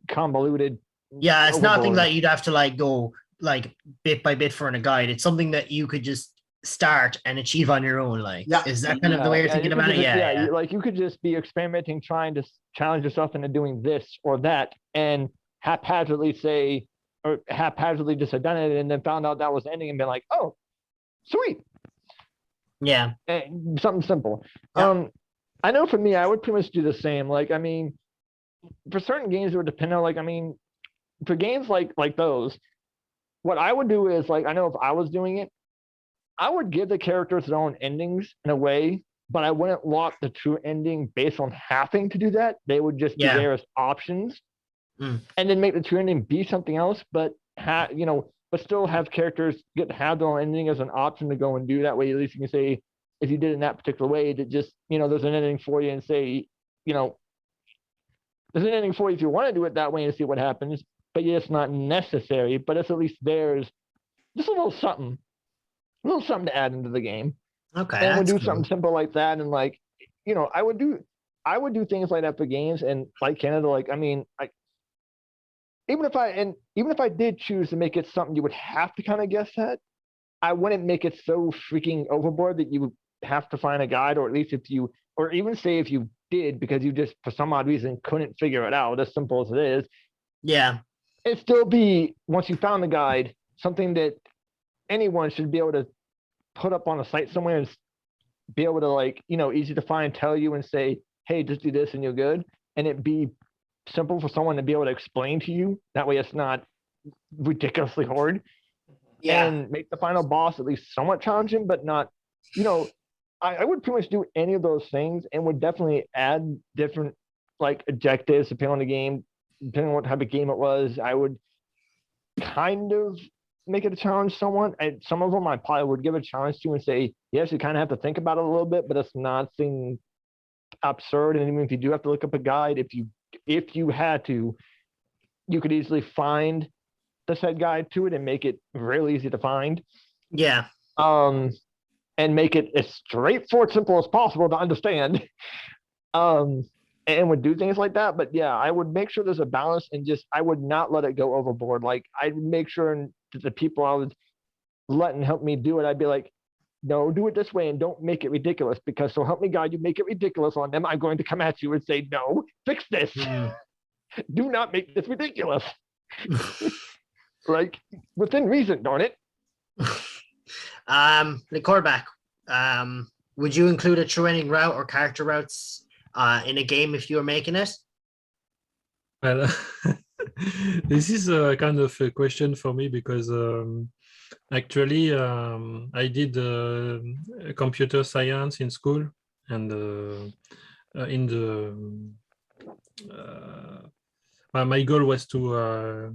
convoluted. Yeah, it's nothing that you'd have to go bit by bit for in a guide. It's something that you could just start and achieve on your own. Is that kind of the way you're thinking about it? You could just be experimenting, trying to challenge yourself into doing this or that, and haphazardly just had done it and then found out that was the ending and been like, oh, sweet. Yeah. Something simple. I know for me, I would pretty much do the same. For certain games, it would depend on, for games like those, what I would do is, I know if I was doing it, I would give the characters their own endings in a way, but I wouldn't lock the true ending based on having to do that. They would just be there as options. And then make the true ending be something else, but still have characters get to have their own ending as an option to go and do that way. At least you can say, if you did it in that particular way, that just, there's an ending for you, and say, there's an ending for you if you want to do it that way and see what happens, but it's not necessary, but it's at least there's just a little something to add into the game. Okay. And we'll do something simple like that. And I would do things like that for games, and like Canada, even if I did choose to make it something you would have to kind of guess at, I wouldn't make it so freaking overboard that you would have to find a guide, or at least if you did because you just for some odd reason couldn't figure it out, as simple as it is. Yeah. It'd still be, once you found the guide, something that anyone should be able to put up on a site somewhere and be able to easy to find, tell you and say, hey, just do this and you're good. And it'd be simple for someone to be able to explain to you. That way it's not ridiculously hard. Yeah. And make the final boss at least somewhat challenging, but not, I would pretty much do any of those things, and would definitely add different objectives depending on the game, depending on what type of game it was. I would kind of make it a challenge somewhat. And some of them I probably would give a challenge to and say, yes, you kind of have to think about it a little bit, but it's nothing absurd. And even if you do have to look up a guide, if you had to, you could easily find the said guide to it and make it really easy to find. Yeah. And make it as straightforward, simple as possible to understand. And would do things like that. But yeah, I would make sure there's a balance, and I would not let it go overboard. I'd make sure that the people I was letting help me do it, I'd be like, no, do it this way and don't make it ridiculous, because so help me God, you make it ridiculous on them, I'm going to come at you and say, no, fix this. Do not make this ridiculous. Like, within reason, darn it. The quarterback. Would you include a true ending route or character routes in a game if you were making it? Well, this is a kind of a question for me because actually I did computer science in school, and in the my goal was to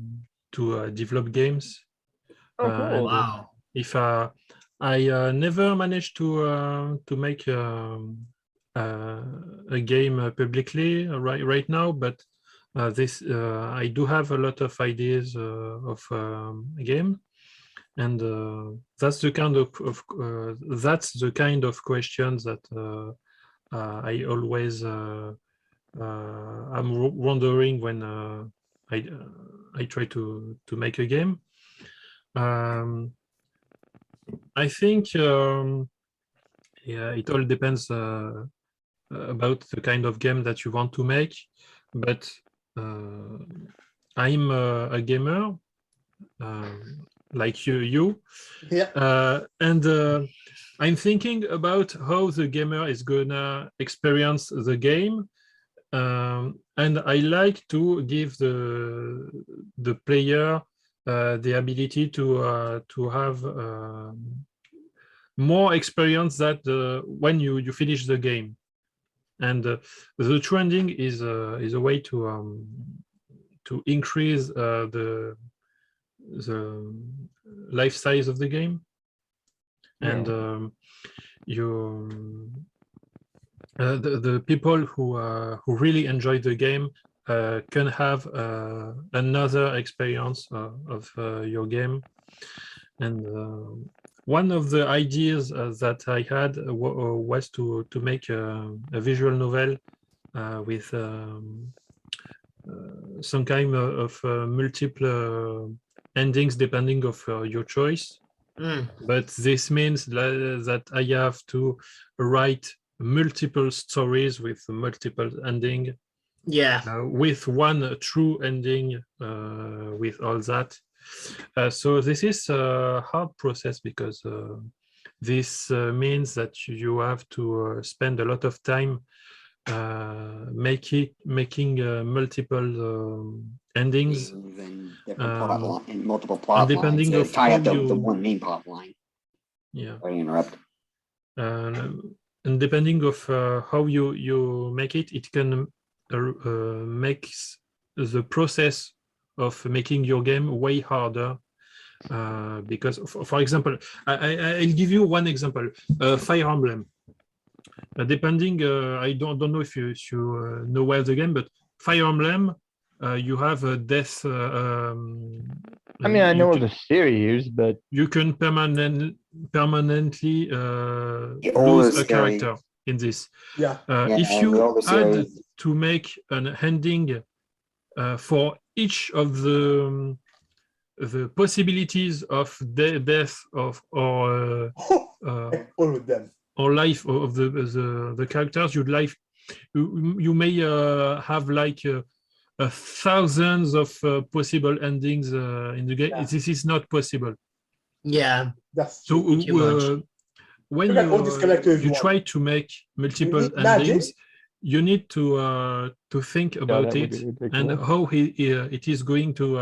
develop games. Oh, cool. Wow. If I never managed to make a game publicly right now, but this I do have a lot of ideas of a game, and that's the kind of questions that I always I'm wondering when I try to make a game. I think yeah, it all depends about the kind of game that you want to make, but I'm a gamer like you, Yeah. and I'm thinking about how the gamer is gonna experience the game, and I like to give the player the ability to have more experience that when you finish the game. And the trending is a way to increase the life size of the game, and the people who really enjoy the game can have another experience of your game. And one of the ideas that I had was to make a visual novel with some kind of multiple endings depending of your choice. But this means that I have to write multiple stories with multiple ending. Yeah. With one true ending with all that. So this is a hard process because this means that you have to spend a lot of time making multiple endings and different and multiple plot and depending lines of to tie up how the you- one main plot line. Yeah. Sorry to interrupt. And depending of how you make it, it can make the process of making your game way harder. Because, for example, I'll give you one example: Fire Emblem. Depending, I don't know if you know well the game, but Fire Emblem, you have a death. I mean, I know of the series, but you can permanently old lose a series. character in this. Yeah. If and you the older had series. to make an ending for each of the possibilities of death of or All of them. or life of the characters, you may have like thousands of possible endings in the game. Yeah. This is not possible. Yeah. That's So true. Too much. when Look at all these characters you you want. try to make multiple need magic. endings, you need to think yeah, about that would it be ridiculous. and how it is going to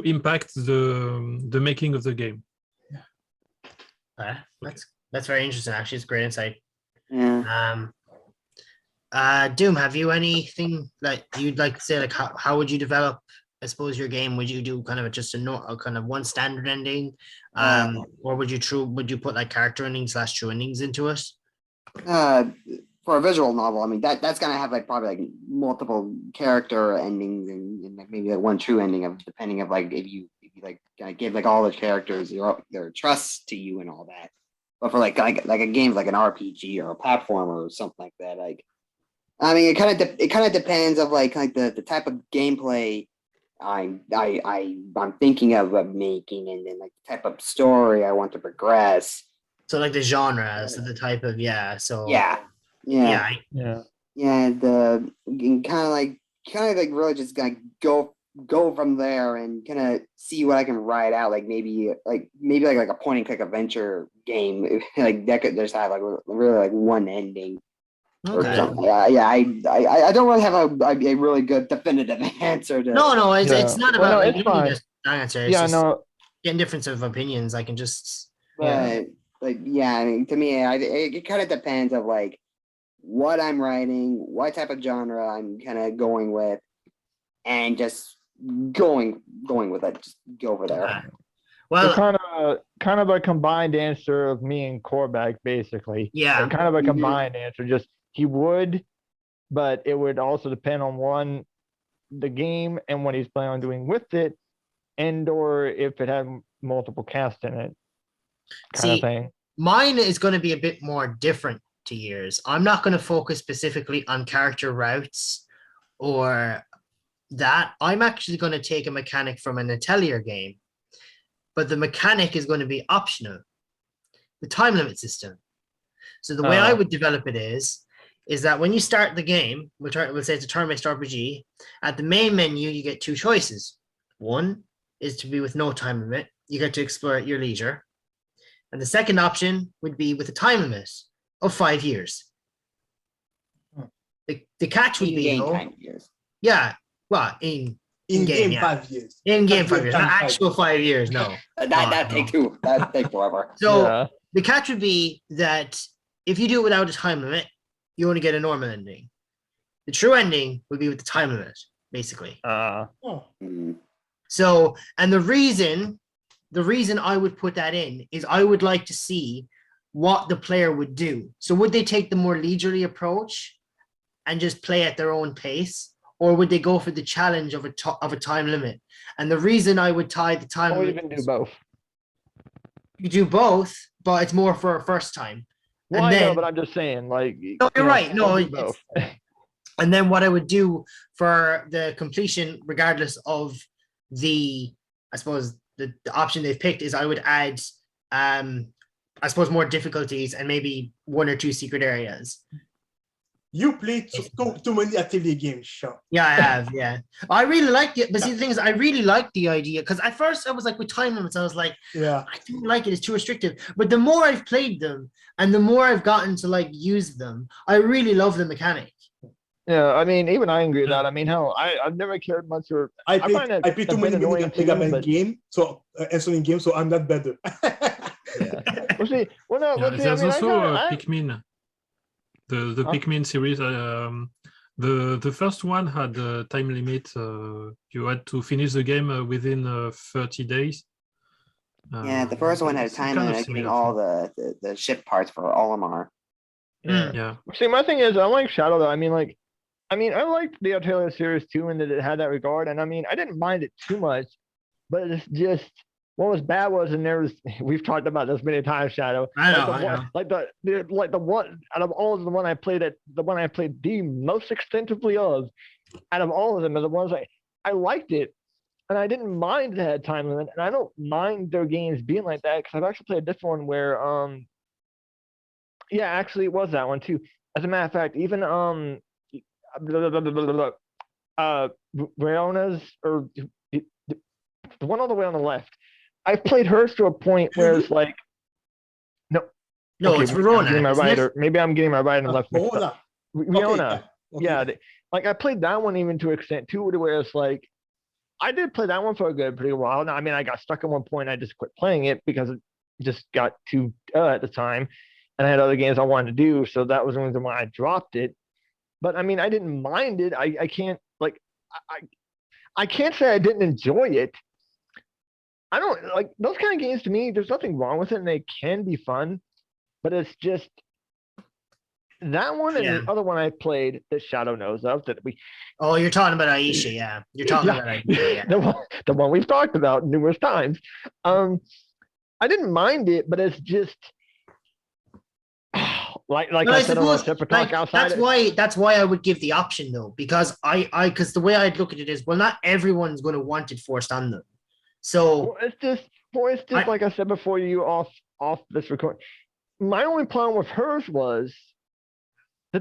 impact the making of the game. That's very interesting. Actually, it's great insight. Yeah. Doom, have you anything that you'd like to say? Like, how would you develop, I suppose, your game? Would you do kind of just a kind of one standard ending, or would you put like character endings / true endings into it? For a visual novel, I mean that's gonna have like probably like multiple character endings and like maybe like one true ending of depending of like if you like kind of give like all the characters their trust to you and all that. But for like a game like an RPG or a platformer or something like that, like I mean it kind of depends of like the type of gameplay I'm thinking of making and then like the type of story I want to progress. So like the genre, so the type of so Yeah. yeah. Yeah. yeah, the kind of like really just like go from there and kind of see what I can write out. Like maybe like a point and click adventure game. Like that could just have like really like one ending. Or Okay. something. Yeah. I don't really have a really good definitive answer to. No, it's Yeah. not Well, about no, like it's you need fine. to answer. It's Yeah, just no, getting difference of opinions. I can just But like yeah, I mean, to me, it kind of depends of like what I'm writing, what type of genre I'm kind of going with, and just going with it. Just go over there. Okay. so Well, kind of a combined answer of me and Korvac, basically. yeah. Or kind of a Mhm. combined answer. Just he would, but it would also depend on one, the game and what he's planning on doing with it, and or if it had multiple casts in it, kind of See, thing. mine is going to be a bit more different to yours. I'm not going to focus specifically on character routes or that. I'm actually going to take a mechanic from an Atelier game, but the mechanic is going to be optional. The time limit system. So the way I would develop it is that when you start the game, we'll say it's a turn-based RPG, at the main menu, you get two choices. One is to be with no time limit. You get to explore at your leisure. And the second option would be with a time limit of 5 years. The catch would be, In-game time years. yeah, well, in In game, game yeah. 5 years. In game That's 5 your years, time, not 5 actual years. 5 years, no. That take two. That take forever. So Yeah. the catch would be that if you do it without a time limit, you only get a normal ending. The true ending would be with the time limit, basically. Oh, Mm. So, and the reason I would put that in is I would like to see what the player would do. So would they take the more leisurely approach and just play at their own pace, or would they go for the challenge of a time limit? And the reason I would tie the time Or limit even do is both. you do both, but it's more for a first time. Well, And I know, then- but I'm just saying, like. No, you're right. No, I'll do it's- both. And then what I would do for the completion, regardless of I suppose the option they've picked, is I would add, I suppose, more difficulties and maybe one or two secret areas. you play too many Atelier games, Sean. Yeah, I have. Yeah, I really like it. But see, the thing is, I really like the idea because at first I was like, with time limits, I was like, Yeah. I don't like it. It's too restrictive. But the more I've played them and the more I've gotten to like use them, I really love the mechanic. Yeah, I mean, even I agree with that. I mean, hell, I've never cared much for. I find that play a too bit many annoying too, Mega Man but- game, so installing game, so I'm not better. Yeah. Well, see, well, no, Yeah, but see, I there's mean, also I Pikmin. The Huh? Pikmin series. The first one had a time limit. You had to finish the game within 30 days. Yeah, the first one had a it's time kind of limit getting similar all thing. the ship parts for Olimar. Yeah. Yeah. See, my thing is, I like Shadow though. I mean, I liked the Atelier series too, in that it had that regard, and I mean, I didn't mind it too much, but it's just what was bad was, and there was we've talked about this many times, Shadow. I know, like the I one, like the one out of all of the one I played the most extensively of, out of all of them, are the ones I liked it, and I didn't mind that had time limit, and I don't mind their games being like that because I've actually played a different one where yeah, actually it was that one too. As a matter of fact, even Rayona's, or the one all the way on the left. I've played hers to a point where it's like, No, okay, it's maybe I'm Verona. getting my isn't right, it? or maybe I'm getting my right and left mixed up. Verona. Riona, Okay, yeah, like I played that one even to an extent too, where it's like, I did play that one for a pretty while. Now, I mean, I got stuck at one point. I just quit playing it because it just got too at the time, and I had other games I wanted to do, so that was the reason why I dropped it. But I mean, I didn't mind it. I can't like I can't say I didn't enjoy it. I don't like those kind of games. To me, there's nothing wrong with it, and they can be fun. But it's just that one and Yeah. the other one I played that Shadow knows of that we Oh, you're talking about Aisha, yeah. You're talking about Aisha, yeah. the one we've talked about numerous times. I didn't mind it, but it's just like Well, I said on a suppose, separate like, talk outside. that's why I would give the option though, because because the way I'd look at it is, well, not everyone's going to want it forced on them. So Well, it's just I- like I said before you off this record. My only problem with hers was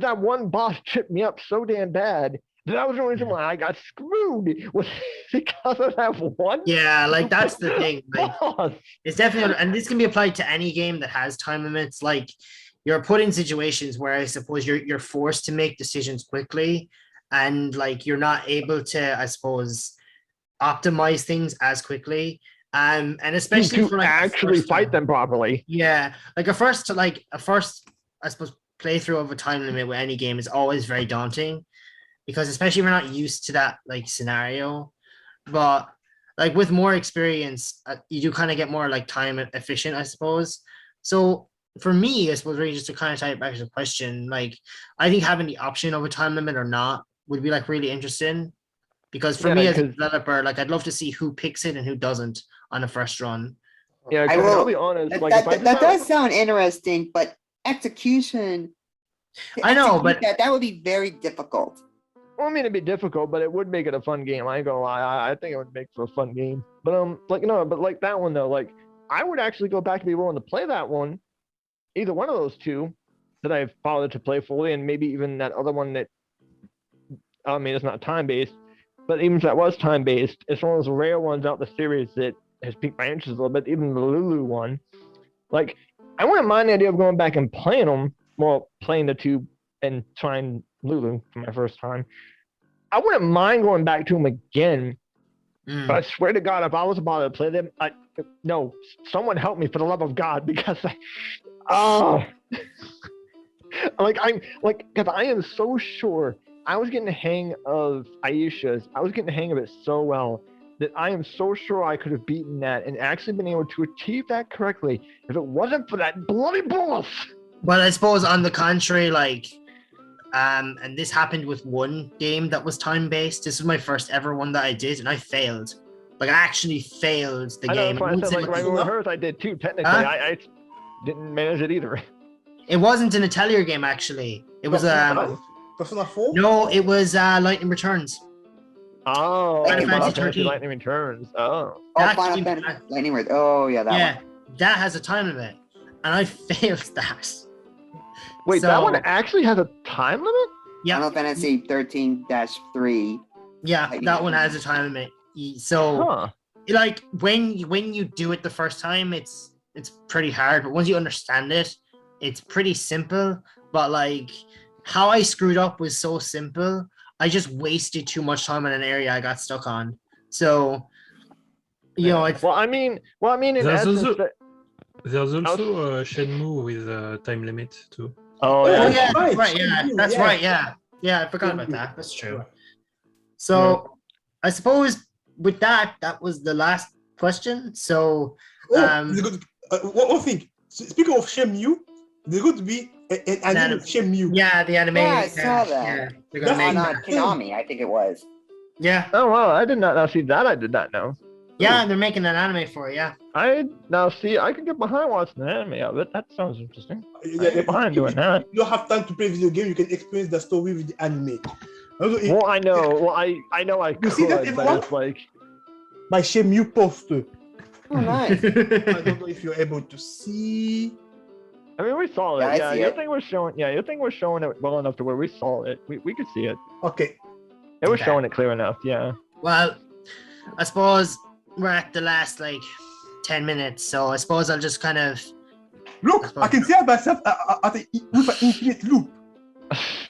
that one boss tripped me up so damn bad that was the reason why I got screwed was because of that one. Yeah, like that's the thing. Like boss. it's definitely, and this can be applied to any game that has time limits. Like you're put in situations where I suppose you're forced to make decisions quickly, and like you're not able to, I suppose, optimize things as quickly. And especially to for like actually fight them properly. Yeah, like a first, I suppose, playthrough of a time limit with any game is always very daunting, because especially if you're not used to that like scenario. But like with more experience, you do kind of get more like time efficient, I suppose. So for me, I suppose really just to kind of tie it back to the question, like I think having the option of a time limit or not would be like really interesting, because for me as a developer, like I'd love to see who picks it and who doesn't on a first run. Yeah, I will- I'll be honest. Like, that does sound interesting, but execution. to I know, execute but- that would be very difficult. Well, I mean, it'd be difficult, but it would make it a fun game. I ain't gonna lie. I think it would make for a fun game. But like no, but like that one though, like I would actually go back and be willing to play that one, either one of those two that I've bothered to play fully, and maybe even that other one that, I mean, it's not time based, but even if that was time based, it's one of those rare ones out the series that has piqued my interest a little bit. Even the Lulu one, like I wouldn't mind the idea of going back and playing them. Well, playing the two and trying Lulu for my first time. I wouldn't mind going back to them again, but I swear to God, if I was about to play them, no, someone help me for the love of God, because because I am so sure I was getting the hang of Aisha's. I was getting the hang of it so well that I am so sure I could have beaten that and actually been able to achieve that correctly if it wasn't for that bloody boss. But I suppose on the contrary, like, and this happened with one game that was time-based. This was my first ever one that I did, and I failed. Like, I actually failed the game. That's why I said, like, right with hers, I did too, technically. I didn't manage it either. It wasn't an Atelier game, actually. It was, Persona 4? no, it was Lightning Returns. Oh, Final Fantasy 13. Lightning Returns. Oh. Oh, That Final game- Fantasy Lightning Word. Oh, yeah, that Yeah, one. that has a time limit, and I failed that. Wait, So- that one actually has a time limit? Yeah, Final Fantasy 13-3. yeah, Lightning that one Returns. has a time limit. So, Huh. like, when you do it the first time, it's pretty hard, but once you understand it, it's pretty simple. But like, how I screwed up was so simple. I just wasted too much time in an area I got stuck on. So, you know, it's Well, I mean, in There's essence, also- There's also Shenmue with a time limit too. oh, oh yeah. yeah, right, right, yeah, Shenmue, that's yeah. right, yeah, I forgot about that. That's true. So, I suppose with that was the last question. So, There's a good, one thing. Speaking of Shenmue, there's going to be an anime of Shenmue. yeah, the anime. Yeah, I saw that. Yeah, they're gonna That's make On that. Konami, I think it was. Yeah, Oh, wow, I did not see that. I did not know. yeah, they're making an anime for it. Yeah. I can get behind watching an anime of it. That sounds interesting. I Yeah, can get behind doing that. If you don't have time to play video game, you can experience the story with the anime. Also, Well, I know. Well, I know I You see that, could, but everyone? it's like, by Shenmue poster. Oh, nice. I don't know if you're able to see. I mean, we saw it. Yeah, I Yeah, see your it. thing was showing. Yeah, your thing was showing it well enough to where we saw it. We could see it. Okay. It was Okay. showing it clear enough. Yeah. Well, I suppose we're at the last like 10 minutes, so I suppose I'll just kind of Look, I can see myself with an infinite loop.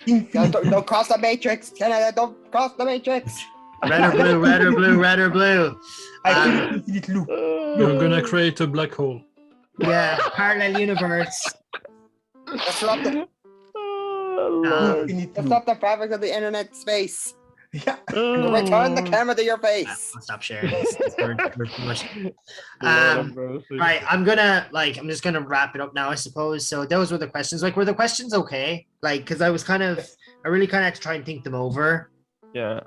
Infinite. Don't cross the matrix, Canada. Don't cross the matrix. red or blue, red or blue, red or blue. I think infinite loop. You're gonna create a black hole. Yeah, parallel universe. Disrupt the, Lord. Infinite disrupt the fabric of the internet space. Yeah. Return the camera to your face. I'll stop sharing this. We're too much. Lord, bro. Right, I'm just gonna wrap it up now, I suppose. So those were the questions. Like, were the questions okay? Like, because I really kind of had to try and think them over. Yeah.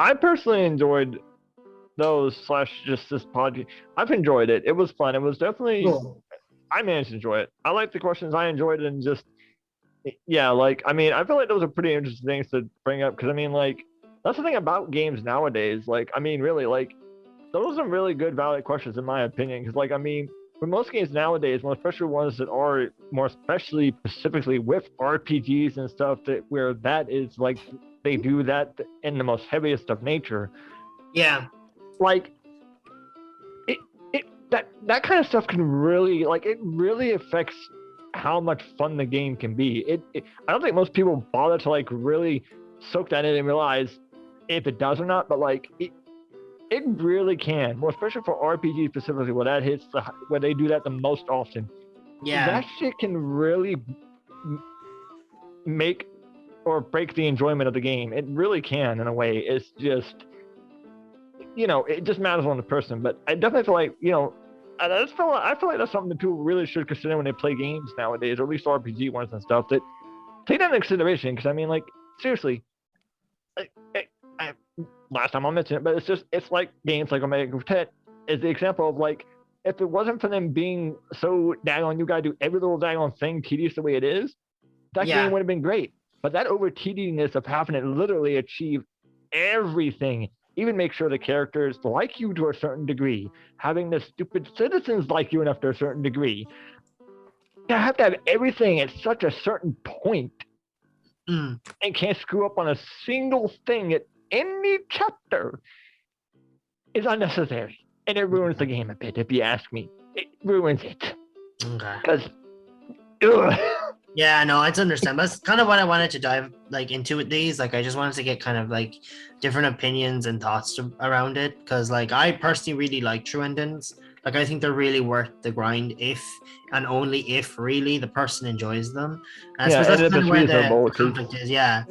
I personally enjoyed those / just this podcast. I've enjoyed it. It was fun. It was definitely. Cool. I managed to enjoy it. I liked the questions. I enjoyed it, and just yeah, like I mean, I feel like those are pretty interesting things to bring up because I mean, like that's the thing about games nowadays. Like, I mean, really, like those are really good, valid questions in my opinion. Because, like, I mean, with most games nowadays, more especially ones that are more especially specifically with RPGs and stuff, that where that is like they do that in the most heaviest of nature. Yeah. Like that kind of stuff can really it really affects how much fun the game can be. I don't think most people bother to really soak that in and realize if it does or not, but it really can, more especially for RPGs specifically, where that hits where they do that the most often. Yeah. That shit can really make or break the enjoyment of the game. It really can, in a way. It's just, it just matters on the person. But I definitely feel like, I feel like that's something that people really should consider when they play games nowadays, or at least RPG ones and stuff. That take that into consideration, because I mean, seriously, I last time I mentioned it, but it's like games like Omega Quartet is the example of if it wasn't for them being so daggone, you gotta do every little daggone thing tedious the way it is, that game would have been great. But that over tediousness of having to literally achieve everything, even make sure the characters like you to a certain degree, having the stupid citizens like you enough to a certain degree, to have everything at such a certain point and can't screw up on a single thing at any chapter is unnecessary. And it ruins the game a bit, if you ask me. It ruins it. Okay. Because, yeah, no, it's understandable. That's kind of what I wanted to dive into with these. I just wanted to get kind of different opinions and thoughts around it, because I personally really like true endings. I think they're really worth the grind if and only if really the person enjoys them. And yeah, that's and kind of where reasonable, the conflict is. Yeah.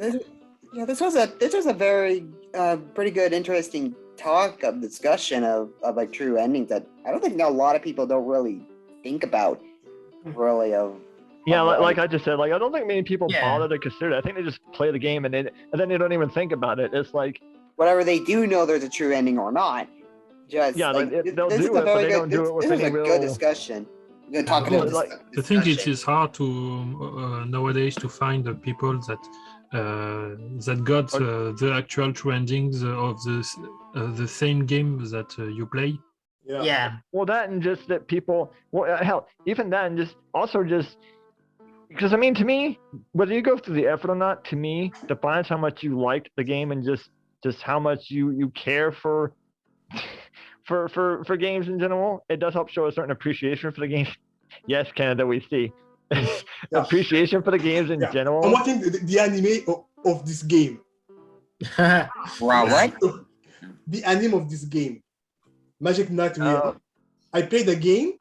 Yeah, this was a very pretty good, interesting discussion of true endings that I don't think a lot of people don't really think about. Really, yeah, like I just said, I don't think many people bother to consider it. I think they just play the game and then they don't even think about it. It's whatever they do know there's a true ending or not. Just they'll this do is it, a but very they good. don't do it with This is any a real. good discussion. We're talking Well, about I think it is hard to nowadays to find the people that got the actual true endings of the same game that you play. Yeah. Well, that and just that people. Well, hell, even that and just also just because I mean, to me, whether you go through the effort or not, to me, defines how much you liked the game and just how much you care for games in general. It does help show a certain appreciation for the game. Yes, Canada, we see appreciation for the games in general. I'm watching the anime of this game. Wow, what? The anime of this game, Magic Knight Real. I played the game,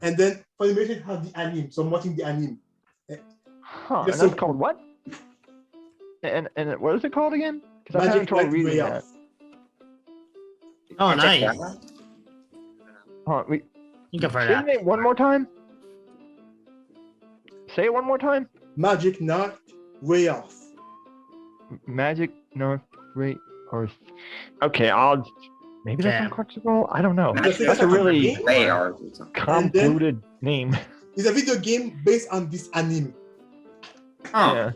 and then Funimation had the anime, so I'm watching the anime. Huh? And that's called what? And what is it called again? Because I'm having trouble reading that. Oh, nice. You can find Say that. the name one more time. Say it one more time. Magic Knight Real. Magic North Great Horse. Okay, maybe that's on Crunchyroll. I don't know. That's a really convoluted name. It's a video game based on this anime. Oh. Yeah,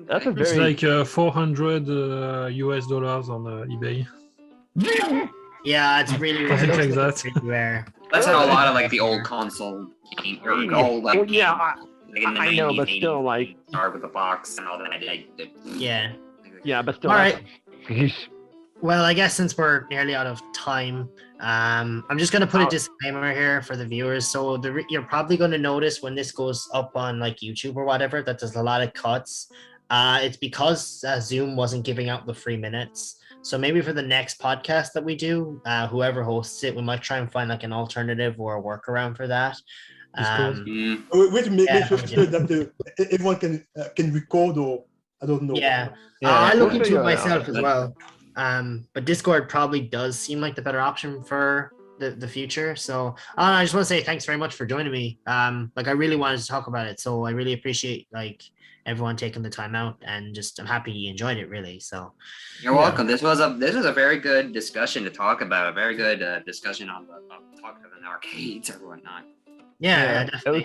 that's a It's very. $400 US on eBay. Yeah, it's really Something like that. pretty rare. That's how a lot of the old console game or old Well, yeah, in the I know, 90s, but still, 80s, start with the box and all that. Yeah. yeah, but still. All right. Yeesh. Well, I guess since we're nearly out of time, I'm just going to put a disclaimer here for the viewers. So you're probably going to notice when this goes up on YouTube or whatever that there's a lot of cuts. It's because Zoom wasn't giving out the free minutes. So maybe for the next podcast that we do, whoever hosts it, we might try and find an alternative or a workaround for that. We have to make sure that everyone can record, or I don't know. Yeah, Yeah, I look we'll into figure it it myself out. as well. But Discord probably does seem like the better option for the future. So I just want to say thanks very much for joining me. I really wanted to talk about it, so I really appreciate everyone taking the time out, and just I'm happy you enjoyed it, really. So You're welcome. This was a very good discussion to talk about. A very good discussion on talking about the arcades or whatnot. yeah, It was definitely.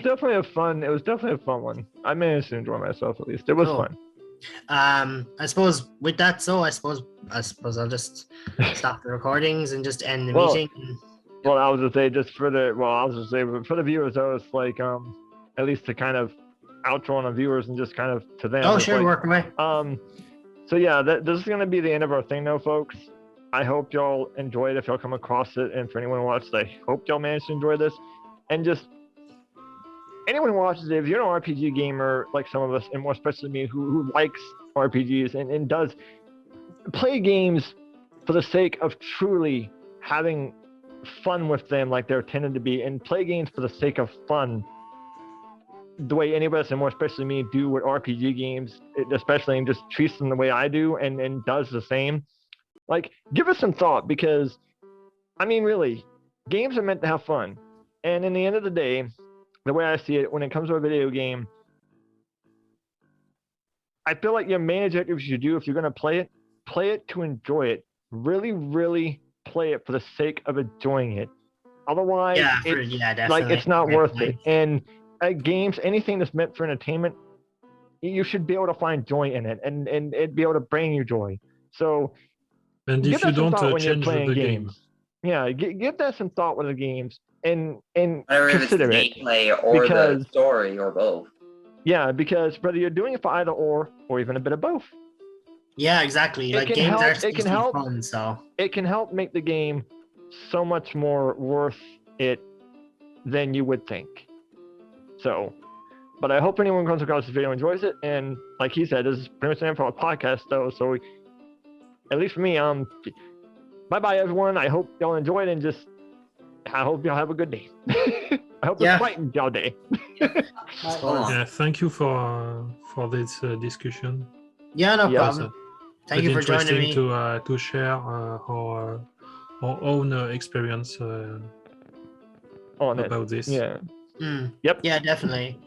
definitely a fun one. I managed to enjoy myself, at least. It was Cool. fun. I suppose with that, so I suppose I'll just stop the recordings and just end the Well, meeting. Well, I was gonna say just for the for the viewers though, it's like at least to kind of outro on the viewers and just kind of to them. Oh, it's sure, like, work away. So yeah, this is gonna be the end of our thing though, folks. I hope y'all enjoyed if y'all come across it, and for anyone who watched, I hope y'all managed to enjoy this. And just anyone who watches it, if you're an RPG gamer like some of us, and more especially me, who likes RPGs and does play games for the sake of truly having fun with them like they're intended to be, and play games for the sake of fun the way any of us, and more especially me, do with RPG games, especially, and just treats them the way I do and does the same. Like, give us some thought, because I mean, really, games are meant to have fun. And in the end of the day, the way I see it, when it comes to a video game, I feel like your main objective you should do if you're going to play it to enjoy it. Really, really play it for the sake of enjoying it. Otherwise, definitely. like, it's not worth it. And games, anything that's meant for entertainment, you should be able to find joy in it, and it be able to bring you joy. So, And if you don't change the game. games. Yeah, give that some thought with the games, and Whether it's consider it. gameplay or the story or both. Yeah, because whether you're doing it for either or even a bit of both. Yeah, exactly. It Like, can games help- are it supposed can to be help. fun, so. It can help make the game so much more worth it than you would think. So, but I hope anyone comes across this video enjoys it. And like he said, this is pretty much the end for our podcast, though. So, at least for me, bye-bye, everyone. I hope y'all enjoyed, and just I hope y'all have a good day. I hope it's brightened y'all day. Yeah, thank you for this discussion. Yeah, no Yeah, problem. Thank you for joining me. Interesting to share our own experience On it. about this. Yeah. Yep. Yeah, definitely.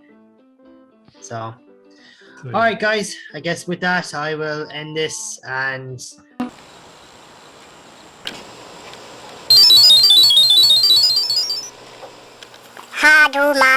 So, all So, right, guys. I guess with that, I will end this, and Haduma.